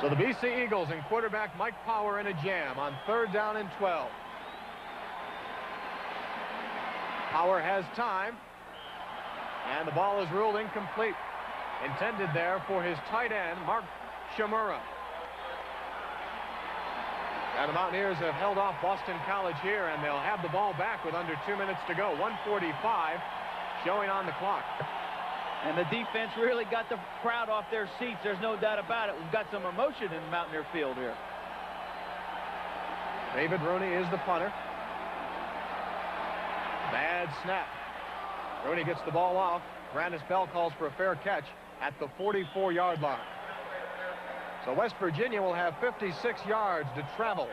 So the BC Eagles and quarterback Mike Power in a jam on third down and 12. Power has time, and the ball is ruled incomplete. Intended there for his tight end, Mark Shimura. And the Mountaineers have held off Boston College here, and they'll have the ball back with under 2 minutes to go. 1:45 showing on the clock. And the defense really got the crowd off their seats. There's no doubt about it. We've got some emotion in Mountaineer Field here. David Rooney is the punter. Bad snap. Rooney gets the ball off. Grandis Bell calls for a fair catch at the 44-yard line. So West Virginia will have 56 yards to travel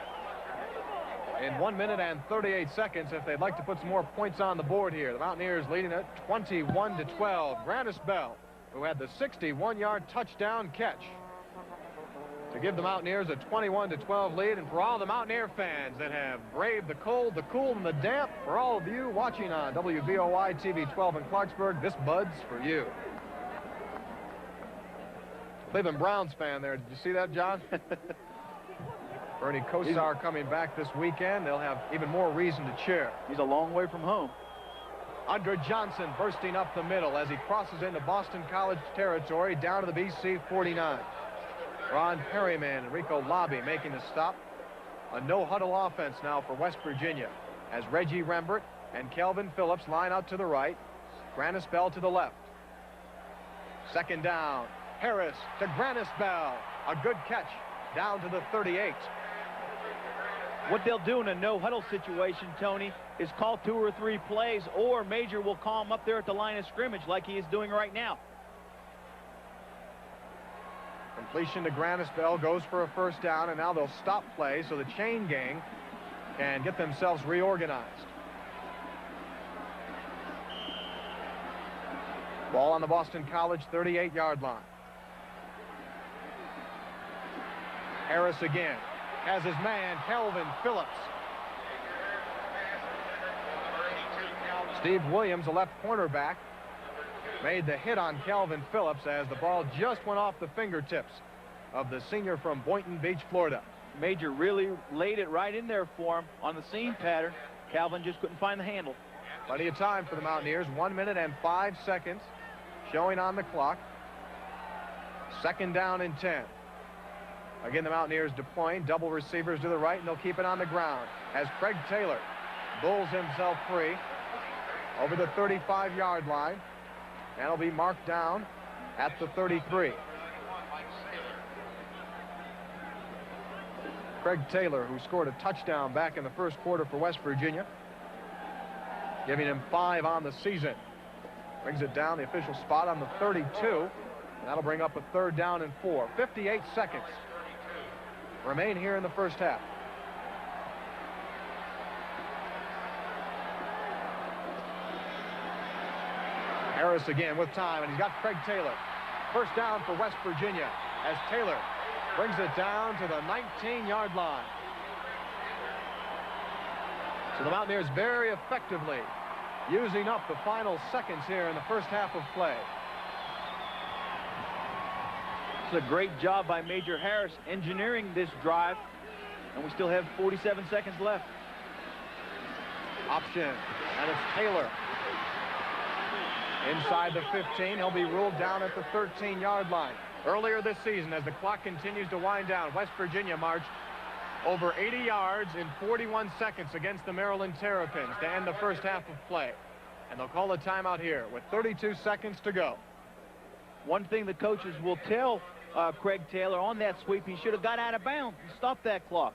in 1 minute and 38 seconds if they'd like to put some more points on the board here. The Mountaineers leading it 21-12. Grandis Bell, who had the 61-yard touchdown catch to give the Mountaineers a 21-12 lead. And for all the Mountaineer fans that have braved the cold, the cool, and the damp, for all of you watching on WVOI TV 12 in Clarksburg, this bud's for you. Cleveland Browns fan there. Did you see that, John? Bernie Kosar coming back this weekend. They'll have even more reason to cheer. He's a long way from home. Under Johnson bursting up the middle as he crosses into Boston College territory down to the BC 49. Ron Perryman and Rico Lobby making the stop. A no-huddle offense now for West Virginia as Reggie Rembert and Kelvin Phillips line out to the right. Grandis Bell to the left. Second down. Harris to Grandis Bell. A good catch down to the 38. What they'll do in a no-huddle situation, Tony, is call 2 or 3 plays, or Major will call him up there at the line of scrimmage like he is doing right now. Completion to Grandis Bell goes for a first down, and now they'll stop play so the chain gang can get themselves reorganized. Ball on the Boston College 38-yard line. Harris again has his man, Kelvin Phillips. Steve Williams, a left cornerback, made the hit on Kelvin Phillips as the ball just went off the fingertips of the senior from Boynton Beach, Florida. Major really laid it right in there for him on the seam pattern. Calvin just couldn't find the handle. Plenty of time for the Mountaineers. 1 minute and 5 seconds showing on the clock. Second down and 10. Again, the Mountaineers deploying double receivers to the right, and they'll keep it on the ground as Craig Taylor bulls himself free over the 35-yard line. And it'll be marked down at the 33. Craig Taylor, who scored a touchdown back in the first quarter for West Virginia, giving him 5 on the season. Brings it down the official spot on the 32. And that'll bring up a third down and 4. 58 seconds remain here in the first half. Harris again with time, and he's got Craig Taylor. First down for West Virginia as Taylor brings it down to the 19-yard line. So the Mountaineers very effectively using up the final seconds here in the first half of play. It's a great job by Major Harris engineering this drive, and we still have 47 seconds left. Option, and it's Taylor. Inside the 15, he'll be ruled down at the 13-yard line. Earlier this season, as the clock continues to wind down, West Virginia marched over 80 yards in 41 seconds against the Maryland Terrapins to end the first half of play. And they'll call a timeout here with 32 seconds to go. One thing the coaches will tell Craig Taylor on that sweep, he should have got out of bounds and stopped that clock,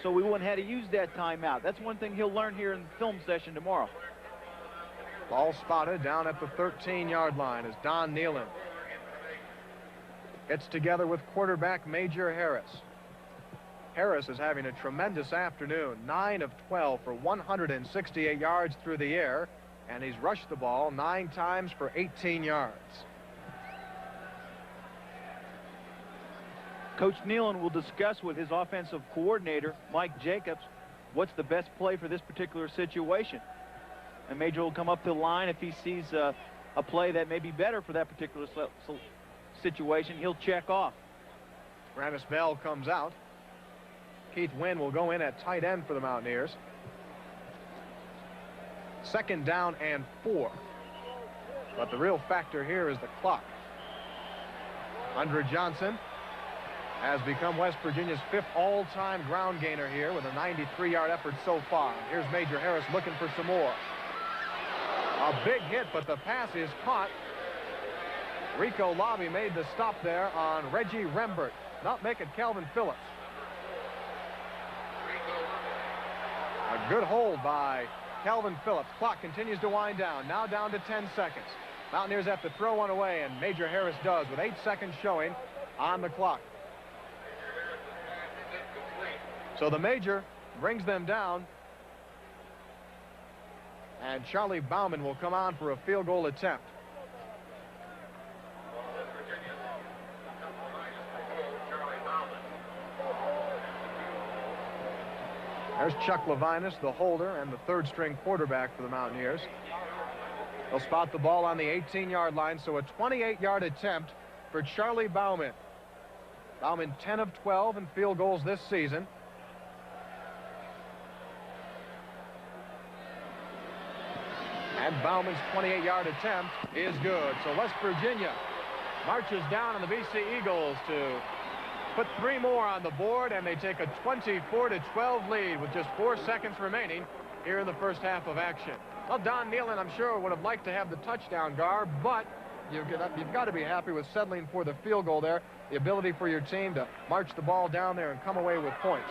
so we wouldn't have to use that timeout. That's one thing he'll learn here in the film session tomorrow. Ball spotted down at the 13-yard line as Don Nealon gets together with quarterback Major Harris. Harris is having a tremendous afternoon. 9 of 12 for 168 yards through the air, and he's rushed the ball 9 times for 18 yards. Coach Nealon will discuss with his offensive coordinator, Mike Jacobs, what's the best play for this particular situation. And Major will come up to the line. If he sees a play that may be better for that particular situation, he'll check off. Grandis Bell comes out. Keith Wynn will go in at tight end for the Mountaineers. Second down and 4. But the real factor here is the clock. Under Johnson has become West Virginia's 5th all-time ground gainer here with a 93-yard effort so far. Here's Major Harris looking for some more. A big hit, but the pass is caught. Rico Lobby made the stop there on Reggie Rembert. Not making Calvin Phillips. A good hold by Calvin Phillips. Clock continues to wind down. Now down to 10 seconds. Mountaineers have to throw one away, and Major Harris does with 8 seconds showing on the clock. So the Major brings them down, and Charlie Bauman will come on for a field goal attempt. There's Chuck Levinus, the holder and the third-string quarterback for the Mountaineers. They'll spot the ball on the 18-yard line, so a 28-yard attempt for Charlie Bauman. Bauman 10 of 12 in field goals this season. And Bauman's 28-yard attempt is good. So West Virginia marches down on the BC Eagles to put 3 more on the board, and they take a 24-12 lead with just 4 seconds remaining here in the first half of action. Well, Don Nealon, I'm sure, would have liked to have the touchdown, Gar, but you've got to be happy with settling for the field goal there, the ability for your team to march the ball down there and come away with points.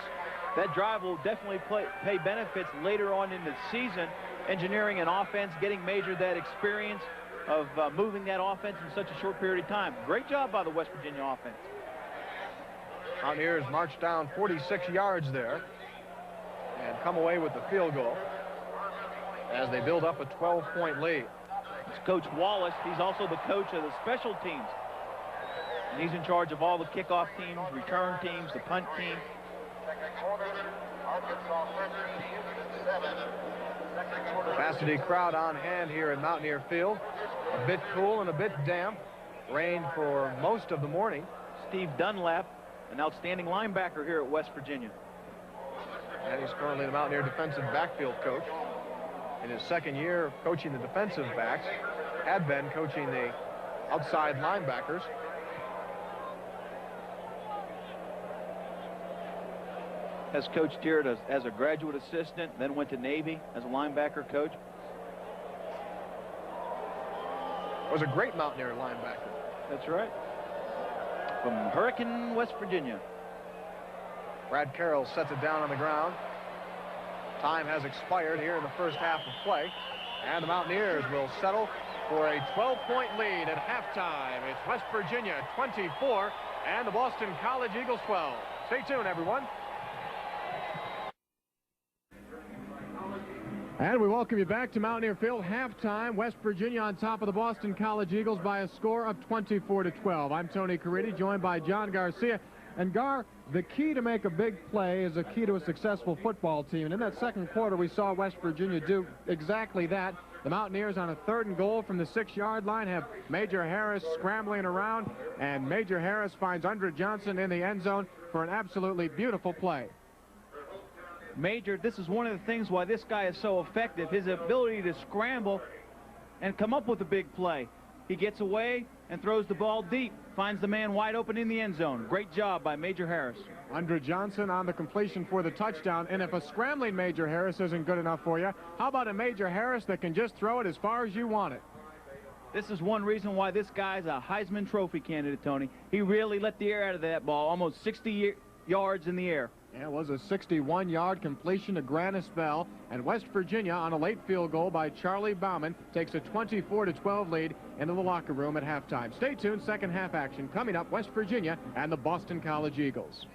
That drive will definitely pay benefits later on in the season, engineering an offense, getting Major that experience of moving that offense in such a short period of time. Great job by the West Virginia offense. Mountaineers march down 46 yards there and come away with the field goal as they build up a 12-point lead. It's Coach Wallace. He's also the coach of the special teams. And he's in charge of all the kickoff teams, return teams, the punt team. Capacity crowd on hand here at Mountaineer Field. A bit cool and a bit damp. Rain for most of the morning. Steve Dunlap, an outstanding linebacker here at West Virginia. And he's currently the Mountaineer defensive backfield coach. In his second year coaching the defensive backs, had been coaching the outside linebackers. Has coached here as a graduate assistant, then went to Navy as a linebacker coach. Was a great Mountaineer linebacker. That's right. From Hurricane, West Virginia. Brad Carroll sets it down on the ground. Time has expired here in the first half of play. And the Mountaineers will settle for a 12-point lead at halftime. It's West Virginia 24 and the Boston College Eagles 12. Stay tuned, everyone. And we welcome you back to Mountaineer Field. Halftime, West Virginia on top of the Boston College Eagles by a score of 24-12. I'm Tony Caridi, joined by John Garcia. And Gar, the key to make a big play is a key to a successful football team. And in that second quarter, we saw West Virginia do exactly that. The Mountaineers on a 3rd and goal from the 6-yard line have Major Harris scrambling around, and Major Harris finds Andre Johnson in the end zone for an absolutely beautiful play. Major, this is one of the things why this guy is so effective, his ability to scramble and come up with a big play. He gets away and throws the ball deep, finds the man wide open in the end zone. Great job by Major Harris. Andre Johnson on the completion for the touchdown. And if a scrambling Major Harris isn't good enough for you, how about a Major Harris that can just throw it as far as you want it? This is one reason why this guy's a Heisman Trophy candidate, Tony. He really let the air out of that ball, almost 60 yards in the air. Yeah, it was a 61-yard completion to Grannis Bell, and West Virginia on a late field goal by Charlie Bauman takes a 24-12 lead into the locker room at halftime. Stay tuned, second half action coming up, West Virginia and the Boston College Eagles.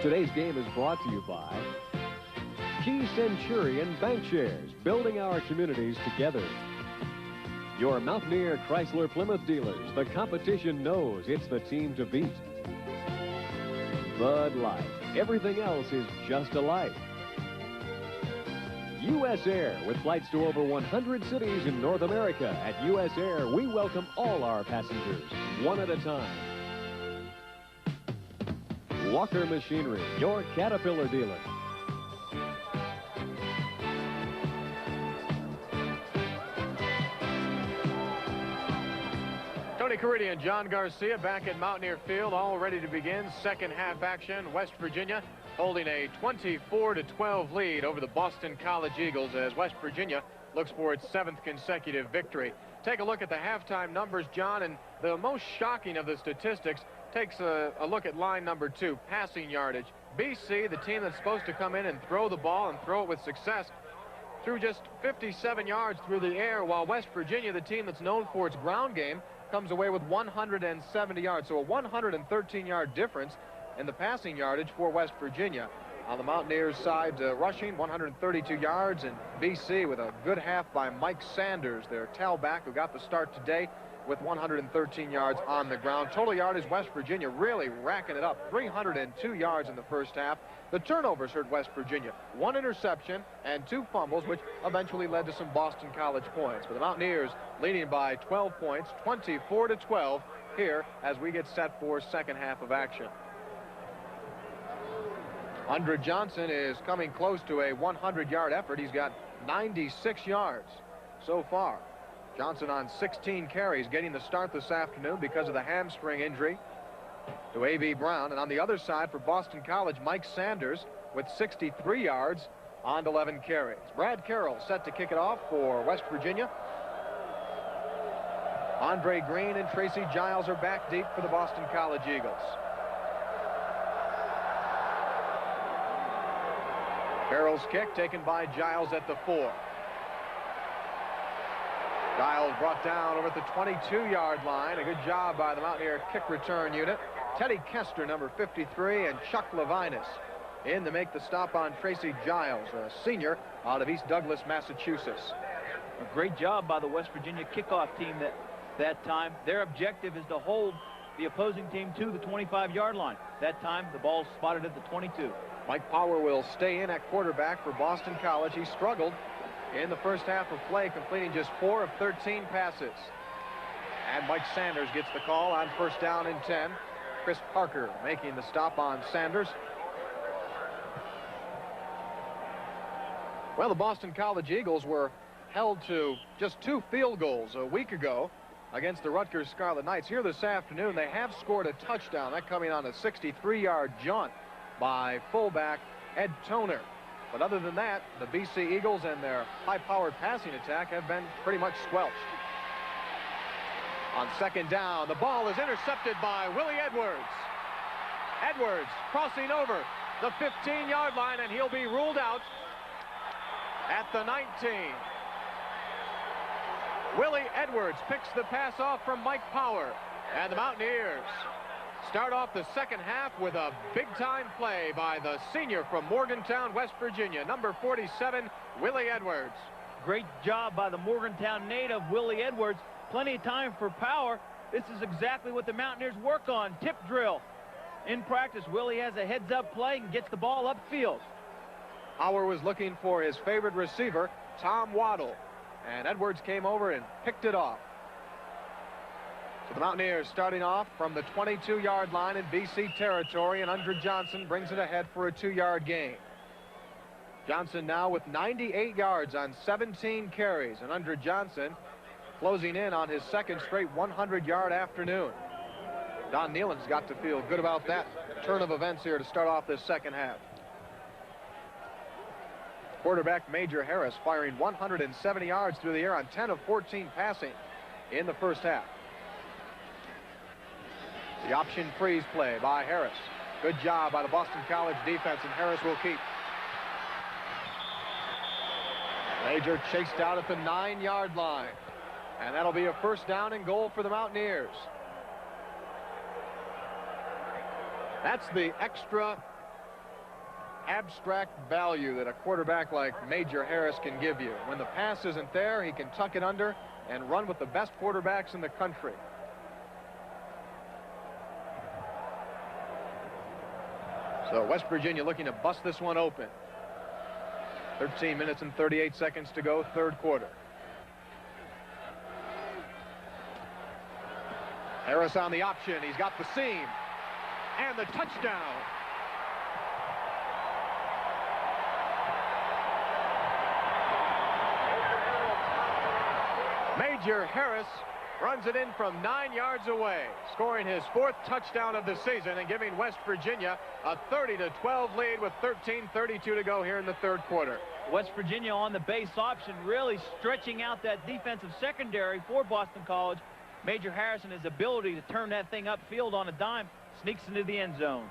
Today's game is brought to you by Key Centurion Bank Shares, building our communities together. Your Mountaineer Chrysler Plymouth dealers, the competition knows it's the team to beat. Bud Light, everything else is just a light. U.S. Air, with flights to over 100 cities in North America. At U.S. Air, we welcome all our passengers, one at a time. Walker Machinery, your Caterpillar dealer. Tony Caridi and John Garcia back at Mountaineer Field, all ready to begin second half action. West Virginia holding a 24-12 lead over the Boston College Eagles as West Virginia looks for its 7th consecutive victory. Take a look at the halftime numbers, John, and the most shocking of the statistics takes a look at line number 2, passing yardage. BC, the team that's supposed to come in and throw the ball and throw it with success, threw just 57 yards through the air, while West Virginia, the team that's known for its ground game, comes away with 170 yards. So a 113-yard difference in the passing yardage for West Virginia. On the Mountaineers' side, rushing 132 yards, and BC with a good half by Mike Sanders, their tailback, who got the start today with 113 yards on the ground. Total yardage, West Virginia really racking it up. 302 yards in the first half. The turnovers hurt West Virginia. 1 interception and 2 fumbles, which eventually led to some Boston College points. But the Mountaineers leading by 12 points, 24-12 here as we get set for second half of action. Andre Johnson is coming close to a 100-yard effort. He's got 96 yards so far. Johnson on 16 carries, getting the start this afternoon because of the hamstring injury to A.B. Brown. And on the other side for Boston College, Mike Sanders with 63 yards on 11 carries. Brad Carroll set to kick it off for West Virginia. Andre Green and Tracy Giles are back deep for the Boston College Eagles. Carroll's kick taken by Giles at the 4. Giles brought down over at the 22-yard line. A good job by the Mountaineer kick return unit. Teddy Kester, number 53, and Chuck Levinus in to make the stop on Tracy Giles, a senior out of East Douglas, Massachusetts. A great job by the West Virginia kickoff team that time. Their objective is to hold the opposing team to the 25-yard line. That time, the ball spotted at the 22. Mike Power will stay in at quarterback for Boston College. He struggled in the first half of play, completing just 4 of 13 passes. And Mike Sanders gets the call on first down and 10. Chris Parker making the stop on Sanders. Well, the Boston College Eagles were held to just 2 field goals a week ago against the Rutgers Scarlet Knights. Here this afternoon, they have scored a touchdown, that coming on a 63-yard jaunt by fullback Ed Toner. But other than that, the BC Eagles and their high-powered passing attack have been pretty much squelched. On second down, the ball is intercepted by Willie Edwards. Edwards crossing over the 15-yard line, and he'll be ruled out at the 19. Willie Edwards picks the pass off from Mike Power, and the Mountaineers start off the second half with a big-time play by the senior from Morgantown, West Virginia, number 47, Willie Edwards. Great job by the Morgantown native, Willie Edwards. Plenty of time for Power. This is exactly what the Mountaineers work on, tip drill. In practice, Willie has a heads-up play and gets the ball upfield. Power was looking for his favorite receiver, Tom Waddle, and Edwards came over and picked it off. So the Mountaineers starting off from the 22-yard line in BC territory, and Andre Johnson brings it ahead for a 2-yard gain. Johnson now with 98 yards on 17 carries, and Andre Johnson closing in on his second straight 100-yard afternoon. Don Nealon's got to feel good about that turn of events here to start off this second half. Quarterback Major Harris firing 170 yards through the air on 10 of 14 passing in the first half. The option freeze play by Harris. Good job by the Boston College defense, and Harris will keep. Major chased out at the 9-yard line, and that'll be a first down and goal for the Mountaineers. That's the extra abstract value that a quarterback like Major Harris can give you. When the pass isn't there, he can tuck it under and run with the best quarterbacks in the country. So West Virginia looking to bust this one open. 13 minutes and 38 seconds to go, third quarter. Harris on the option. He's got the seam. And the touchdown. Major Harris runs it in from 9 yards away, scoring his 4th touchdown of the season and giving West Virginia a 30-12 lead with 13:32 to go here in the third quarter. West Virginia on the base option, really stretching out that defensive secondary for Boston College. Major Harris and his ability to turn that thing upfield on a dime sneaks into the end zone.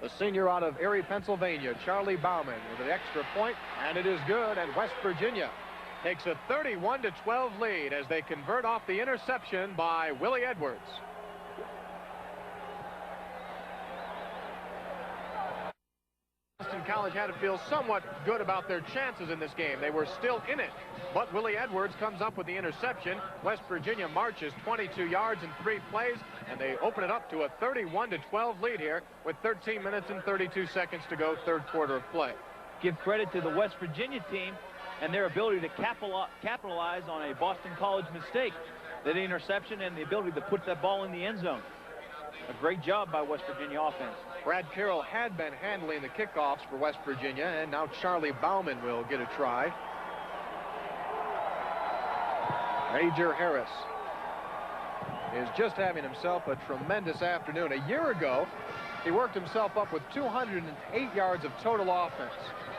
The senior out of Erie, Pennsylvania, Charlie Bauman with an extra point, and it is good, and West Virginia takes a 31-12 lead as they convert off the interception by Willie Edwards. Boston College had to feel somewhat good about their chances in this game. They were still in it, but Willie Edwards comes up with the interception. West Virginia marches 22 yards in 3 plays, and they open it up to a 31-12 lead here with 13 minutes and 32 seconds to go, third quarter of play. Give credit to the West Virginia team and their ability to capitalize on a Boston College mistake. That interception and the ability to put that ball in the end zone. A great job by West Virginia offense. Brad Carroll had been handling the kickoffs for West Virginia, and now Charlie Bauman will get a try. Major Harris is just having himself a tremendous afternoon. A year ago, he worked himself up with 208 yards of total offense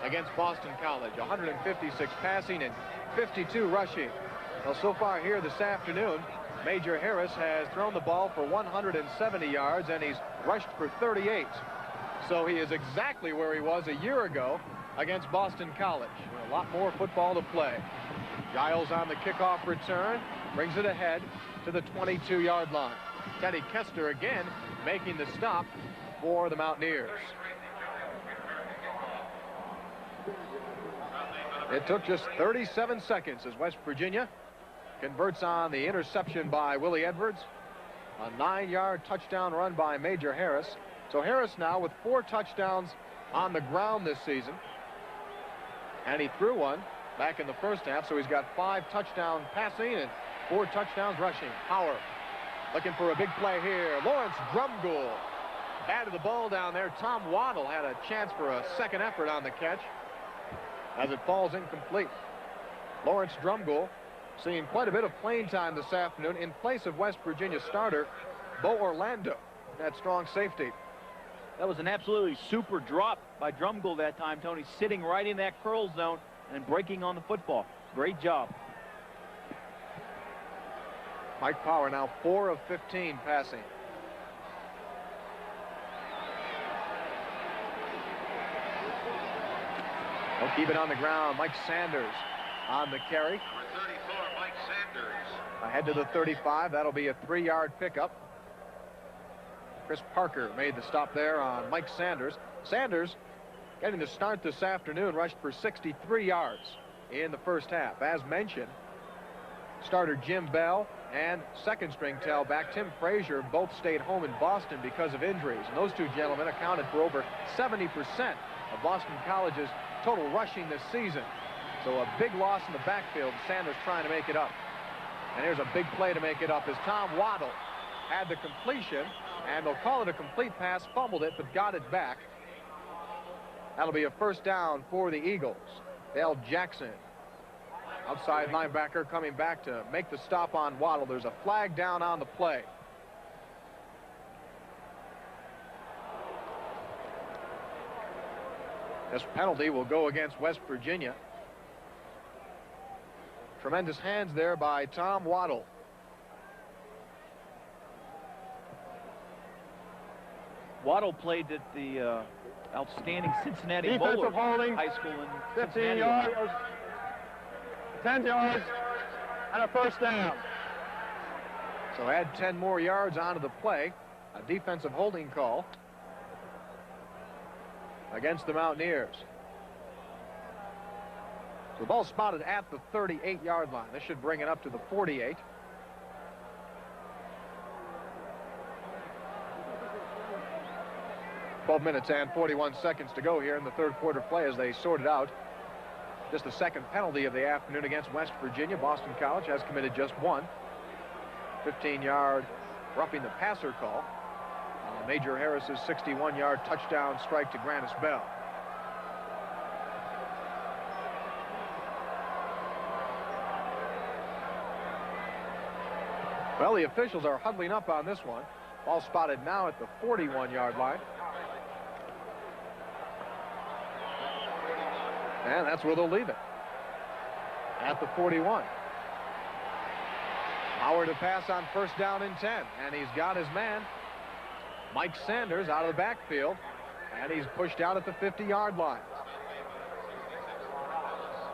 against Boston College, 156 passing and 52 rushing. Well, so far here this afternoon, Major Harris has thrown the ball for 170 yards, and he's rushed for 38. So he is exactly where he was a year ago against Boston College. A lot more football to play. Giles on the kickoff return, brings it ahead to the 22-yard line. Teddy Kester again making the stop for the Mountaineers. It took just 37 seconds as West Virginia converts on the interception by Willie Edwards. A 9-yard touchdown run by Major Harris. So Harris now with 4 touchdowns on the ground this season. And he threw one back in the first half, so he's got 5 touchdowns passing and 4 touchdowns rushing. Power looking for a big play here. Lawrence Drumgoole added the ball down there. Tom Waddle had a chance for a second effort on the catch as it falls incomplete. Lawrence Drumgoole seeing quite a bit of playing time this afternoon in place of West Virginia starter Bo Orlando, that strong safety. That was an absolutely super drop by Drumgoole that time, Tony, sitting right in that curl zone and breaking on the football. Great job. Mike Power now 4 of 15 passing. They'll keep it on the ground. Mike Sanders on the carry. Number 34, Mike Sanders. Ahead to the 35. That'll be a 3-yard pickup. Chris Parker made the stop there on Mike Sanders. Sanders getting the start this afternoon, rushed for 63 yards in the first half. As mentioned, starter Jim Bell and second-string tailback Tim Frazier both stayed home in Boston because of injuries. And those two gentlemen accounted for over 70% of Boston College's total rushing this season. So a big loss in the backfield. Sanders trying to make it up. And here's a big play to make it up as Tom Waddle had the completion, and they'll call it a complete pass, fumbled it, but got it back. That'll be a first down for the Eagles. Dale Jackson, outside linebacker, coming back to make the stop on Waddle. There's a flag down on the play. This penalty will go against West Virginia. Tremendous hands there by Tom Waddle. Waddle played at the outstanding Cincinnati Defensive Bowler holding, High School in 15 Cincinnati. yards, 10 yards, and a first down. So add 10 more yards onto the play. A defensive holding call. against the Mountaineers. So the ball spotted at the 38-yard line. This should bring it up to the 48. "12 minutes and 41 seconds to go here in the third quarter play as they sorted out just the second penalty of the afternoon against West Virginia. Boston College has committed just one. 15-yard roughing the passer call. Major Harris's 61-yard touchdown strike to Grannis Bell. Well, the officials are huddling up on this one. Ball spotted now at the 41-yard line. And that's where they'll leave it. At the 41. Power to pass on first down and 10. And he's got his man, Mike Sanders, out of the backfield. And he's pushed out at the 50-yard line.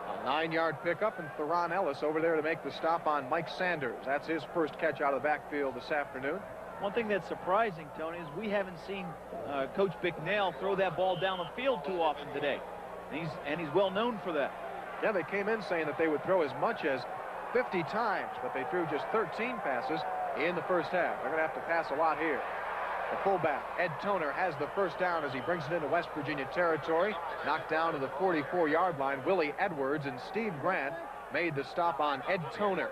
A 9-yard pickup, and Theron Ellis over there to make the stop on Mike Sanders. That's his first catch out of the backfield this afternoon. One thing that's surprising, Tony, is we haven't seen Coach Bicknell throw that ball down the field too often today. And he's well known for that. Yeah, they came in saying that they would throw as much as 50 times, but they threw just 13 passes in the first half. They're going to have to pass a lot here. The fullback, Ed Toner, has the first down as he brings it into West Virginia territory. Knocked down to the 44-yard line. Willie Edwards and Steve Grant made the stop on Ed Toner,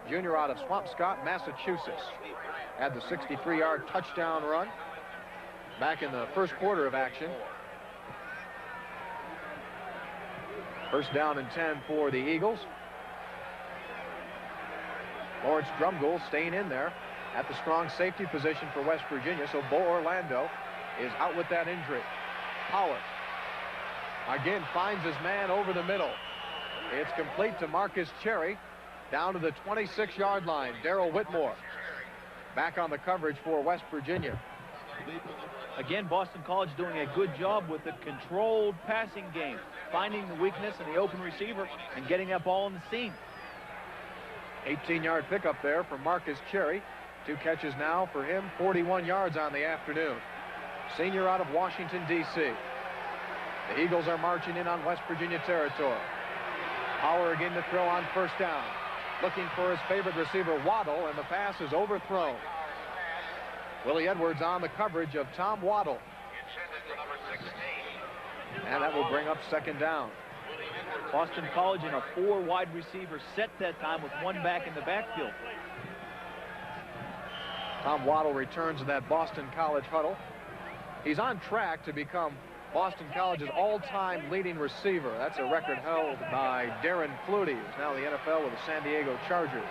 junior out of Swampscott, Massachusetts. Had the 63-yard touchdown run back in the first quarter of action. First down and 10 for the Eagles. Lawrence Drumgoole staying in there at the strong safety position for West Virginia. So Bo Orlando is out with that injury. Power again finds his man over the middle. It's complete to Marcus Cherry down to the 26-yard line. Darrell Whitmore back on the coverage for West Virginia. Again, Boston College doing a good job with the controlled passing game, finding the weakness in the open receiver and getting that ball on the seam. 18-yard pickup there for Marcus Cherry. 2 catches now for him, 41 yards on the afternoon. Senior out of Washington, D.C. The Eagles are marching in on West Virginia territory. Power again to throw on first down. Looking for his favorite receiver, Waddle, and the pass is overthrown. Willie Edwards on the coverage of Tom Waddle. And that will bring up second down. Boston College in a 4 wide receiver set that time with 1 back in the backfield. Tom Waddle returns to that Boston College huddle. He's on track to become Boston College's all-time leading receiver. That's a record held by Darren Flutie, who's now in the NFL with the San Diego Chargers.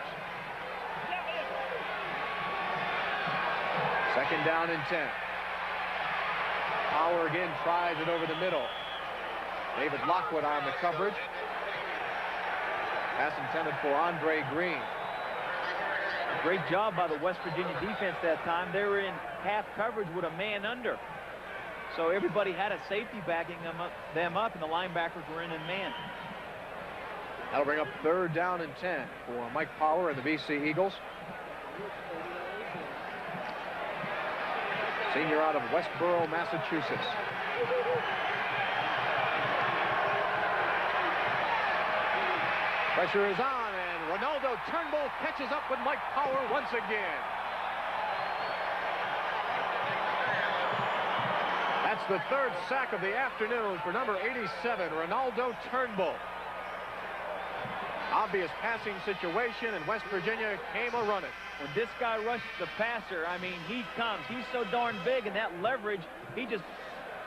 Second down and 10. Power again tries it over the middle. David Lockwood on the coverage. Pass intended for Andre Green. Great job by the West Virginia defense that time. They were in half coverage with a man under. So everybody had a safety backing them up, and the linebackers were in man. That'll bring up third down and 10 for Mike Power and the BC Eagles. Senior out of Westboro, Massachusetts. Pressure is on, and Ronaldo Turnbull catches up with Mike Power once again. That's the 3rd sack of the afternoon for number 87, Ronaldo Turnbull. Obvious passing situation, and West Virginia came a-running. When this guy rushes the passer, I mean, he comes. He's so darn big, and that leverage, he just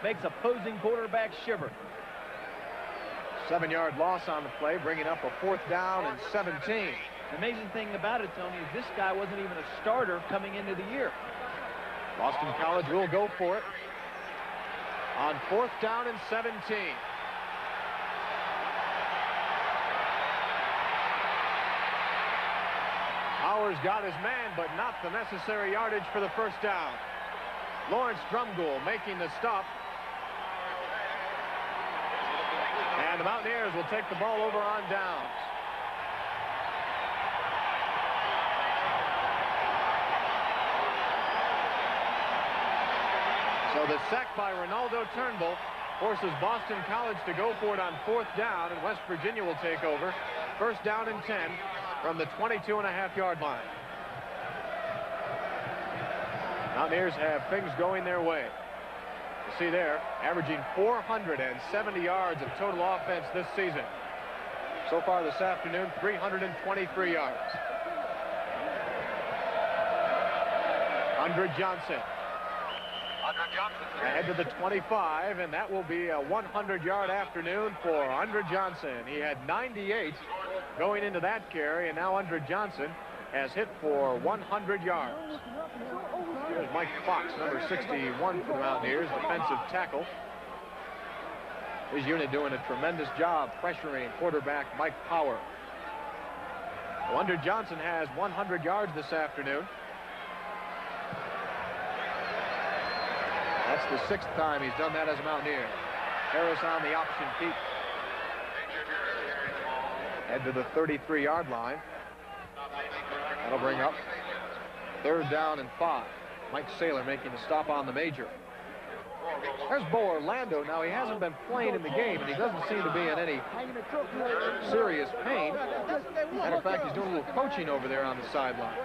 makes opposing quarterbacks shiver. 7-yard loss on the play, bringing up a 4th down and 17. The amazing thing about it, Tony, is this guy wasn't even a starter coming into the year. Boston College will go for it on 4th down and 17. Powers got his man, but not the necessary yardage for the first down. Lawrence Drumgoole making the stop. And the Mountaineers will take the ball over on downs. So the sack by Ronaldo Turnbull forces Boston College to go for it on 4th down, and West Virginia will take over. 1st down and 10 from the 22.5-yard line. Mountaineers have things going their way. You see there, averaging 470 yards of total offense this season. So far this afternoon, 323 yards. Andre Johnson. Ahead to the 25, and that will be a 100-yard afternoon for Andre Johnson. He had 98 going into that carry, and now Andre Johnson has hit for 100 yards. Here's Mike Fox, number 61 for the Mountaineers, defensive tackle. His unit doing a tremendous job pressuring quarterback Mike Power. Andre Johnson has 100 yards this afternoon. That's the 6th time he's done that as a Mountaineer. Harris on the option keep. Head to the 33-yard line. That'll bring up 3rd down and 5. Mike Saylor making a stop on the major. There's Bo Orlando. Now, he hasn't been playing in the game, and he doesn't seem to be in any serious pain. Matter of fact, he's doing a little coaching over there on the sideline.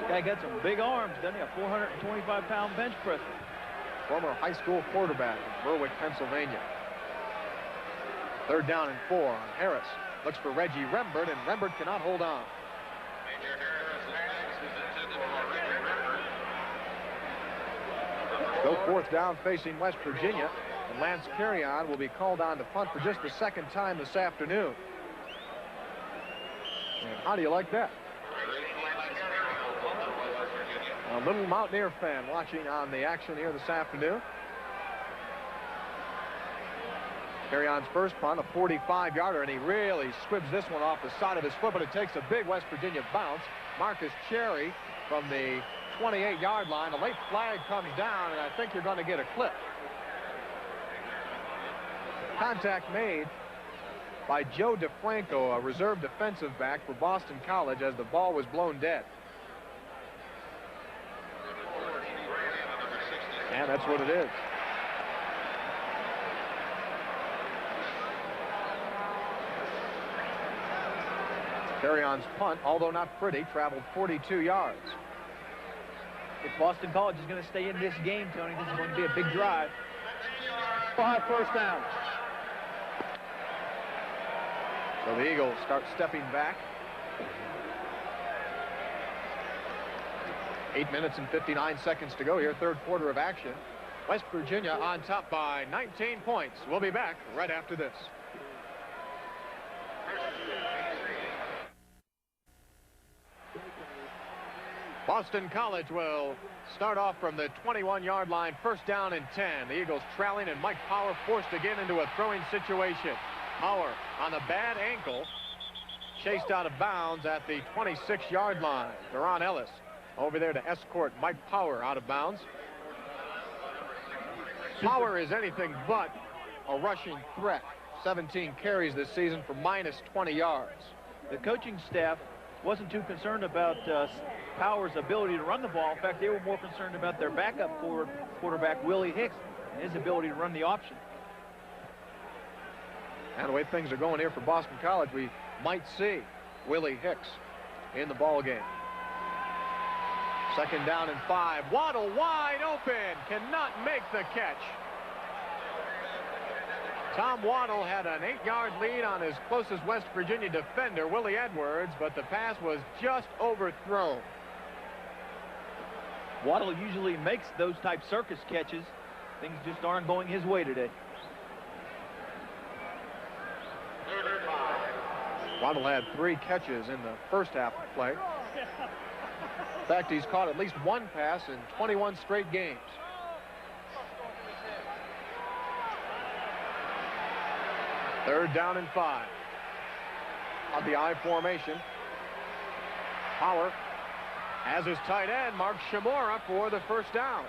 This guy got some big arms, doesn't he? A 425-pound bench presser. Former high school quarterback in Berwick, Pennsylvania. 3rd down and 4 on Harris. Looks for Reggie Rembert, and Rembert cannot hold on. Go 4th down facing West Virginia, and Lance Carrion will be called on to punt for just the 2nd time this afternoon. And how do you like that? A little Mountaineer fan watching on the action here this afternoon. Carrion's first punt, a 45-yarder, and he really squibs this one off the side of his foot, but it takes a big West Virginia bounce. Marcus Cherry from the 28-yard line. A late flag comes down, and I think you're going to get a clip. Contact made by Joe DeFranco, a reserve defensive back for Boston College, as the ball was blown dead. And that's what it is. Carrion's punt, although not pretty, traveled 42 yards. If Boston College is going to stay in this game, Tony, this is going to be a big drive. 5 first down. So the Eagles start stepping back. 8 minutes and 59 seconds to go here, 3rd quarter of action. West Virginia on top by 19 points. We'll be back right after this. Boston College will start off from the 21-yard line, 1st down and 10. The Eagles trailing, and Mike Power forced again into a throwing situation. Power on the bad ankle, chased out of bounds at the 26-yard line. Deron Ellis over there to escort Mike Power out of bounds. Power is anything but a rushing threat. 17 carries this season for minus 20 yards. The coaching staff wasn't too concerned about Power's ability to run the ball. In fact, they were more concerned about their backup quarterback, Willie Hicks, and his ability to run the option. And the way things are going here for Boston College, we might see Willie Hicks in the ball game. 2nd down and 5. Waddle wide open, cannot make the catch. Tom Waddle had an 8-yard lead on his closest West Virginia defender, Willie Edwards, but the pass was just overthrown. Waddle usually makes those type circus catches. Things just aren't going his way today. Waddle had 3 catches in the first half of play. In fact, he's caught at least 1 pass in 21 straight games. Third down and 5. On the I formation. Power has his tight end, Mark Shimura, for the first down.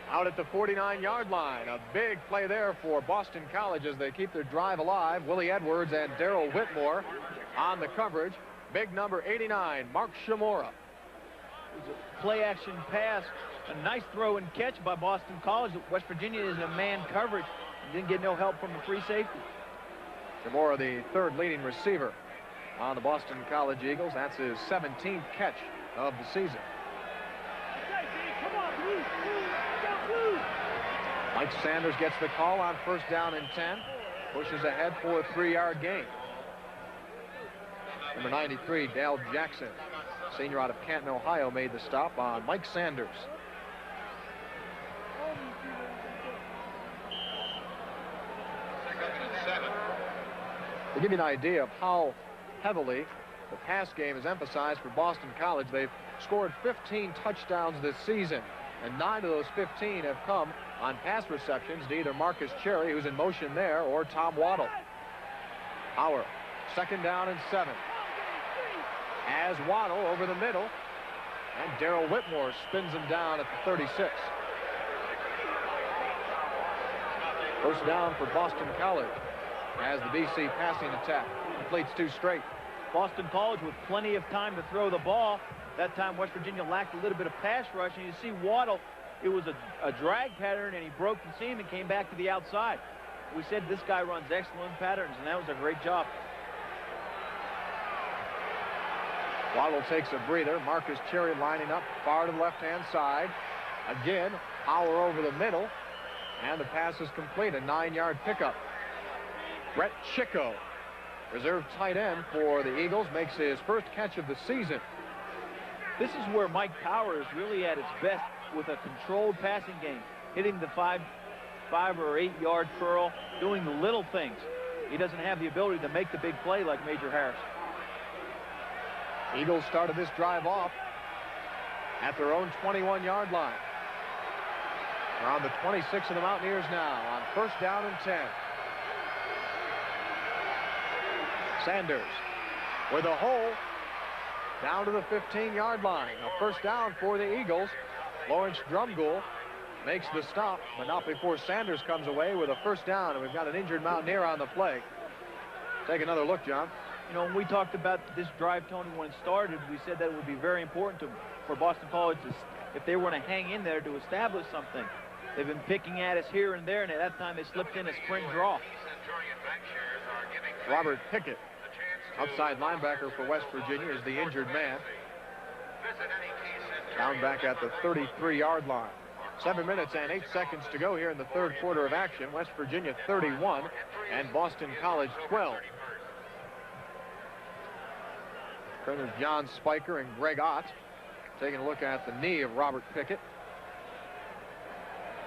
Out at the 49-yard line. A big play there for Boston College as they keep their drive alive. Willie Edwards and Darrell Whitmore on the coverage. Big number 89, Mark Shimura. Play action pass A nice throw and catch by Boston College. West Virginia is in man coverage and didn't get no help from the free safety. Zamora, the third leading receiver on the Boston College Eagles. That's his 17th catch of the season. Mike Sanders gets the call on first down and 10. Pushes ahead for a 3-yard gain. Number 93, Dale Jackson, senior out of Canton, Ohio, made the stop on Mike Sanders. To give you an idea of how heavily the pass game is emphasized for Boston College, they've scored 15 touchdowns this season, and 9 of those 15 have come on pass receptions to either Marcus Cherry, who's in motion there, or Tom Waddle. Howard, second down and 7. As Waddle over the middle, and Darrell Whitmore spins him down at the 36. First down for Boston College as the BC passing attack completes 2 straight. Boston College with plenty of time to throw the ball. That time West Virginia lacked a little bit of pass rush, and you see Waddle, it was a drag pattern, and he broke the seam and came back to the outside. We said this guy runs excellent patterns, and that was a great job. Waddle takes a breather. Marcus Cherry lining up far to the left-hand side. Again, power over the middle, and the pass is complete. A 9-yard pickup. Brett Chico, reserve tight end for the Eagles, makes his first catch of the season. This is where Mike Power is really at its best with a controlled passing game, hitting the 5 or 8-yard curl, doing the little things. He doesn't have the ability to make the big play like Major Harris. Eagles started this drive off at their own 21-yard line. They're on the 26 of the Mountaineers now on first down and 10. Sanders with a hole down to the 15-yard line. A first down for the Eagles. Lawrence Drumgoole makes the stop, but not before Sanders comes away with a first down, and we've got an injured Mountaineer on the play. Take another look, John. You know, when we talked about this drive, Tony, when it started, we said that it would be very important for Boston College if they were to hang in there to establish something. They've been picking at us here and there, and at that time they slipped in a sprint draw. Robert Pickett, outside linebacker for West Virginia, is the injured man. Down back at the 33-yard line. 7 minutes and 8 seconds to go here in the third quarter of action. West Virginia 31 and Boston College 12. Trainers John Spiker and Greg Ott taking a look at the knee of Robert Pickett.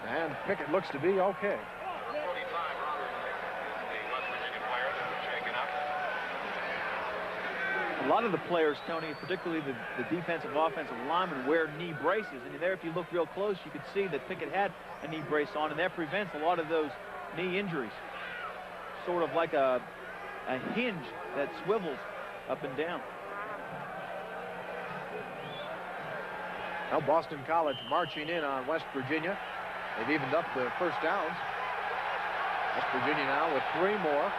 And Pickett looks to be okay. A lot of the players, Tony, particularly the defensive, offensive linemen, wear knee braces. And there, if you look real close, you could see that Pickett had a knee brace on, and that prevents a lot of those knee injuries. Sort of like a hinge that swivels up and down. Now Boston College marching in on West Virginia. They've evened up the first downs. West Virginia now with 3 more.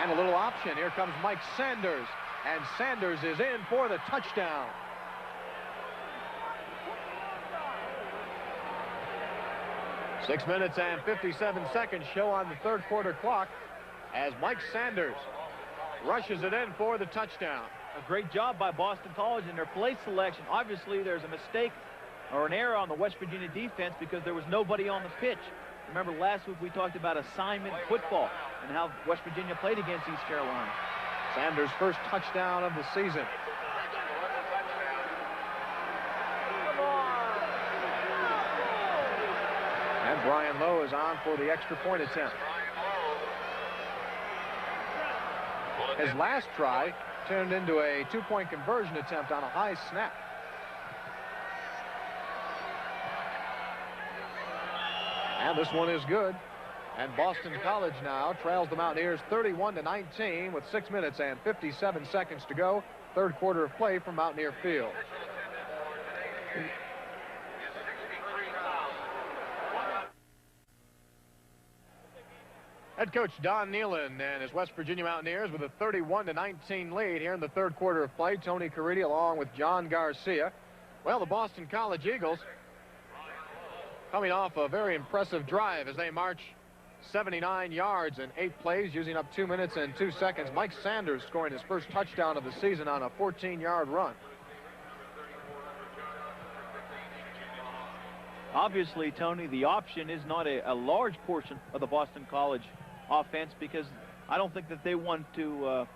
And a little option. Here comes Mike Sanders. And Sanders is in for the touchdown. Six minutes and 57 seconds show on the third quarter clock as Mike Sanders rushes it in for the touchdown. A great job by Boston College in their play selection. Obviously, there's a mistake or an error on the West Virginia defense because there was nobody on the pitch. Remember, last week we talked about assignment football and how West Virginia played against East Carolina. Sanders' first touchdown of the season. And Brian Lowe is on for the extra point attempt. His last try turned into a 2-point conversion attempt on a high snap. And this one is good. And Boston College now trails the Mountaineers 31-19 with 6 minutes and 57 seconds to go. Third quarter of play from Mountaineer Field. Head coach Don Nealon and his West Virginia Mountaineers with a 31-19 lead here in the third quarter of play. Tony Caridi along with John Garcia Well, the Boston College Eagles coming off a very impressive drive as they march 79 yards in 8 plays, using up 2 minutes and 2 seconds. Mike Sanders scoring his first touchdown of the season on a 14-yard run. Obviously, Tony, the option is not a large portion of the Boston College offense, because I don't think that they want to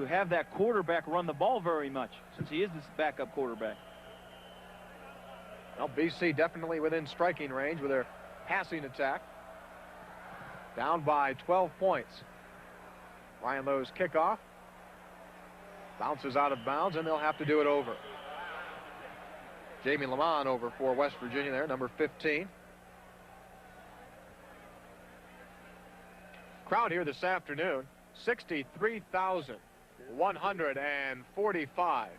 have that quarterback run the ball very much, since he is this backup quarterback. Well, BC definitely within striking range with their passing attack. Down by 12 points. Ryan Lowe's kickoff bounces out of bounds, and they'll have to do it over. Jamie Lamont over for West Virginia there, number 15. Crowd here this afternoon, 63,145.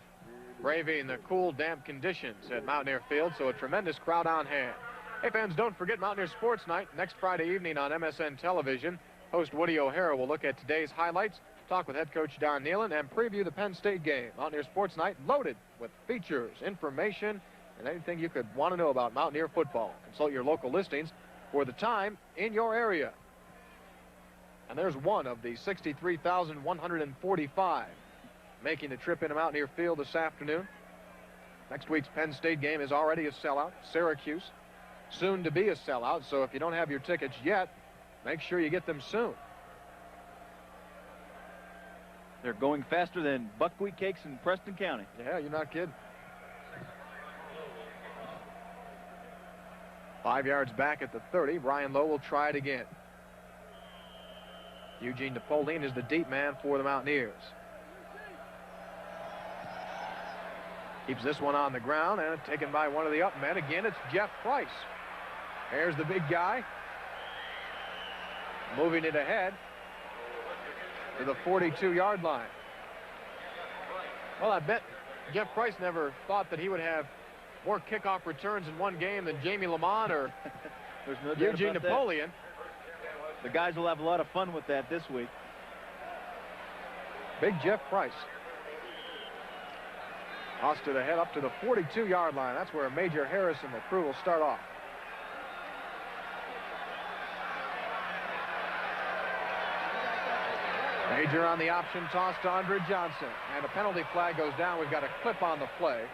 Braving the cool, damp conditions at Mountaineer Field, so a tremendous crowd on hand. Hey, fans, don't forget Mountaineer Sports Night next Friday evening on MSN Television. Host Woody O'Hara will look at today's highlights, talk with head coach Don Nealon, and preview the Penn State game. Mountaineer Sports Night loaded with features, information, and anything you could want to know about Mountaineer football. Consult your local listings for the time in your area. And there's one of the 63,145 making the trip into Mountaineer Field this afternoon. Next week's Penn State game is already a sellout. Syracuse, soon to be a sellout. So if you don't have your tickets yet, make sure you get them soon. They're going faster than buckwheat cakes in Preston County. Yeah, you're not kidding. 5 yards back at the 30. Brian Lowe will try it again. Eugene Napoleon is the deep man for the Mountaineers. Keeps this one on the ground and taken by one of the up men. Again, it's Jeff Price. There's the big guy. Moving it ahead to the 42-yard line. Well, I bet Jeff Price never thought that he would have more kickoff returns in one game than Jamie Lamont or There's no doubt Eugene about Napoleon. that. The guys will have a lot of fun with that this week. Big Jeff Price. Toss to the head up to the 42-yard line. That's where Major Harris and the crew will start off. Major on the option toss to Andre Johnson. And a penalty flag goes down. We've got a clip on the play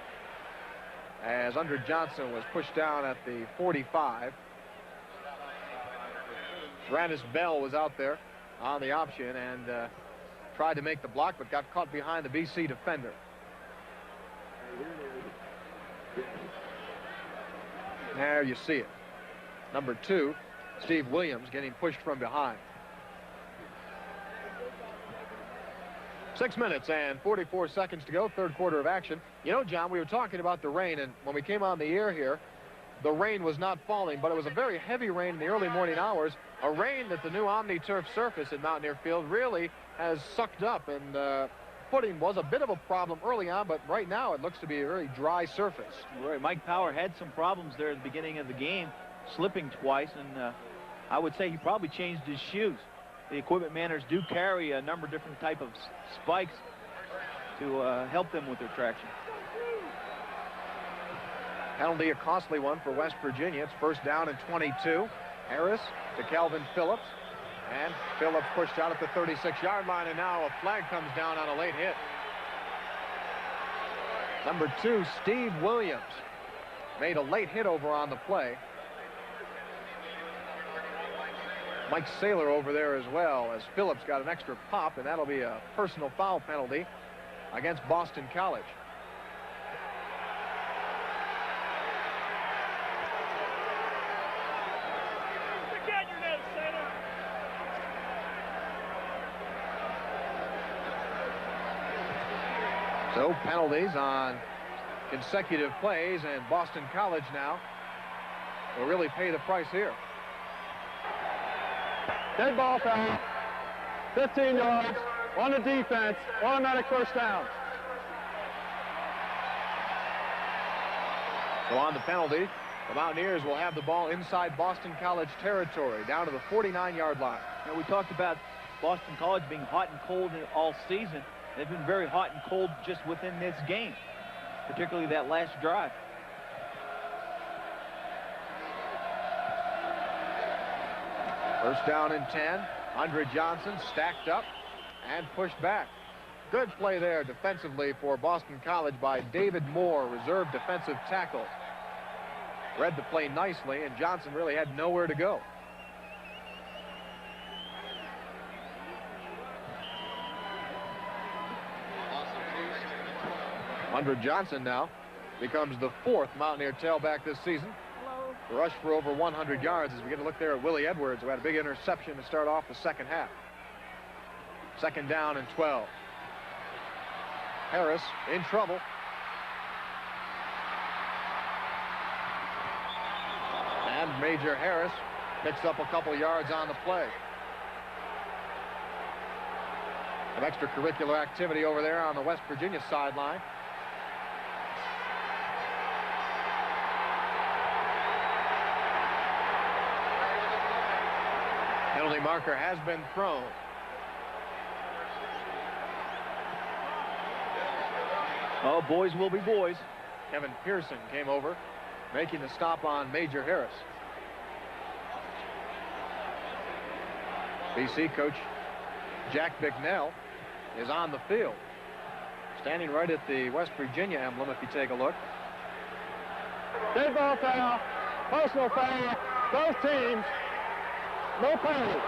as Andre Johnson was pushed down at the 45. Rannis Bell was out there on the option and tried to make the block, but got caught behind the BC defender. There you see it. Number 2, Steve Williams, getting pushed from behind. 6 minutes and 44 seconds to go, third quarter of action. You know, John, we were talking about the rain, and when we came on the air here, the rain was not falling, but it was a very heavy rain in the early morning hours, a rain that the new Omni-Turf surface at Mountaineer Field really has sucked up, and footing was a bit of a problem early on, but right now it looks to be a very dry surface. Right, Mike Power had some problems there at the beginning of the game, slipping twice, and I would say he probably changed his shoes. The equipment manners do carry a number of different type of spikes to help them with their traction. Penalty, a costly one for West Virginia. It's first down and 22. Harris to Calvin Phillips. And Phillips pushed out at the 36-yard line, and now a flag comes down on a late hit. Number 2, Steve Williams, made a late hit over on the play. Mike Saylor over there as well, as Phillips got an extra pop, and that'll be a personal foul penalty against Boston College. So penalties on consecutive plays, and Boston College now will really pay the price here. Dead ball foul, 15 yards, on the defense, automatic first down. So on the penalty, the Mountaineers will have the ball inside Boston College territory, down to the 49-yard line. Now, we talked about Boston College being hot and cold all season. They've been very hot and cold just within this game. particularly that last drive. First down and 10. Andre Johnson stacked up and pushed back. Good play there defensively for Boston College by David Moore, reserve defensive tackle. Read the play nicely, and Johnson really had nowhere to go. Andre Johnson now becomes the 4th Mountaineer tailback this season. Rush for over 100 yards as we get a look there at Willie Edwards, who had a big interception to start off the second half. Second down and 12. Harris in trouble. And Major Harris picks up a couple yards on the play. Some extracurricular activity over there on the West Virginia sideline. Penalty marker has been thrown. Oh, boys will be boys. Kevin Pearson came over, making the stop on Major Harris. BC coach Jack Bicknell is on the field, standing right at the West Virginia emblem, if you take a look. Dead ball foul, personal foul, both teams, no penalty.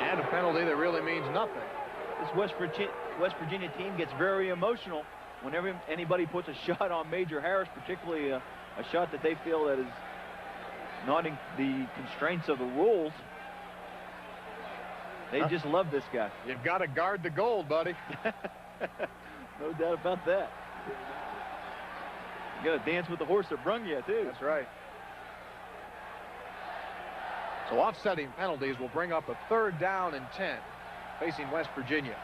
And a penalty that really means nothing. This West Virginia team gets very emotional whenever anybody puts a shot on Major Harris, particularly a shot that they feel that is not in the constraints of the rules. They just love this guy. You've got to guard the gold, buddy. No doubt about that. You got to dance with the horse that brung you, too. That's right. So offsetting penalties will bring up a 3rd down and 10 facing West Virginia.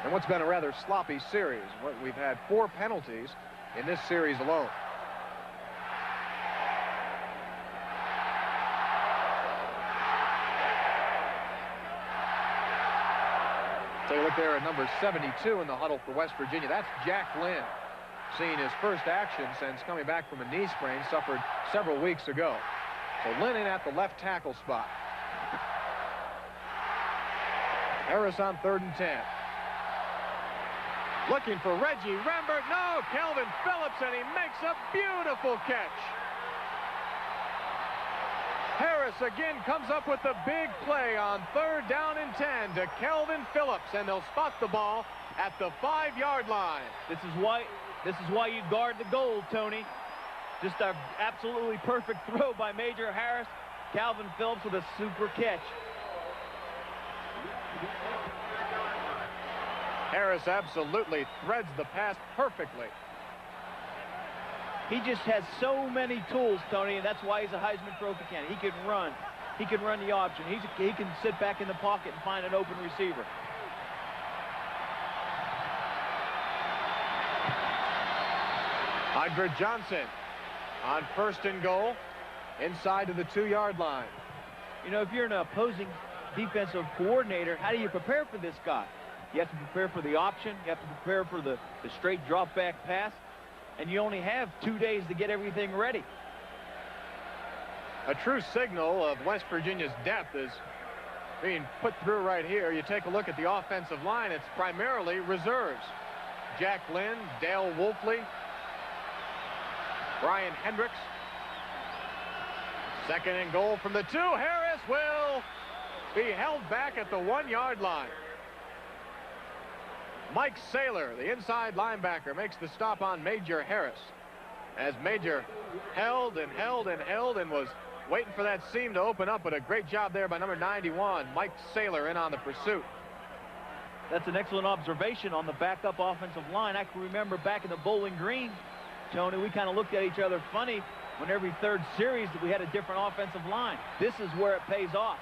And what's been a rather sloppy series. We've had 4 penalties in this series alone. Take a look there at number 72 in the huddle for West Virginia. That's Jack Lynn, seeing his first action since coming back from a knee sprain suffered several weeks ago. So Lynn in at the left tackle spot. Harris on 3rd and 10. Looking for Reggie Rembert. No, Kelvin Phillips, and he makes a beautiful catch. Harris again comes up with the big play on 3rd down and 10 to Kelvin Phillips, and they'll spot the ball at the 5-yard line. This is why you guard the goal, Tony. Just an absolutely perfect throw by Major Harris. Calvin Phillips with a super catch. Harris absolutely threads the pass perfectly. He just has so many tools, Tony, and that's why he's a Heisman Trophy candidate. He can run. He can run the option. He can sit back in the pocket and find an open receiver. Andre Johnson on 1st and goal inside of the 2-yard line. You know, if you're an opposing defensive coordinator, how do you prepare for this guy? You have to prepare for the option. You have to prepare for the straight drop back pass. And you only have 2 days to get everything ready. A true signal of West Virginia's depth is being put through right here. You take a look at the offensive line. It's primarily reserves. Jack Lynn, Dale Wolfley, Brian Hendricks. 2nd and goal from the 2. Harris will be held back at the 1-yard line. Mike Saylor, the inside linebacker, makes the stop on Major Harris. As Major held and held and held and was waiting for that seam to open up, but a great job there by number 91, Mike Saylor, in on the pursuit. That's an excellent observation on the backup offensive line. I can remember back in the Bowling Green, Tony, we kind of looked at each other funny when every 3rd series we had a different offensive line. This is where it pays off.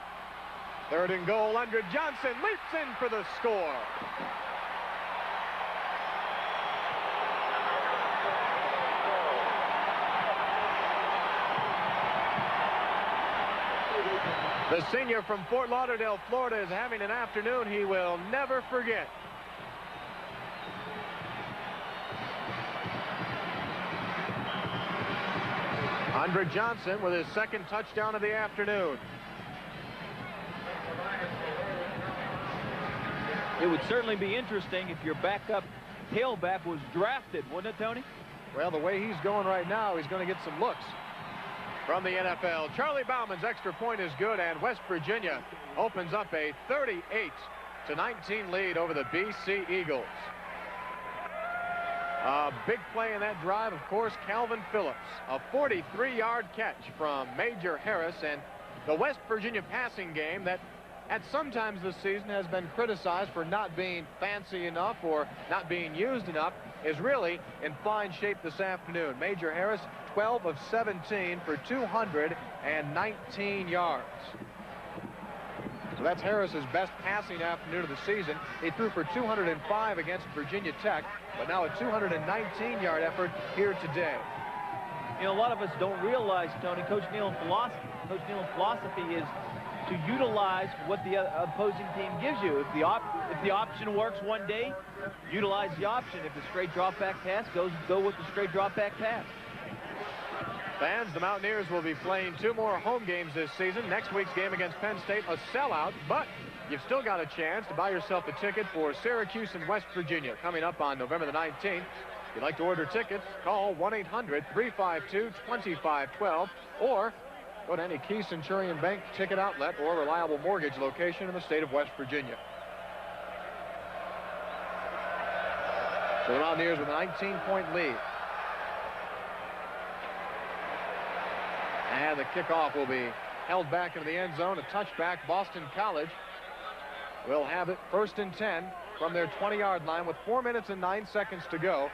3rd and goal. Andre Johnson leaps in for the score. The senior from Fort Lauderdale, Florida, is having an afternoon he will never forget. Andre Johnson with his second touchdown of the afternoon. It would certainly be interesting if your backup tailback was drafted, wouldn't it, Tony? Well, the way he's going right now, he's going to get some looks from the NFL. Charlie Bauman's extra point is good, and West Virginia opens up a 38-19 lead over the BC Eagles. A big play in that drive, of course, Calvin Phillips. A 43-yard catch from Major Harris, and the West Virginia passing game that at sometimes this season has been criticized for not being fancy enough or not being used enough is really in fine shape this afternoon. Major Harris, 12 of 17 for 219 yards. So that's Harris's best passing afternoon of the season. He threw for 205 against Virginia Tech, but now a 219-yard effort here today. You know, a lot of us don't realize, Tony, Coach Nealon's philosophy is to utilize what the opposing team gives you. If the option works one day, utilize the option. If the straight drop back pass goes, go with the straight drop back pass. Fans, the Mountaineers will be playing 2 more home games this season. Next week's game against Penn State, a sellout, but you've still got a chance to buy yourself a ticket for Syracuse and West Virginia coming up on November the 19th. If you'd like to order tickets, call 1-800-352-2512 or go to any Key Centurion Bank ticket outlet or reliable mortgage location in the state of West Virginia. So the Mountaineers with a 19-point lead. And the kickoff will be held back into the end zone. A touchback. Boston College will have it 1st and 10 from their 20-yard line with 4 minutes and 9 seconds to go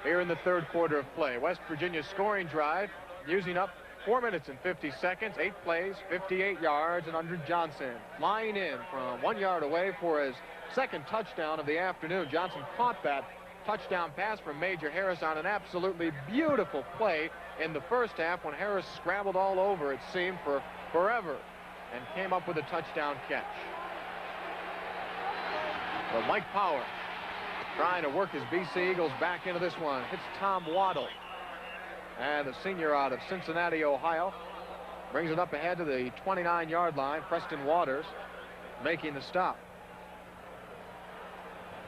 here in the third quarter of play. West Virginia's scoring drive using up 4 minutes and 50 seconds, 8 plays, 58 yards, and Andre Johnson flying in from 1 yard away for his second touchdown of the afternoon. Johnson caught that touchdown pass from Major Harris on an absolutely beautiful play in the first half when Harris scrambled all over, it seemed, for forever and came up with a touchdown catch. So Mike Power trying to work his BC Eagles back into this one. Hits Tom Waddle. And the senior out of Cincinnati, Ohio, brings it up ahead to the 29-yard line. Preston Waters making the stop.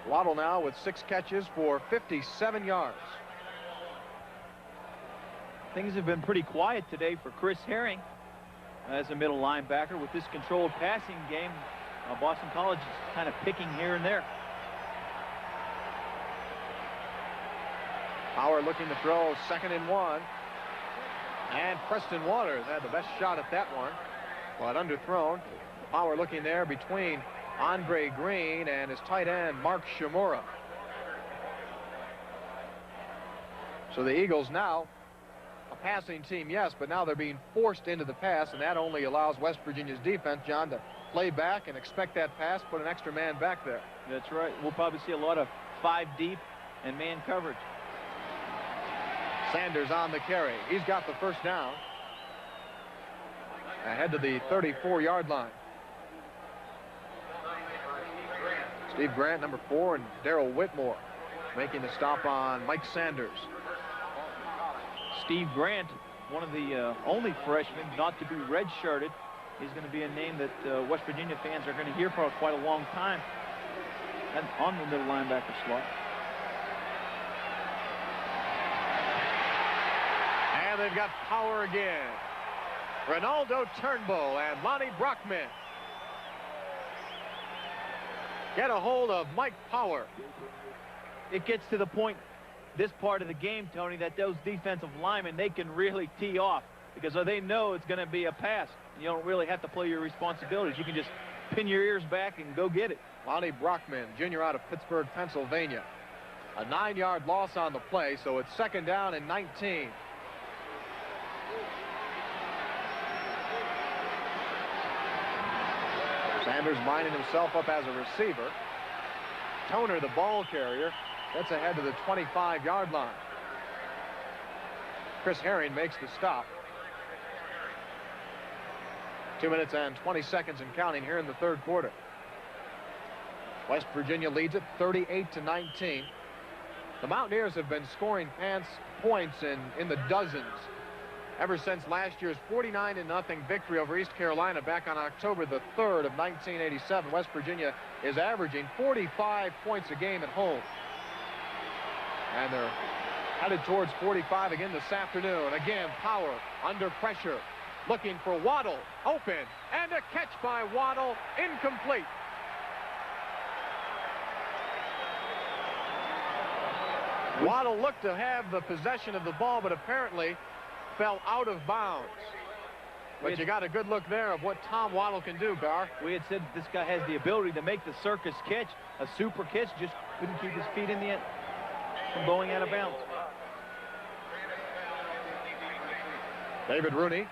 Waddle now with 6 catches for 57 yards. Things have been pretty quiet today for Chris Herring as a middle linebacker. With this controlled passing game, Boston College is kind of picking here and there. Power looking to throw 2nd and 1. And Preston Waters had the best shot at that one, but underthrown. Power looking there between Andre Green and his tight end, Mark Shimura. So the Eagles now a passing team, yes, but now they're being forced into the pass, and that only allows West Virginia's defense, John, to play back and expect that pass, put an extra man back there. That's right. We'll probably see a lot of 5 deep and man coverage. Sanders on the carry. He's got the first down. Ahead to the 34-yard line. Steve Grant, number 4, and Darrell Whitmore making the stop on Mike Sanders. Steve Grant, one of the only freshmen not to be redshirted. He's going to be a name that West Virginia fans are going to hear for quite a long time and on the middle linebacker slot. And they've got Power again. Ronaldo Turnbull and Lonnie Brockman get a hold of Mike Power. It gets to the point, this part of the game, Tony, that those defensive linemen, they can really tee off because they know it's going to be a pass. You don't really have to play your responsibilities. You can just pin your ears back and go get it. Lonnie Brockman, junior out of Pittsburgh, Pennsylvania. A 9-yard loss on the play, so it's 2nd down and 19. Sanders lining himself up as a receiver. Toner, the ball carrier, gets ahead to the 25-yard line. Chris Herring makes the stop. 2 minutes and 20 seconds and counting here in the third quarter. West Virginia leads it 38-19. The Mountaineers have been scoring points in the dozens ever since last year's 49-0 victory over East Carolina back on October the 3rd of 1987. West Virginia is averaging 45 points a game at home. And they're headed towards 45 again this afternoon. Again, Power under pressure, looking for Waddle, open, and a catch by Waddle, incomplete. Waddle looked to have the possession of the ball, but apparently fell out of bounds. But you got a good look there of what Tom Waddle can do, Gar. We had said this guy has the ability to make the circus catch, a super catch, just couldn't keep his feet in the end from going out of bounds. David Rooney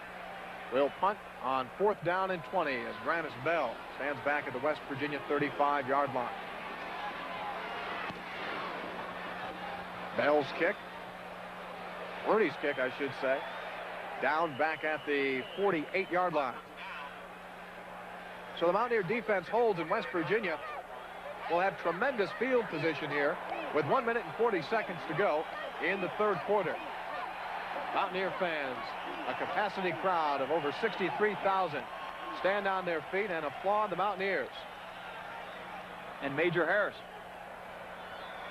will punt on 4th down and 20 as Grannis Bell stands back at the West Virginia 35-yard line. Bell's kick, Rooney's kick, I should say, down back at the 48-yard line. So the Mountaineer defense holds, and West Virginia will have tremendous field position here with 1 minute and 40 seconds to go in the third quarter. Mountaineer fans, a capacity crowd of over 63,000, stand on their feet and applaud the Mountaineers. And Major Harris.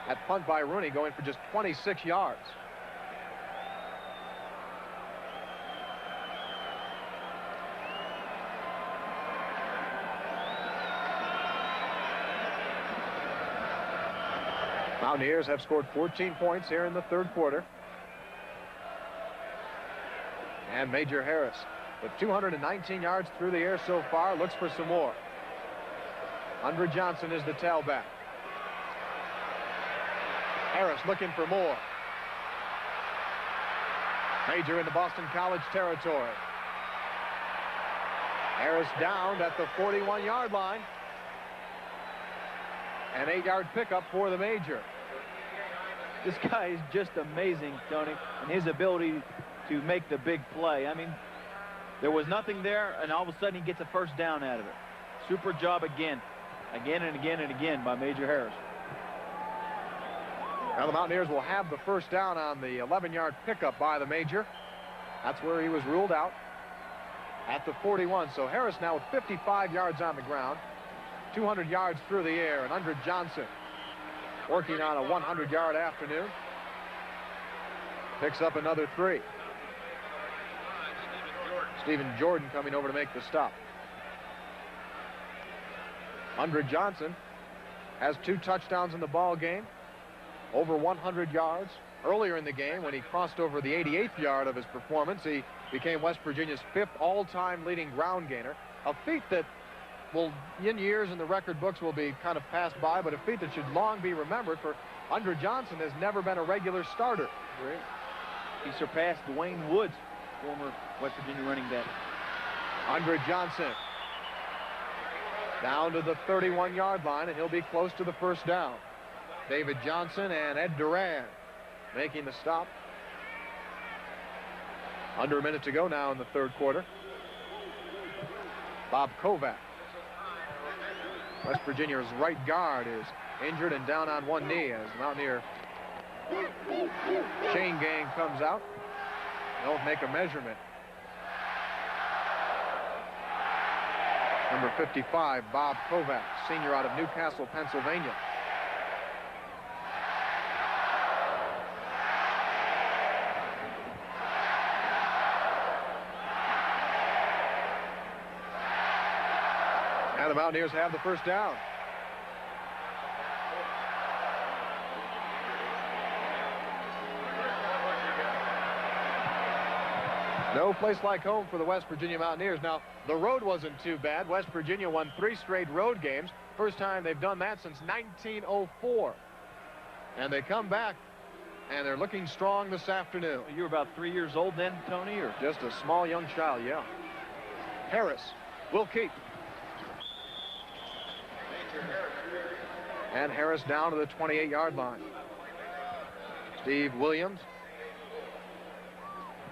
That punt by Rooney going for just 26 yards. Mountaineers have scored 14 points here in the third quarter. And Major Harris, with 219 yards through the air so far, looks for some more. Andre Johnson is the tailback. Harris looking for more. Major in the Boston College territory. Harris down at the 41-yard line. An 8-yard pickup for the Major. This guy is just amazing, Tony, and his ability to make the big play. I mean, there was nothing there, and all of a sudden he gets a first down out of it. Super job again and again and again by Major Harris. Now the Mountaineers will have the first down on the 11-yard pickup by the Major. That's where he was ruled out at the 41. So Harris now with 55 yards on the ground, 200 yards through the air, and Andre Johnson working on a 100-yard afternoon. Picks up another 3. Stephen Jordan coming over to make the stop. Andre Johnson has 2 touchdowns in the ball game, over 100 yards. Earlier in the game, when he crossed over the 88th yard of his performance, he became West Virginia's 5th all-time leading ground gainer, a feat that will, in years in the record books, will be kind of passed by, but a feat that should long be remembered, for Andre Johnson has never been a regular starter. Great. He surpassed Dwayne Woods, former West Virginia running back. Andre Johnson down to the 31-yard line, and he'll be close to the first down. David Johnson and Ed Duran making the stop. Under a minute to go now in the third quarter. Bob Kovac, West Virginia's right guard, is injured and down on one knee as the Mountaineer chain gang comes out. They'll make a measurement. Number 55, Bob Kovac, senior out of Newcastle, Pennsylvania. And the Mountaineers have the first down. No place like home for the West Virginia Mountaineers. Now, the road wasn't too bad. West Virginia won 3 straight road games. First time they've done that since 1904. And they come back, and they're looking strong this afternoon. You were about 3 years old then, Tony, or? Just a small young child, yeah. Harris will keep. And Harris down to the 28-yard line. Steve Williams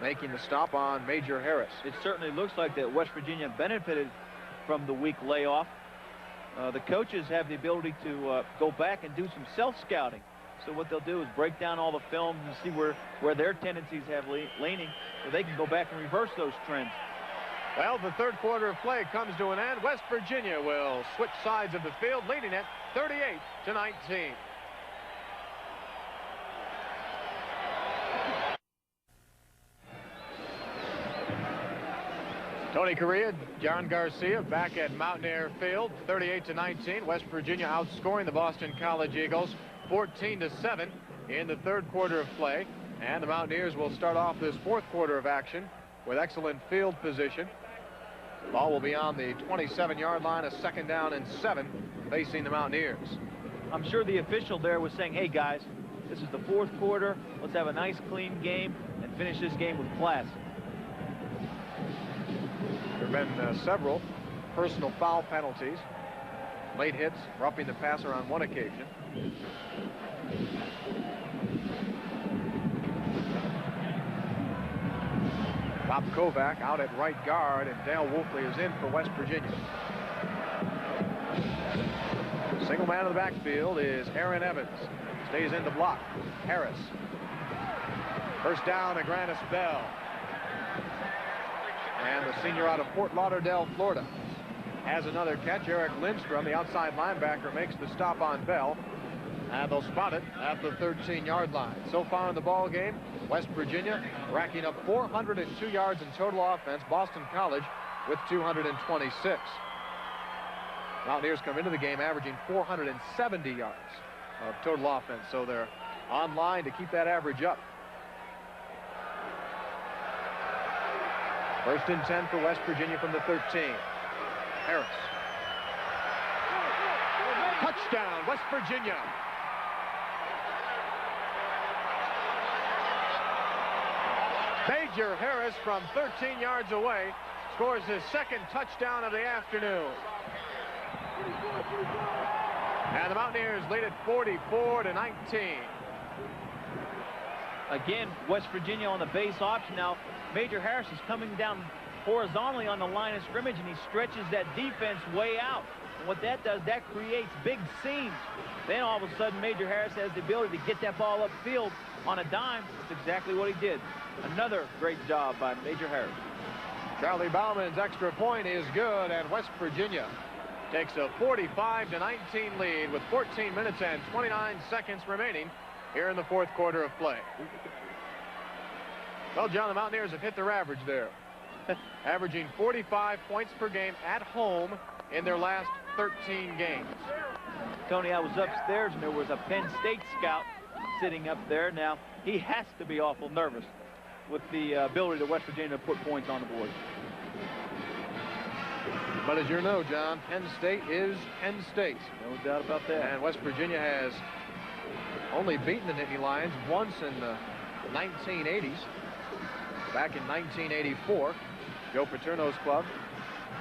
making the stop on Major Harris. It certainly looks like that West Virginia benefited from the week layoff. The coaches have the ability to go back and do some self-scouting. So what they'll do is break down all the films and see where their tendencies have leaning, so they can go back and reverse those trends. Well, the third quarter of play comes to an end. West Virginia will switch sides of the field, leading it 38-19. Tony Correa, John Garcia back at Mountaineer Field, 38-19. West Virginia outscoring the Boston College Eagles 14-7 in the third quarter of play. And the Mountaineers will start off this fourth quarter of action with excellent field position. The ball will be on the 27-yard line, a 2nd down and 7 facing the Mountaineers. I'm sure the official there was saying, hey guys, this is the fourth quarter. Let's have a nice clean game and finish this game with class. There have been several personal foul penalties, late hits, roughing the passer on one occasion. Bob Kovac out at right guard, and Dale Wolfley is in for West Virginia. Single man in the backfield is Aaron Evans. Stays in to block. Harris. First down to Grannis Bell. And the senior out of Fort Lauderdale, Florida, has another catch. Eric Lindstrom, the outside linebacker, makes the stop on Bell. And they'll spot it at the 13-yard line. So far in the ball game, West Virginia racking up 402 yards in total offense. Boston College with 226. Mountaineers come into the game averaging 470 yards of total offense. So they're on line to keep that average up. First and 10 for West Virginia from the 13. Harris. Touchdown, West Virginia. Major Harris from 13 yards away scores his 2nd touchdown of the afternoon. And the Mountaineers lead it 44-19. Again, West Virginia on the base option now. Major Harris is coming down horizontally on the line of scrimmage, and he stretches that defense way out. And what that does, that creates big seams. Then all of a sudden, Major Harris has the ability to get that ball upfield on a dime. That's exactly what he did. Another great job by Major Harris. Charlie Bauman's extra point is good, and West Virginia takes a 45-19 lead with 14 minutes and 29 seconds remaining here in the fourth quarter of play. Well, John, the Mountaineers have hit their average there, averaging 45 points per game at home in their last 13 games. Tony, I was upstairs, and there was a Penn State scout sitting up there. Now, he has to be awful nervous with the ability of West Virginia to put points on the board. But as you know, John, Penn State is Penn State. No doubt about that. And West Virginia has only beaten the Nittany Lions once in the 1980s. Back in 1984, Joe Paterno's club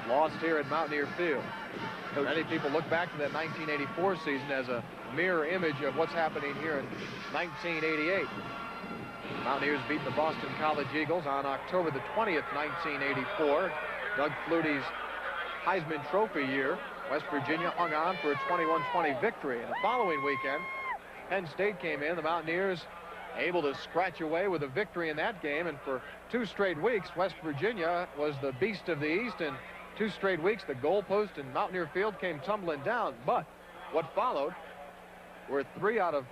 lost here at Mountaineer Field. Many people look back to that 1984 season as a mirror image of what's happening here in 1988. Mountaineers beat the Boston College Eagles on October the 20th, 1984. Doug Flutie's Heisman Trophy year. West Virginia hung on for a 21-20 victory. And the following weekend, Penn State came in. The Mountaineers able to scratch away with a victory in that game, and for 2 straight weeks, West Virginia was the beast of the East, and 2 straight weeks, the goalpost in Mountaineer Field came tumbling down. But what followed were 3 out of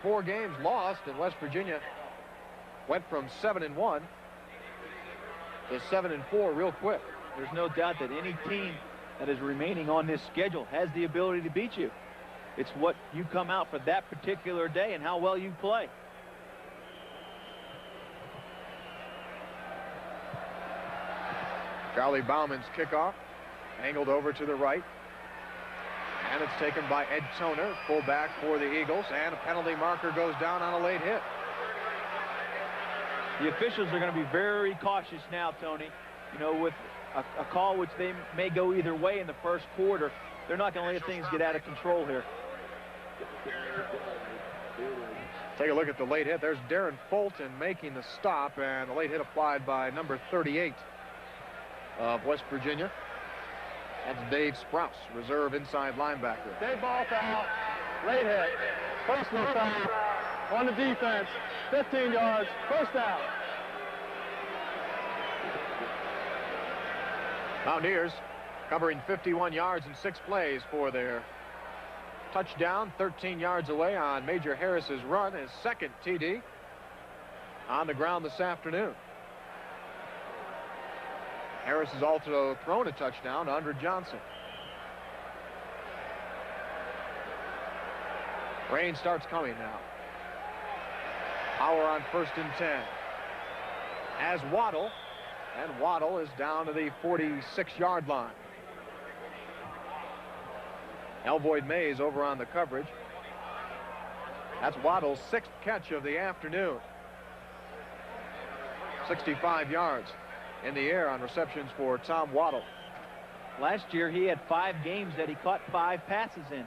4 games lost, and West Virginia went from 7-1 to 7-4 real quick. There's no doubt that any team that is remaining on this schedule has the ability to beat you. It's what you come out for that particular day and how well you play. Charlie Bauman's kickoff, angled over to the right. And it's taken by Ed Toner, fullback for the Eagles, and a penalty marker goes down on a late hit. The officials are going to be very cautious now, Tony. You know, with a call which they may go either way in the first quarter, they're not going to let things get out of control here. Take a look at the late hit. There's Darren Fulton making the stop, and the late hit applied by number 38 of West Virginia. That's Dave Sprouse, reserve inside linebacker. Dead ball foul, late hit, personal foul on the defense, 15 yards, first down. Mountaineers covering 51 yards in 6 plays for their touchdown, 13 yards away on Major Harris's run, his second TD on the ground this afternoon. Harris has also thrown a touchdown to Andre Johnson. Rain starts coming now. Power on 1st and 10. As Waddle, and Waddle is down to the 46-yard line. Elvoyd Mays over on the coverage. That's Waddle's 6th catch of the afternoon. 65 yards in the air on receptions for Tom Waddle. Last year, he had 5 games that he caught 5 passes in.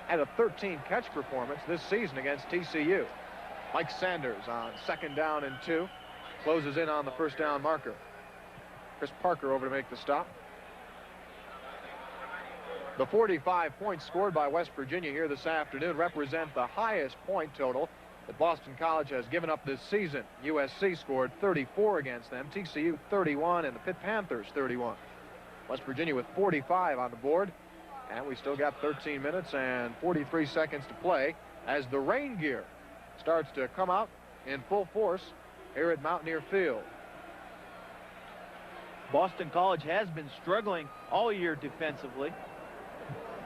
Had a 13-catch performance this season against TCU. Mike Sanders on 2nd down and 2. Closes in on the 1st down marker. Chris Parker over to make the stop. The 45 points scored by West Virginia here this afternoon represent the highest point total that Boston College has given up this season. USC scored 34 against them, TCU 31, and the Pitt Panthers 31. West Virginia with 45 on the board, and we still got 13 minutes and 43 seconds to play as the rain gear starts to come out in full force here at Mountaineer Field. Boston College has been struggling all year defensively.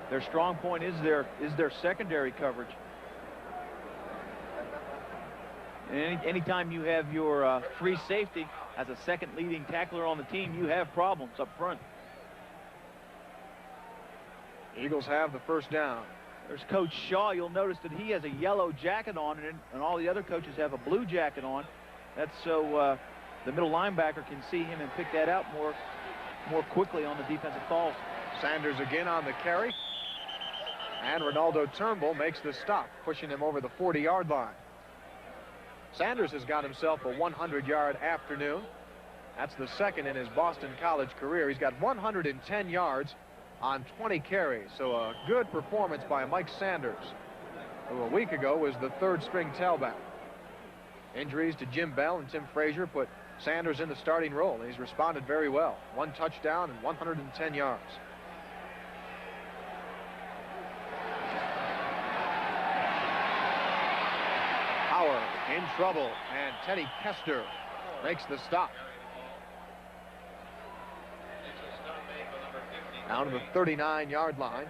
Their strong point is their secondary coverage. And anytime you have your free safety as a second leading tackler on the team, you have problems up front. Eagles have the 1st down. There's Coach Shaw. You'll notice that he has a yellow jacket on, and all the other coaches have a blue jacket on. That's so the middle linebacker can see him and pick that out more quickly on the defensive calls. Sanders again on the carry. And Ronaldo Turnbull makes the stop, pushing him over the 40-yard line. Sanders has got himself a 100-yard afternoon. That's the 2nd in his Boston College career. He's got 110 yards on 20 carries. So a good performance by Mike Sanders, who a week ago was the 3rd-string tailback. Injuries to Jim Bell and Tim Frazier put Sanders in the starting role, and he's responded very well. 1 touchdown and 110 yards. Power in trouble, and Teddy Kester makes the stop. Down to the 39-yard line.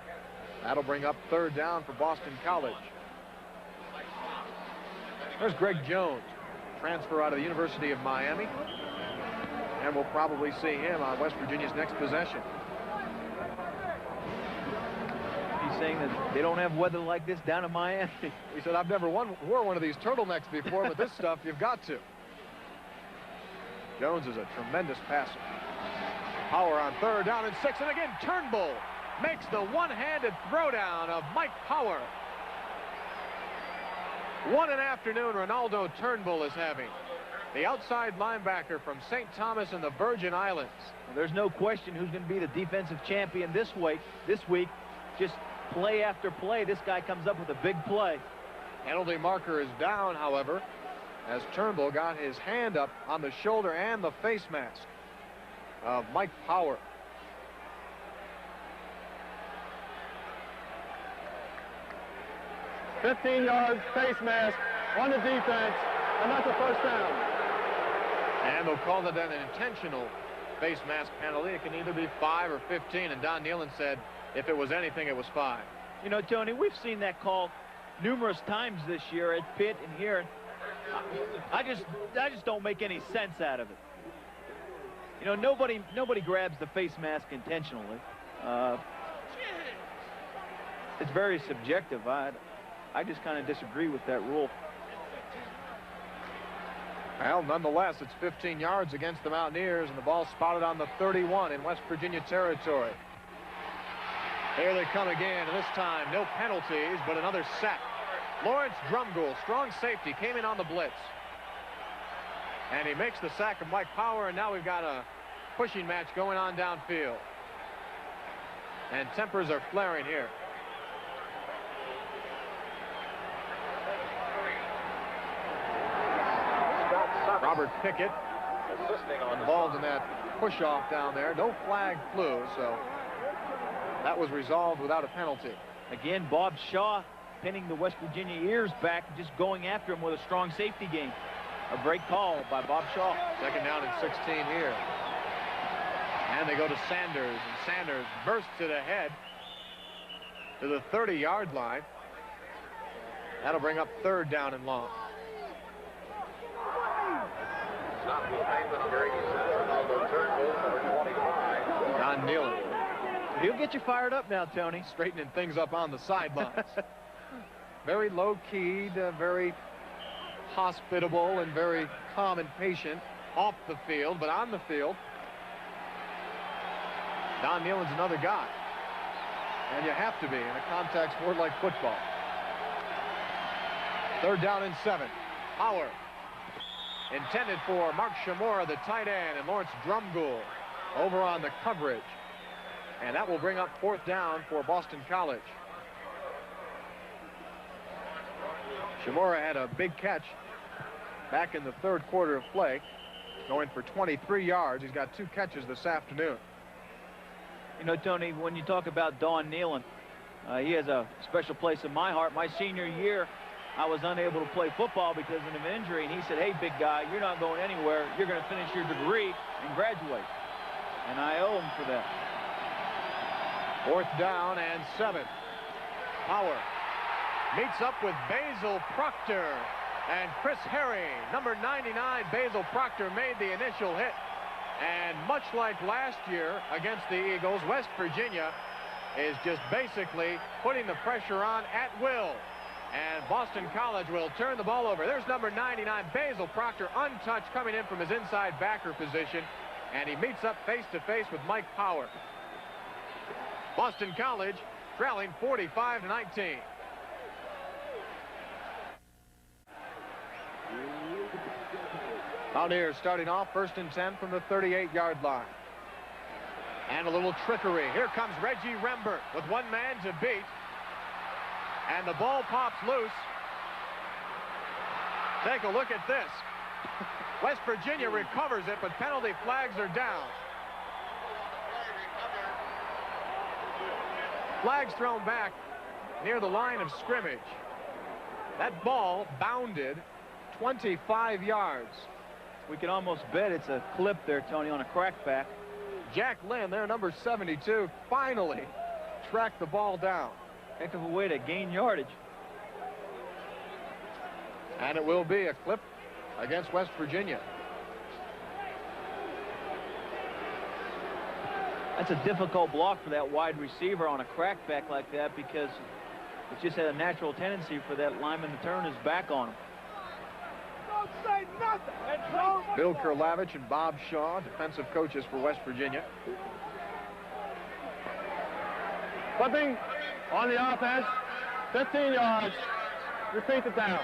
That'll bring up 3rd down for Boston College. There's Greg Jones, transfer out of the University of Miami. And we'll probably see him on West Virginia's next possession. He's saying that they don't have weather like this down in Miami. He said, I've never wore one of these turtlenecks before, but this stuff, you've got to. Jones is a tremendous passer. Power on 3rd down and 6, and again, Turnbull makes the one-handed throwdown of Mike Power. What an afternoon Ronaldo Turnbull is having. The outside linebacker from St. Thomas and the Virgin Islands. Well, there's no question who's going to be the defensive champion this week. Just play after play, this guy comes up with a big play. Penalty marker is down, however, as Turnbull got his hand up on the shoulder and the face mask of Mike Power. $15 yards, face mask on the defense, and that's a 1st down. And they'll call it an intentional face mask penalty. It can either be 5 or 15, and Don Nealon said if it was anything, it was 5. You know, Tony, we've seen that call numerous times this year at Pitt and here. I just don't make any sense out of it. You know, nobody grabs the face mask intentionally. It's very subjective. I just kind of disagree with that rule. Well, nonetheless, it's 15 yards against the Mountaineers, and the ball spotted on the 31 in West Virginia territory. Here they come again, and this time no penalties, but another sack. Lawrence Drumgoole, strong safety, came in on the blitz. And he makes the sack of Mike Power, and now we've got a pushing match going on downfield. And tempers are flaring here. Robert Pickett involved in that push-off down there. No flag flew, so that was resolved without a penalty. Again, Bob Shaw pinning the West Virginia ears back, just going after him with a strong safety game. A great call by Bob Shaw. Second down and 16 here. And they go to Sanders, and Sanders bursts it ahead to the 30-yard line. That'll bring up third down and long. Don Nealon. He'll get you fired up now, Tony. Straightening things up on the sidelines. Very low-keyed, very hospitable, and very calm and patient off the field, but on the field, Don Nealon's another guy. And you have to be in a contact sport like football. Third down and 7. Power. Intended for Mark Shimura, the tight end, and Lawrence Drumgoole over on the coverage. And that will bring up fourth down for Boston College. Shimura had a big catch back in the third quarter of play, going for 23 yards. He's got 2 catches this afternoon. You know, Tony, when you talk about Don Nealon, he has a special place in my heart. My senior year, I was unable to play football because of an injury, and he said, hey, big guy, you're not going anywhere. You're going to finish your degree and graduate. And I owe him for that. Fourth down and 7. Power meets up with Basil Proctor, and Chris Herring, number 99, Basil Proctor, made the initial hit. And much like last year against the Eagles, West Virginia is just basically putting the pressure on at will. And Boston College will turn the ball over. There's number 99, Basil Proctor, untouched, coming in from his inside backer position. And he meets up face-to-face with Mike Power. Boston College trailing 45-19. Mountaineers starting off first and 10 from the 38-yard line. And a little trickery. Here comes Reggie Rembert with one man to beat. And the ball pops loose. Take a look at this. West Virginia recovers it, but penalty flags are down. Flags thrown back near the line of scrimmage. That ball bounded 25 yards. We can almost bet it's a clip there, Tony, on a crackback. Jack Lynn, their number 72, finally tracked the ball down. Heck of a way to gain yardage. And it will be a clip against West Virginia. That's a difficult block for that wide receiver on a crackback like that, because it just had a natural tendency for that lineman to turn his back on him. Don't say nothing. Bill Kurlavich and Bob Shaw, defensive coaches for West Virginia. Flipping on the offense, 15 yards. Repeat the down.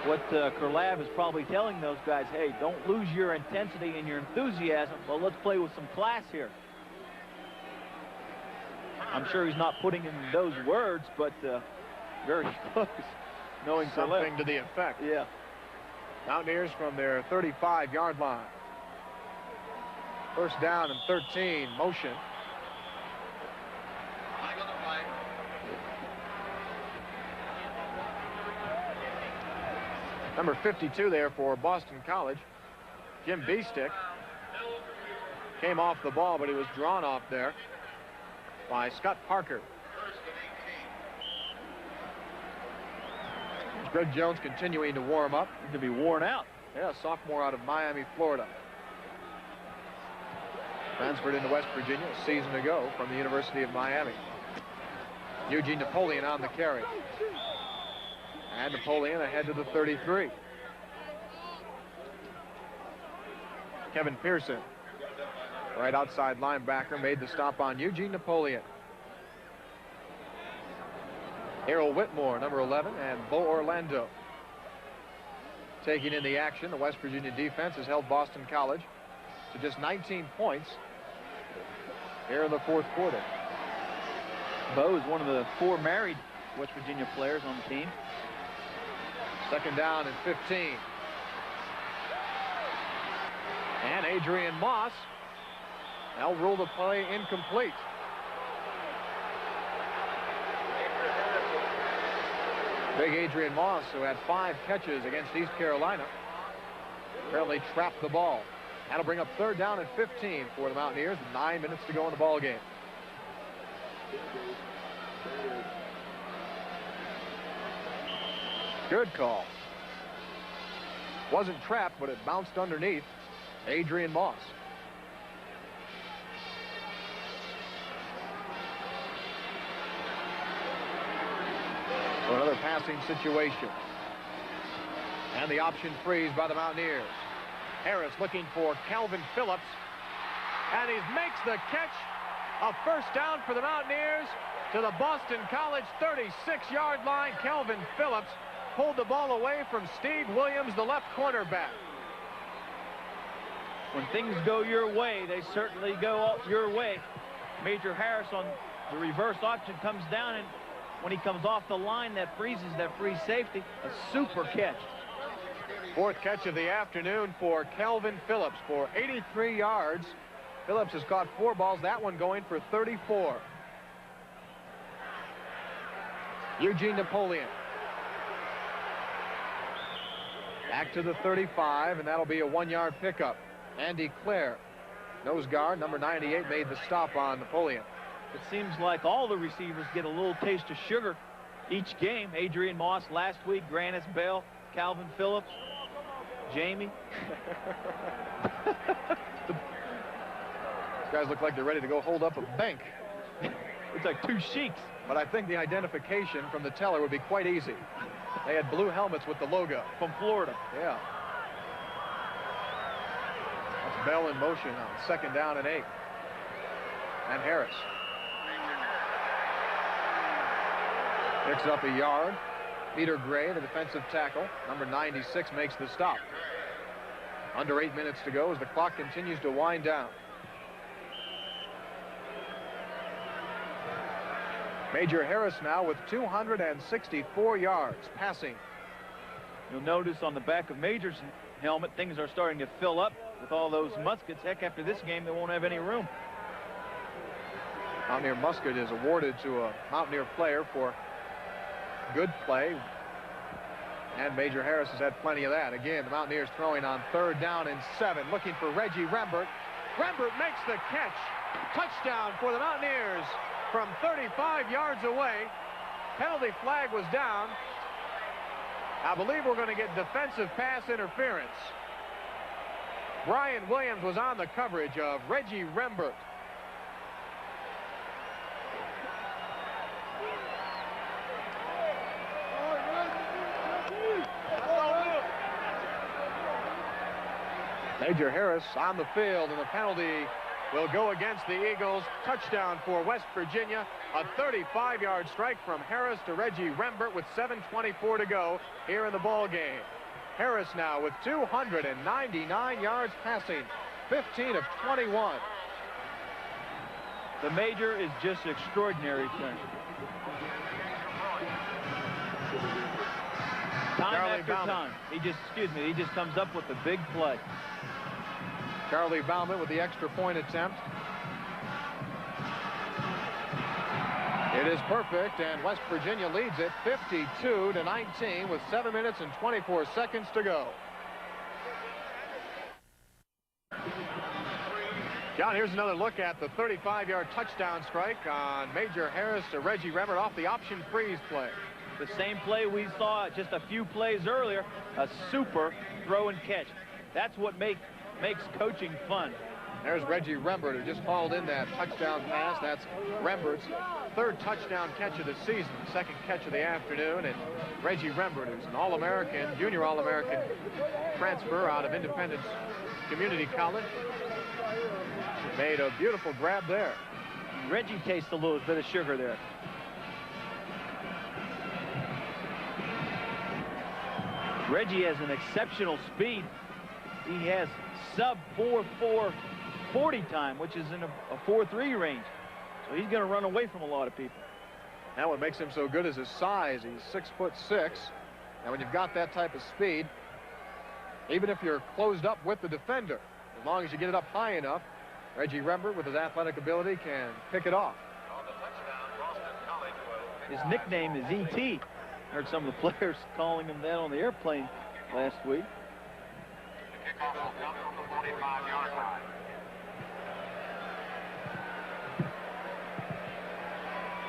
What Kurlav is probably telling those guys, hey, don't lose your intensity and your enthusiasm, but let's play with some class here. I'm sure he's not putting in those words, but very close. Knowing something to the effect. Yeah. Mountaineers from their 35-yard line. First down and 13, motion. Number 52 there for Boston College, Jim Beestick, came off the ball, but he was drawn off there by Scott Parker. Greg Jones continuing to warm up. To be worn out. Yeah, sophomore out of Miami, Florida. Transferred into West Virginia a season ago from the University of Miami. Eugene Napoleon on the carry. And Napoleon ahead to the 33. Kevin Pearson Right outside linebacker made the stop on Eugene Napoleon. Errol Whitmore, number 11, and Bo Orlando. Taking in the action, the West Virginia defense has held Boston College to just 19 points here in the fourth quarter. Bo is one of the 4 married West Virginia players on the team. Second down and 15. And Adrian Moss now ruled the play incomplete. Big Adrian Moss, who had 5 catches against East Carolina, apparently trapped the ball. That'll bring up third down and 15 for the Mountaineers with 9 minutes to go in the ball game. Good call. Wasn't trapped, but it bounced underneath Adrian Moss. So another passing situation. And the option freeze by the Mountaineers. Harris looking for Calvin Phillips. And he makes the catch. A first down for the Mountaineers to the Boston College 36-yard line. Calvin Phillips pulled the ball away from Steve Williams, the left cornerback. When things go your way, they certainly go your way. Major Harris on the reverse option comes down, and when he comes off the line, that freezes that free safety. A super catch. Fourth catch of the afternoon for Calvin Phillips for 83 yards. Phillips has caught 4 balls, that one going for 34. Eugene Napoleon. Back to the 35, and that'll be a 1-yard pickup. Andy Clare, nose guard, number 98, made the stop on Napoleon. It seems like all the receivers get a little taste of sugar each game. Adrian Moss last week, Grannis Bell, Calvin Phillips, Jamie. These guys look like they're ready to go hold up a bank. It's like 2 sheiks. But I think the identification from the teller would be quite easy. They had blue helmets with the logo. From Florida. Yeah. That's Bell in motion on second down and 8. And Harris picks up a yard. Peter Gray, the defensive tackle, number 96, makes the stop. Under 8 minutes to go as the clock continues to wind down. Major Harris now with 264 yards passing. You'll notice on the back of Major's helmet, things are starting to fill up with all those muskets. Heck, after this game, they won't have any room. Mountaineer musket is awarded to a Mountaineer player for good play. And Major Harris has had plenty of that. Again, the Mountaineers throwing on third down and 7, looking for Reggie Rembert. Rembert makes the catch. Touchdown for the Mountaineers from 35 yards away. Penalty flag was down. I believe we're going to get defensive pass interference. Brian Williams was on the coverage of Reggie Rembert. Major Harris on the field, and the penalty will go against the Eagles. Touchdown for West Virginia. A 35-yard strike from Harris to Reggie Rembert with 7:24 to go here in the ball game. Harris now with 299 yards passing, 15 of 21. The Major is just extraordinary. Time after time. He just comes up with a big play. Charlie Bauman with the extra point attempt. It is perfect, and West Virginia leads it 52-19 with 7 minutes and 24 seconds to go. John, here's another look at the 35-yard touchdown strike on Major Harris to Reggie Rembert off the option freeze play. The same play we saw just a few plays earlier, a super throw and catch. That's what makes coaching fun. There's Reggie Rembert, who just hauled in that touchdown pass. That's Rembert's third touchdown catch of the season, second catch of the afternoon. And Reggie Rembert, who's an All-American, junior All-American transfer out of Independence Community College. Made a beautiful grab there. Reggie tastes a little bit of sugar there. Reggie has an exceptional speed. He has sub 4.4 40 time, which is in a 4.3 range. So he's going to run away from a lot of people. Now what makes him so good is his size. He's 6'6". And when you've got that type of speed, even if you're closed up with the defender, as long as you get it up high enough, Reggie Rembert, with his athletic ability, can pick it off. His nickname is E.T. Heard some of the players calling him that on the airplane last week.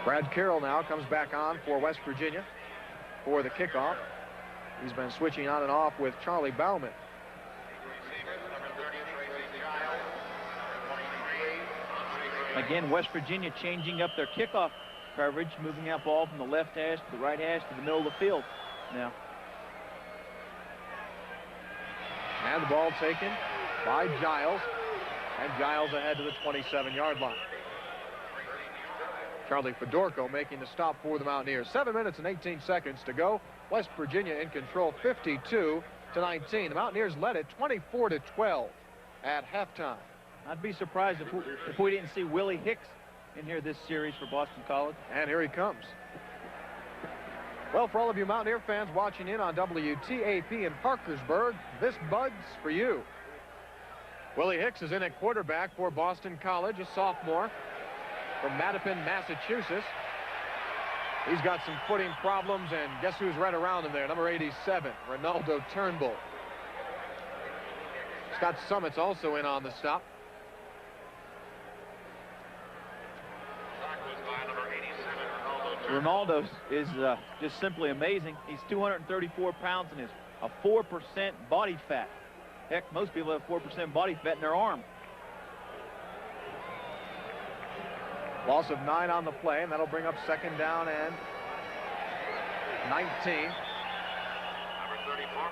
Brad Carroll now comes back on for West Virginia for the kickoff. He's been switching on and off with Charlie Bauman. Again, West Virginia changing up their kickoff coverage, moving that ball from the left hash to the right hash to the middle of the field now. And the ball taken by Giles. And Giles ahead to the 27-yard line. Charlie Fedorko making the stop for the Mountaineers. 7 minutes and 18 seconds to go. West Virginia in control, 52-19. The Mountaineers led it 24-12 at halftime. I'd be surprised if we didn't see Willie Hicks in here this series for Boston College. And here he comes. Well, for all of you Mountaineer fans watching in on WTAP in Parkersburg, this bud's for you. Willie Hicks is in at quarterback for Boston College, a sophomore from Mattapan, Massachusetts. He's got some footing problems, and guess who's right around him there? Number 87, Ronaldo Turnbull. Scott Summit's also in on the stop. Ronaldo is just simply amazing. He's 234 pounds and is a 4% body fat. Heck, most people have 4% body fat in their arm. Loss of 9 on the play, and that'll bring up second down and 19.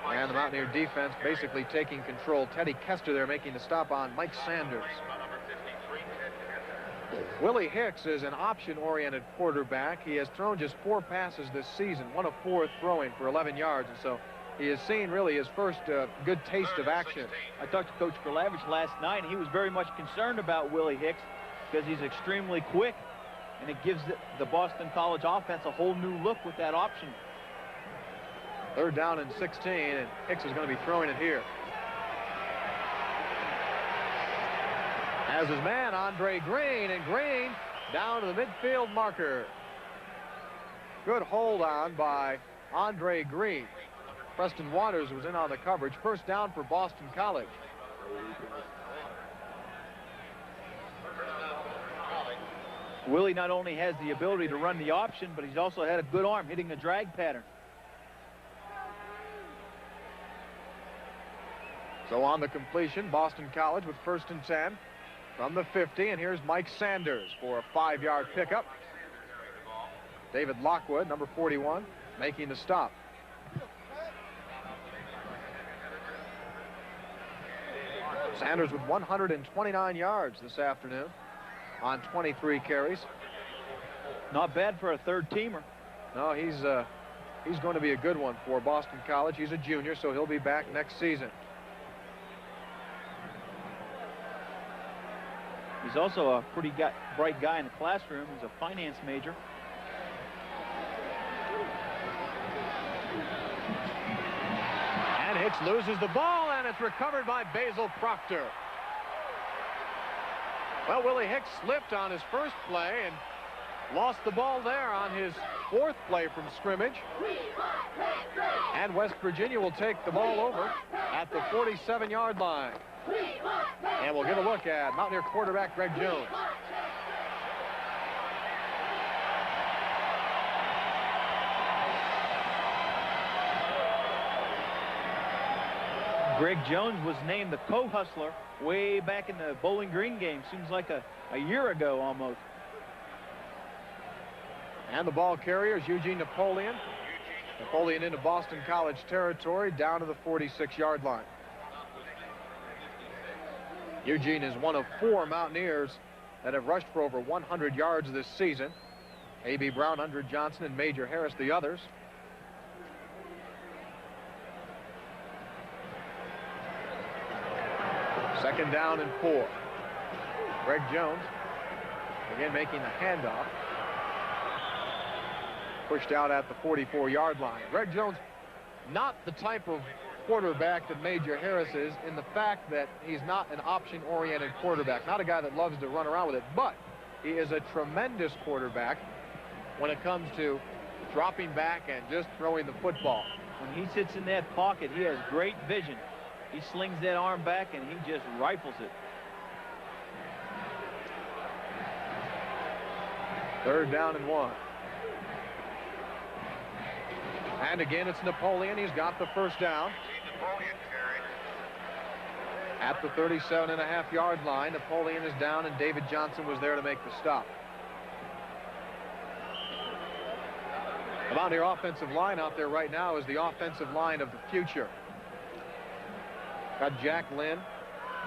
And the Mountaineer defense basically taking control. Teddy Kester there making the stop on Mike Sanders. Willie Hicks is an option-oriented quarterback. He has thrown just 4 passes this season, 1 of 4 throwing for 11 yards, and so he has seen really his first good taste of action. I talked to Coach Gerlavich last night, and he was very much concerned about Willie Hicks because he's extremely quick, and it gives the Boston College offense a whole new look with that option. Third down and 16, and Hicks is going to be throwing it here. As his man, Andre Green, and Green down to the midfield marker. Good hold on by Andre Green. Preston Waters was in on the coverage. First down for Boston College. Willie not only has the ability to run the option, but he's also had a good arm hitting the drag pattern. So on the completion, Boston College with 1st and 10 from the 50, and here's Mike Sanders for a 5-yard pickup. David Lockwood, number 41, making the stop. Sanders with 129 yards this afternoon on 23 carries. Not bad for a third-teamer. No, he's going to be a good one for Boston College. He's a junior, so he'll be back next season. He's also a pretty bright guy in the classroom. He's a finance major. And Hicks loses the ball, and it's recovered by Basil Proctor. Well, Willie Hicks slipped on his first play and lost the ball there on his 4th play from scrimmage. And West Virginia will take the ball over at the 47-yard line. And we'll get a look at Mountaineer quarterback Greg Jones. Greg Jones was named the co-hustler way back in the Bowling Green game. Seems like a year ago almost. And the ball carrier is Eugene Napoleon. Napoleon into Boston College territory down to the 46-yard line. Eugene is one of 4 Mountaineers that have rushed for over 100 yards this season. A.B. Brown, Andrew Johnson, and Major Harris the others. Second down and 4. Greg Jones again making the handoff. Pushed out at the 44-yard line. Greg Jones, not the type of quarterback that Major Harris is, in the fact that he's not an option-oriented quarterback, not a guy that loves to run around with it, but he is a tremendous quarterback when it comes to dropping back and just throwing the football. When he sits in that pocket, he has great vision. He slings that arm back and he just rifles it. Third down and 1. And again, it's Napoleon. He's got the first down. At the 37.5-yard line, Napoleon is down, and David Johnson was there to make the stop. The Mountaineer offensive line out there right now is the offensive line of the future. Got Jack Lynn,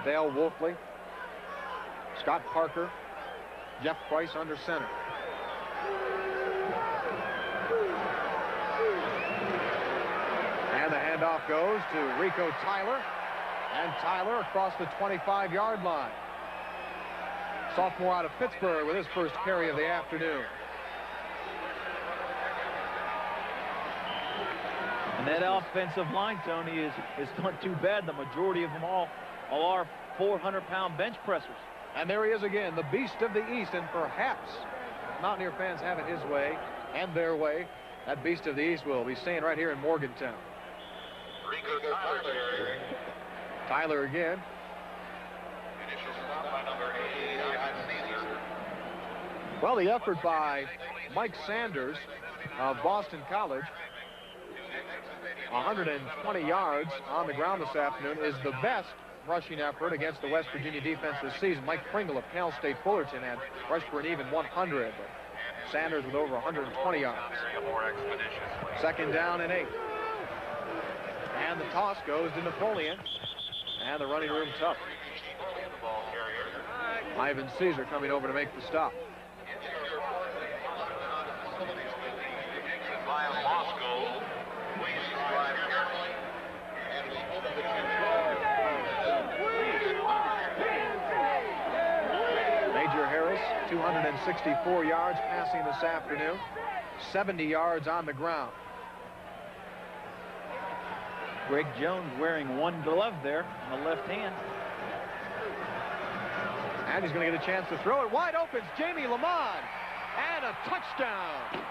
Dale Wolfley, Scott Parker, Jeff Price under center. And the handoff goes to Rico Tyler. And Tyler across the 25-yard line. Sophomore out of Pittsburgh with his first carry of the afternoon. And that offensive line, Tony, is not too bad. The majority of them all are 400-pound bench pressers. And there he is again, the beast of the East. And perhaps Mountaineer fans have it his way and their way. That beast of the East will be staying right here in Morgantown. Rico Tyler. Tyler again. Initial stop by number 88, Ivan Caesar. Well, the effort by Mike Sanders of Boston College, 120 yards on the ground this afternoon, is the best rushing effort against the West Virginia defense this season. Mike Pringle of Cal State Fullerton had rushed for an even 100, but Sanders with over 120 yards. Second down and 8. And the toss goes to Napoleon. And the running room tough. Ivan Caesar coming over to make the stop. Major Harris, 264 yards passing this afternoon, 70 yards on the ground. Greg Jones wearing one glove there on the left hand. And he's going to get a chance to throw it. Wide open, it's Jamie Lamont. And a touchdown.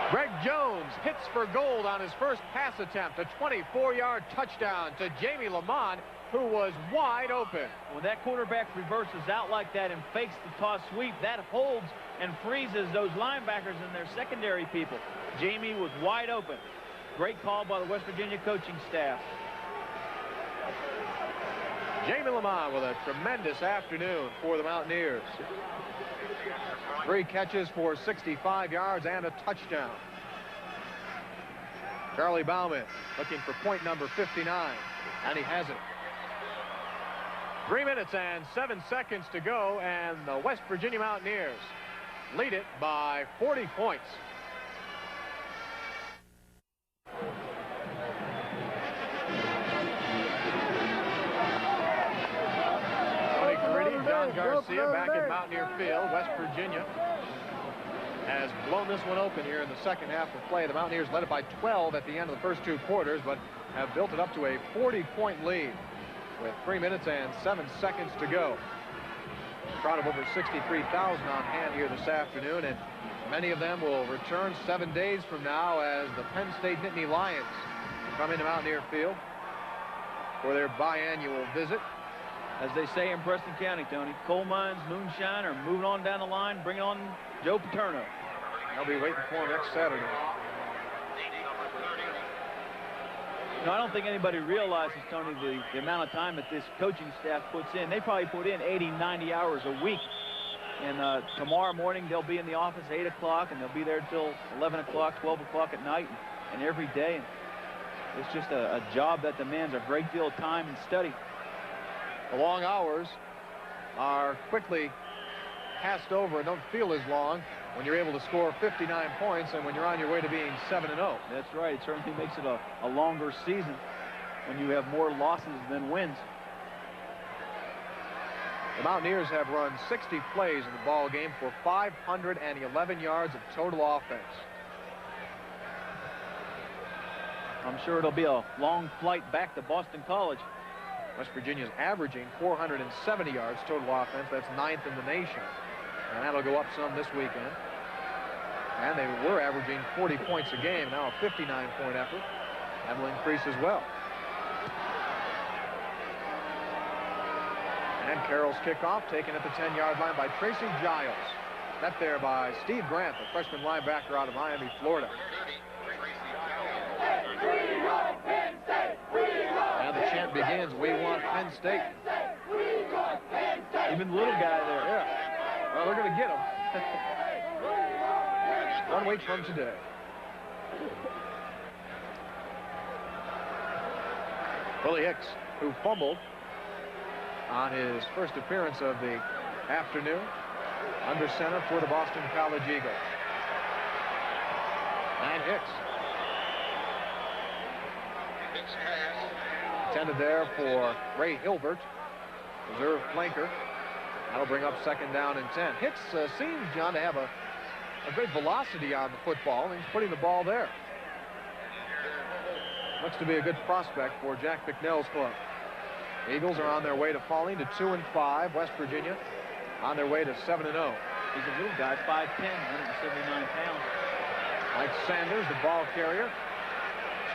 Greg Jones hits for gold on his first pass attempt. A 24-yard touchdown to Jamie Lamont, who was wide open. When that quarterback reverses out like that and fakes the toss sweep, that holds and freezes those linebackers and their secondary people. Jamie was wide open. Great call by the West Virginia coaching staff. Jamie Lamont with a tremendous afternoon for the Mountaineers. 3 catches for 65 yards and a touchdown. Charlie Bauman looking for point number 59, and he has it. 3 minutes and 7 seconds to go, and the West Virginia Mountaineers lead it by 40 points. John Garcia back at Mountaineer Field. West Virginia has blown this one open here in the second half of play. The Mountaineers led it by 12 at the end of the first 2 quarters, but have built it up to a 40-point lead with 3 minutes and 7 seconds to go. A crowd of over 63,000 on hand here this afternoon, and many of them will return 7 days from now as the Penn State Nittany Lions come into Mountaineer Field for their biannual visit. As they say in Preston County, Tony, coal mines, moonshine, are moving on down the line, bringing on Joe Paterno. They'll be waiting for him next Saturday. You know, I don't think anybody realizes, Tony, the amount of time that this coaching staff puts in. They probably put in 80, 90 hours a week. And tomorrow morning, they'll be in the office at 8 o'clock, and they'll be there until 11 o'clock, 12 o'clock at night, and every day. And It's just a job that demands a great deal of time and study. The long hours are quickly passed over and don't feel as long when you're able to score 59 points and when you're on your way to being 7-0. That's right. It certainly makes it a longer season when you have more losses than wins. The Mountaineers have run 60 plays in the ball game for 511 yards of total offense. I'm sure it'll be a long flight back to Boston College. West Virginia's averaging 470 yards total offense. That's 9th in the nation. And that'll go up some this weekend. And they were averaging 40 points a game. Now a 59-point effort. That'll increase as well. And Carroll's kickoff taken at the 10-yard line by Tracy Giles. Met there by Steve Grant, the freshman linebacker out of Miami, Florida. And the chant begins, "We want Penn State." Even the little guy there. Yeah. Well, they're going to get him. 1 week from today. Willie Hicks, who fumbled on his first appearance of the afternoon, under center for the Boston College Eagles. And Hicks. Intended there for Ray Hilbert, reserve flanker. That'll bring up 2nd down and 10. Hicks seems, John, to have a great velocity on the football, and he's putting the ball there. Looks to be a good prospect for Jack Bicknell's club. Eagles are on their way to falling to 2-5. West Virginia on their way to 7-0. He's a little guy, 5'10", 179 pounds. Mike Sanders, the ball carrier,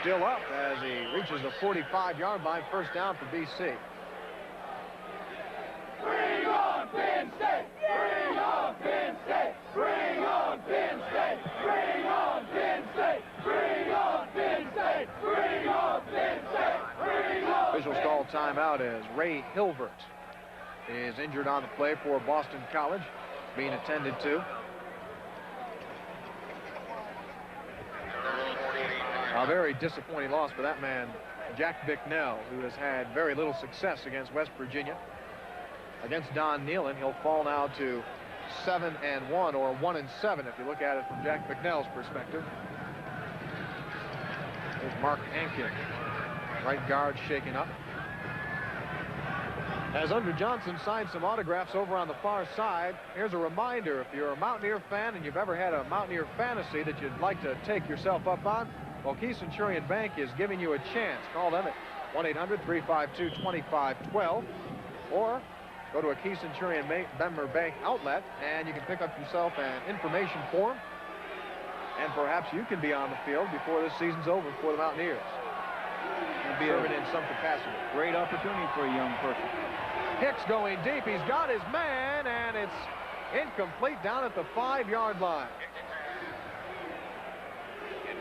still up as he reaches the 45-yard line. 1st down for BC. Bring on Penn State! Bring on Penn State! Bring on Penn State! Bring on Penn State! Bring on Penn State! Bring on Penn State! Bring on. Officials call timeout as Ray Hilbert is injured on the play for Boston College, being attended to. A very disappointing loss for that man, Jack Bicknell, who has had very little success against West Virginia. Against Don Nealon, he'll fall now to 7-1 or 1-7 if you look at it from Jack Bicknell's perspective. There's Mark Hankin, right guard, shaking up. As Under Johnson signed some autographs over on the far side, here's a reminder, if you're a Mountaineer fan and you've ever had a Mountaineer fantasy that you'd like to take yourself up on, well, Key Centurion Bank is giving you a chance. Call them at 1-800-352-2512 or go to a Key Centurion member bank outlet and you can pick up yourself an information form, and perhaps you can be on the field before this season's over for the Mountaineers. You'll be serving in some capacity. Great opportunity for a young person. Hicks going deep. He's got his man, and it's incomplete down at the 5-yard line.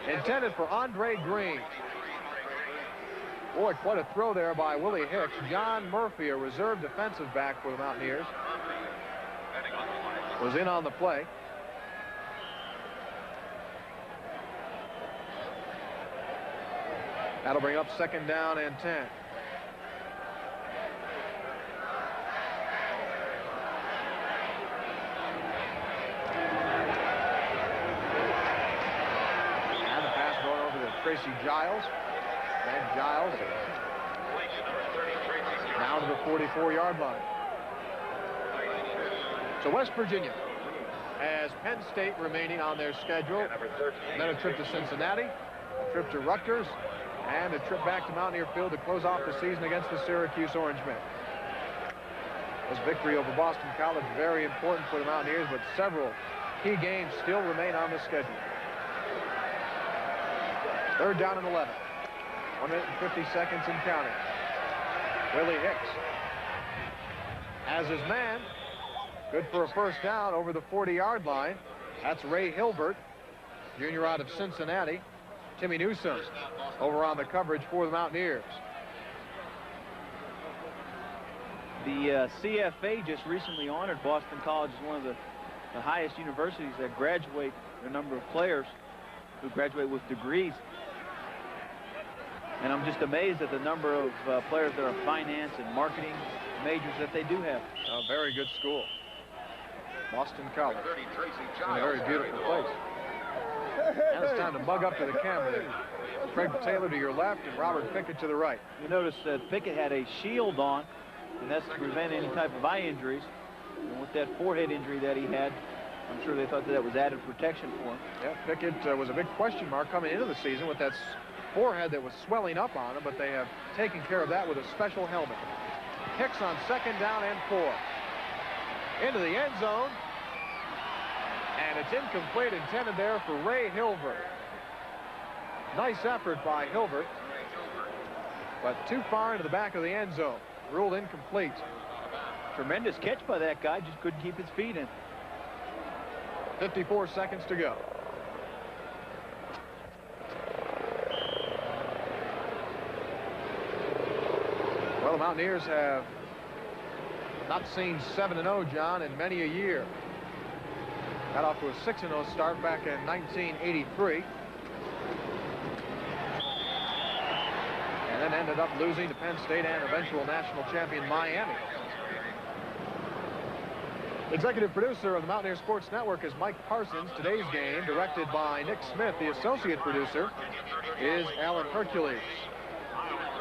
Intended for Andre Green. Boy, quite a throw there by Willie Hicks. John Murphy, a reserve defensive back for the Mountaineers, was in on the play. That'll bring up 2nd down and 10. And the pass going over to Tracy Giles. And Giles down to the 44-yard line. So West Virginia has Penn State remaining on their schedule. Then a trip to Cincinnati, a trip to Rutgers, and a trip back to Mountaineer Field to close off the season against the Syracuse Orangemen. This victory over Boston College, very important for the Mountaineers, but several key games still remain on the schedule. 3rd down and 11. 1 minute and 50 seconds and counting. Willie Hicks has his man. Good for a 1st down over the 40-yard line. That's Ray Hilbert, junior out of Cincinnati. Timmy Newsom over on the coverage for the Mountaineers. The CFA just recently honored Boston College as one of the highest universities that graduate their number of players who graduate with degrees. And I'm just amazed at the number of players that are finance and marketing majors that they do have. A very good school. Boston College. In a very beautiful place. Now it's time to mug up to the camera. Craig Taylor to your left and Robert Pickett to the right. You notice that Pickett had a shield on, and that's to prevent any type of eye injuries. And with that forehead injury that he had, I'm sure they thought that was added protection for him. Yeah, Pickett was a big question mark coming into the season with that forehead that was swelling up on him, but they have taken care of that with a special helmet. Hicks on 2nd down and 4. Into the end zone. And it's incomplete, intended there for Ray Hilbert. Nice effort by Hilbert, but too far into the back of the end zone. Ruled incomplete. Tremendous catch by that guy, just couldn't keep his feet in. 54 seconds to go. Well, the Mountaineers have not seen 7-0, John, in many a year. Got off to a 6-0 start back in 1983. And then ended up losing to Penn State and eventual national champion Miami. Executive producer of the Mountaineer Sports Network is Mike Parsons. Today's game, directed by Nick Smith. The associate producer is Alan Hercules.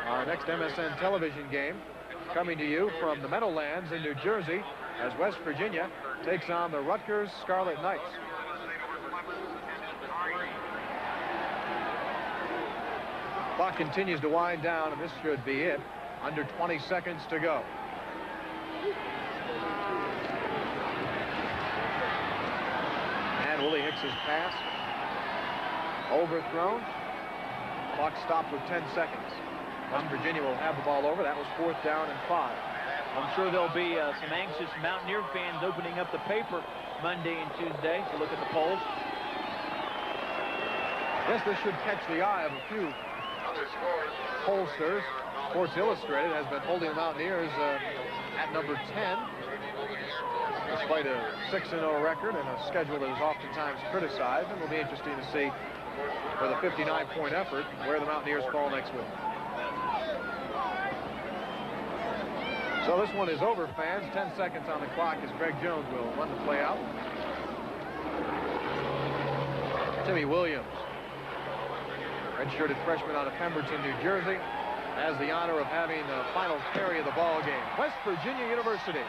Our next MSN television game coming to you from the Meadowlands in New Jersey as West Virginia takes on the Rutgers Scarlet Knights. Clock continues to wind down, and this should be it. Under 20 seconds to go. And Willie Hicks's pass overthrown. Clock stopped with 10 seconds. West Virginia will have the ball over. That was 4th down and 5. I'm sure there'll be some anxious Mountaineer fans opening up the paper Monday and Tuesday to look at the polls. Yes, this should catch the eye of a few pollsters. Sports Illustrated has been holding the Mountaineers at number 10, despite a 6-0 record and a schedule that is oftentimes criticized. And it'll be interesting to see, for the 59-point effort, where the Mountaineers fall next week. So this one is over, fans. 10 seconds on the clock as Greg Jones will run the play out. Timmy Williams, redshirted freshman out of Pemberton, New Jersey, has the honor of having the final carry of the ball game. West Virginia University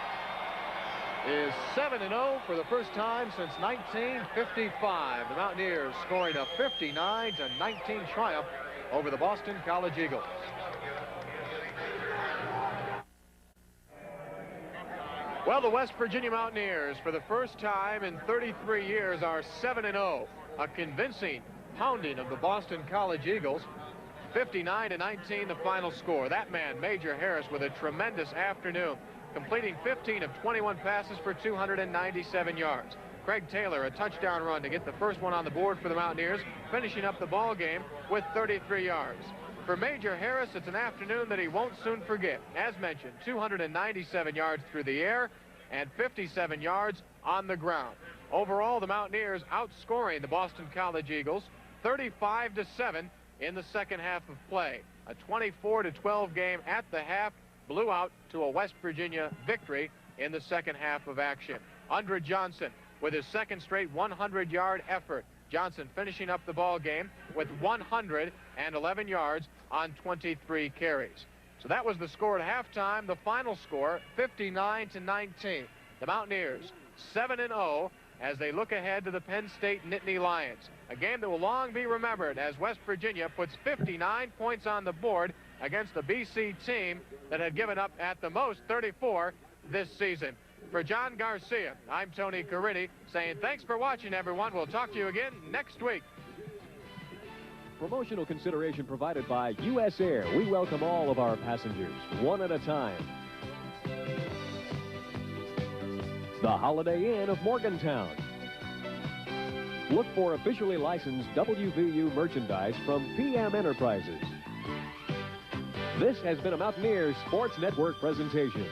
is 7-0 for the first time since 1955. The Mountaineers scoring a 59-19 triumph over the Boston College Eagles. Well, the West Virginia Mountaineers, for the first time in 33 years, are 7-0. A convincing pounding of the Boston College Eagles. 59-19 the final score. That man, Major Harris, with a tremendous afternoon, completing 15 of 21 passes for 297 yards. Craig Taylor, a touchdown run to get the first one on the board for the Mountaineers, finishing up the ball game with 33 yards. For Major Harris, it's an afternoon that he won't soon forget. As mentioned, 297 yards through the air and 57 yards on the ground. Overall, the Mountaineers outscoring the Boston College Eagles 35-7 in the second half of play. A 24-12 game at the half blew out to a West Virginia victory in the second half of action. Andre Johnson with his second straight 100-yard effort. Johnson finishing up the ball game with 111 yards on 23 carries. So that was the score at halftime. The final score, 59-19. The Mountaineers 7-0 as they look ahead to the Penn State Nittany Lions. A game that will long be remembered as West Virginia puts 59 points on the board against a BC team that had given up at the most 34 this season. For John Garcia, I'm Tony Caridi saying thanks for watching, everyone. We'll talk to you again next week. Promotional consideration provided by U.S. Air. We welcome all of our passengers, one at a time. The Holiday Inn of Morgantown. Look for officially licensed WVU merchandise from PM Enterprises. This has been a Mountaineers Sports Network presentation.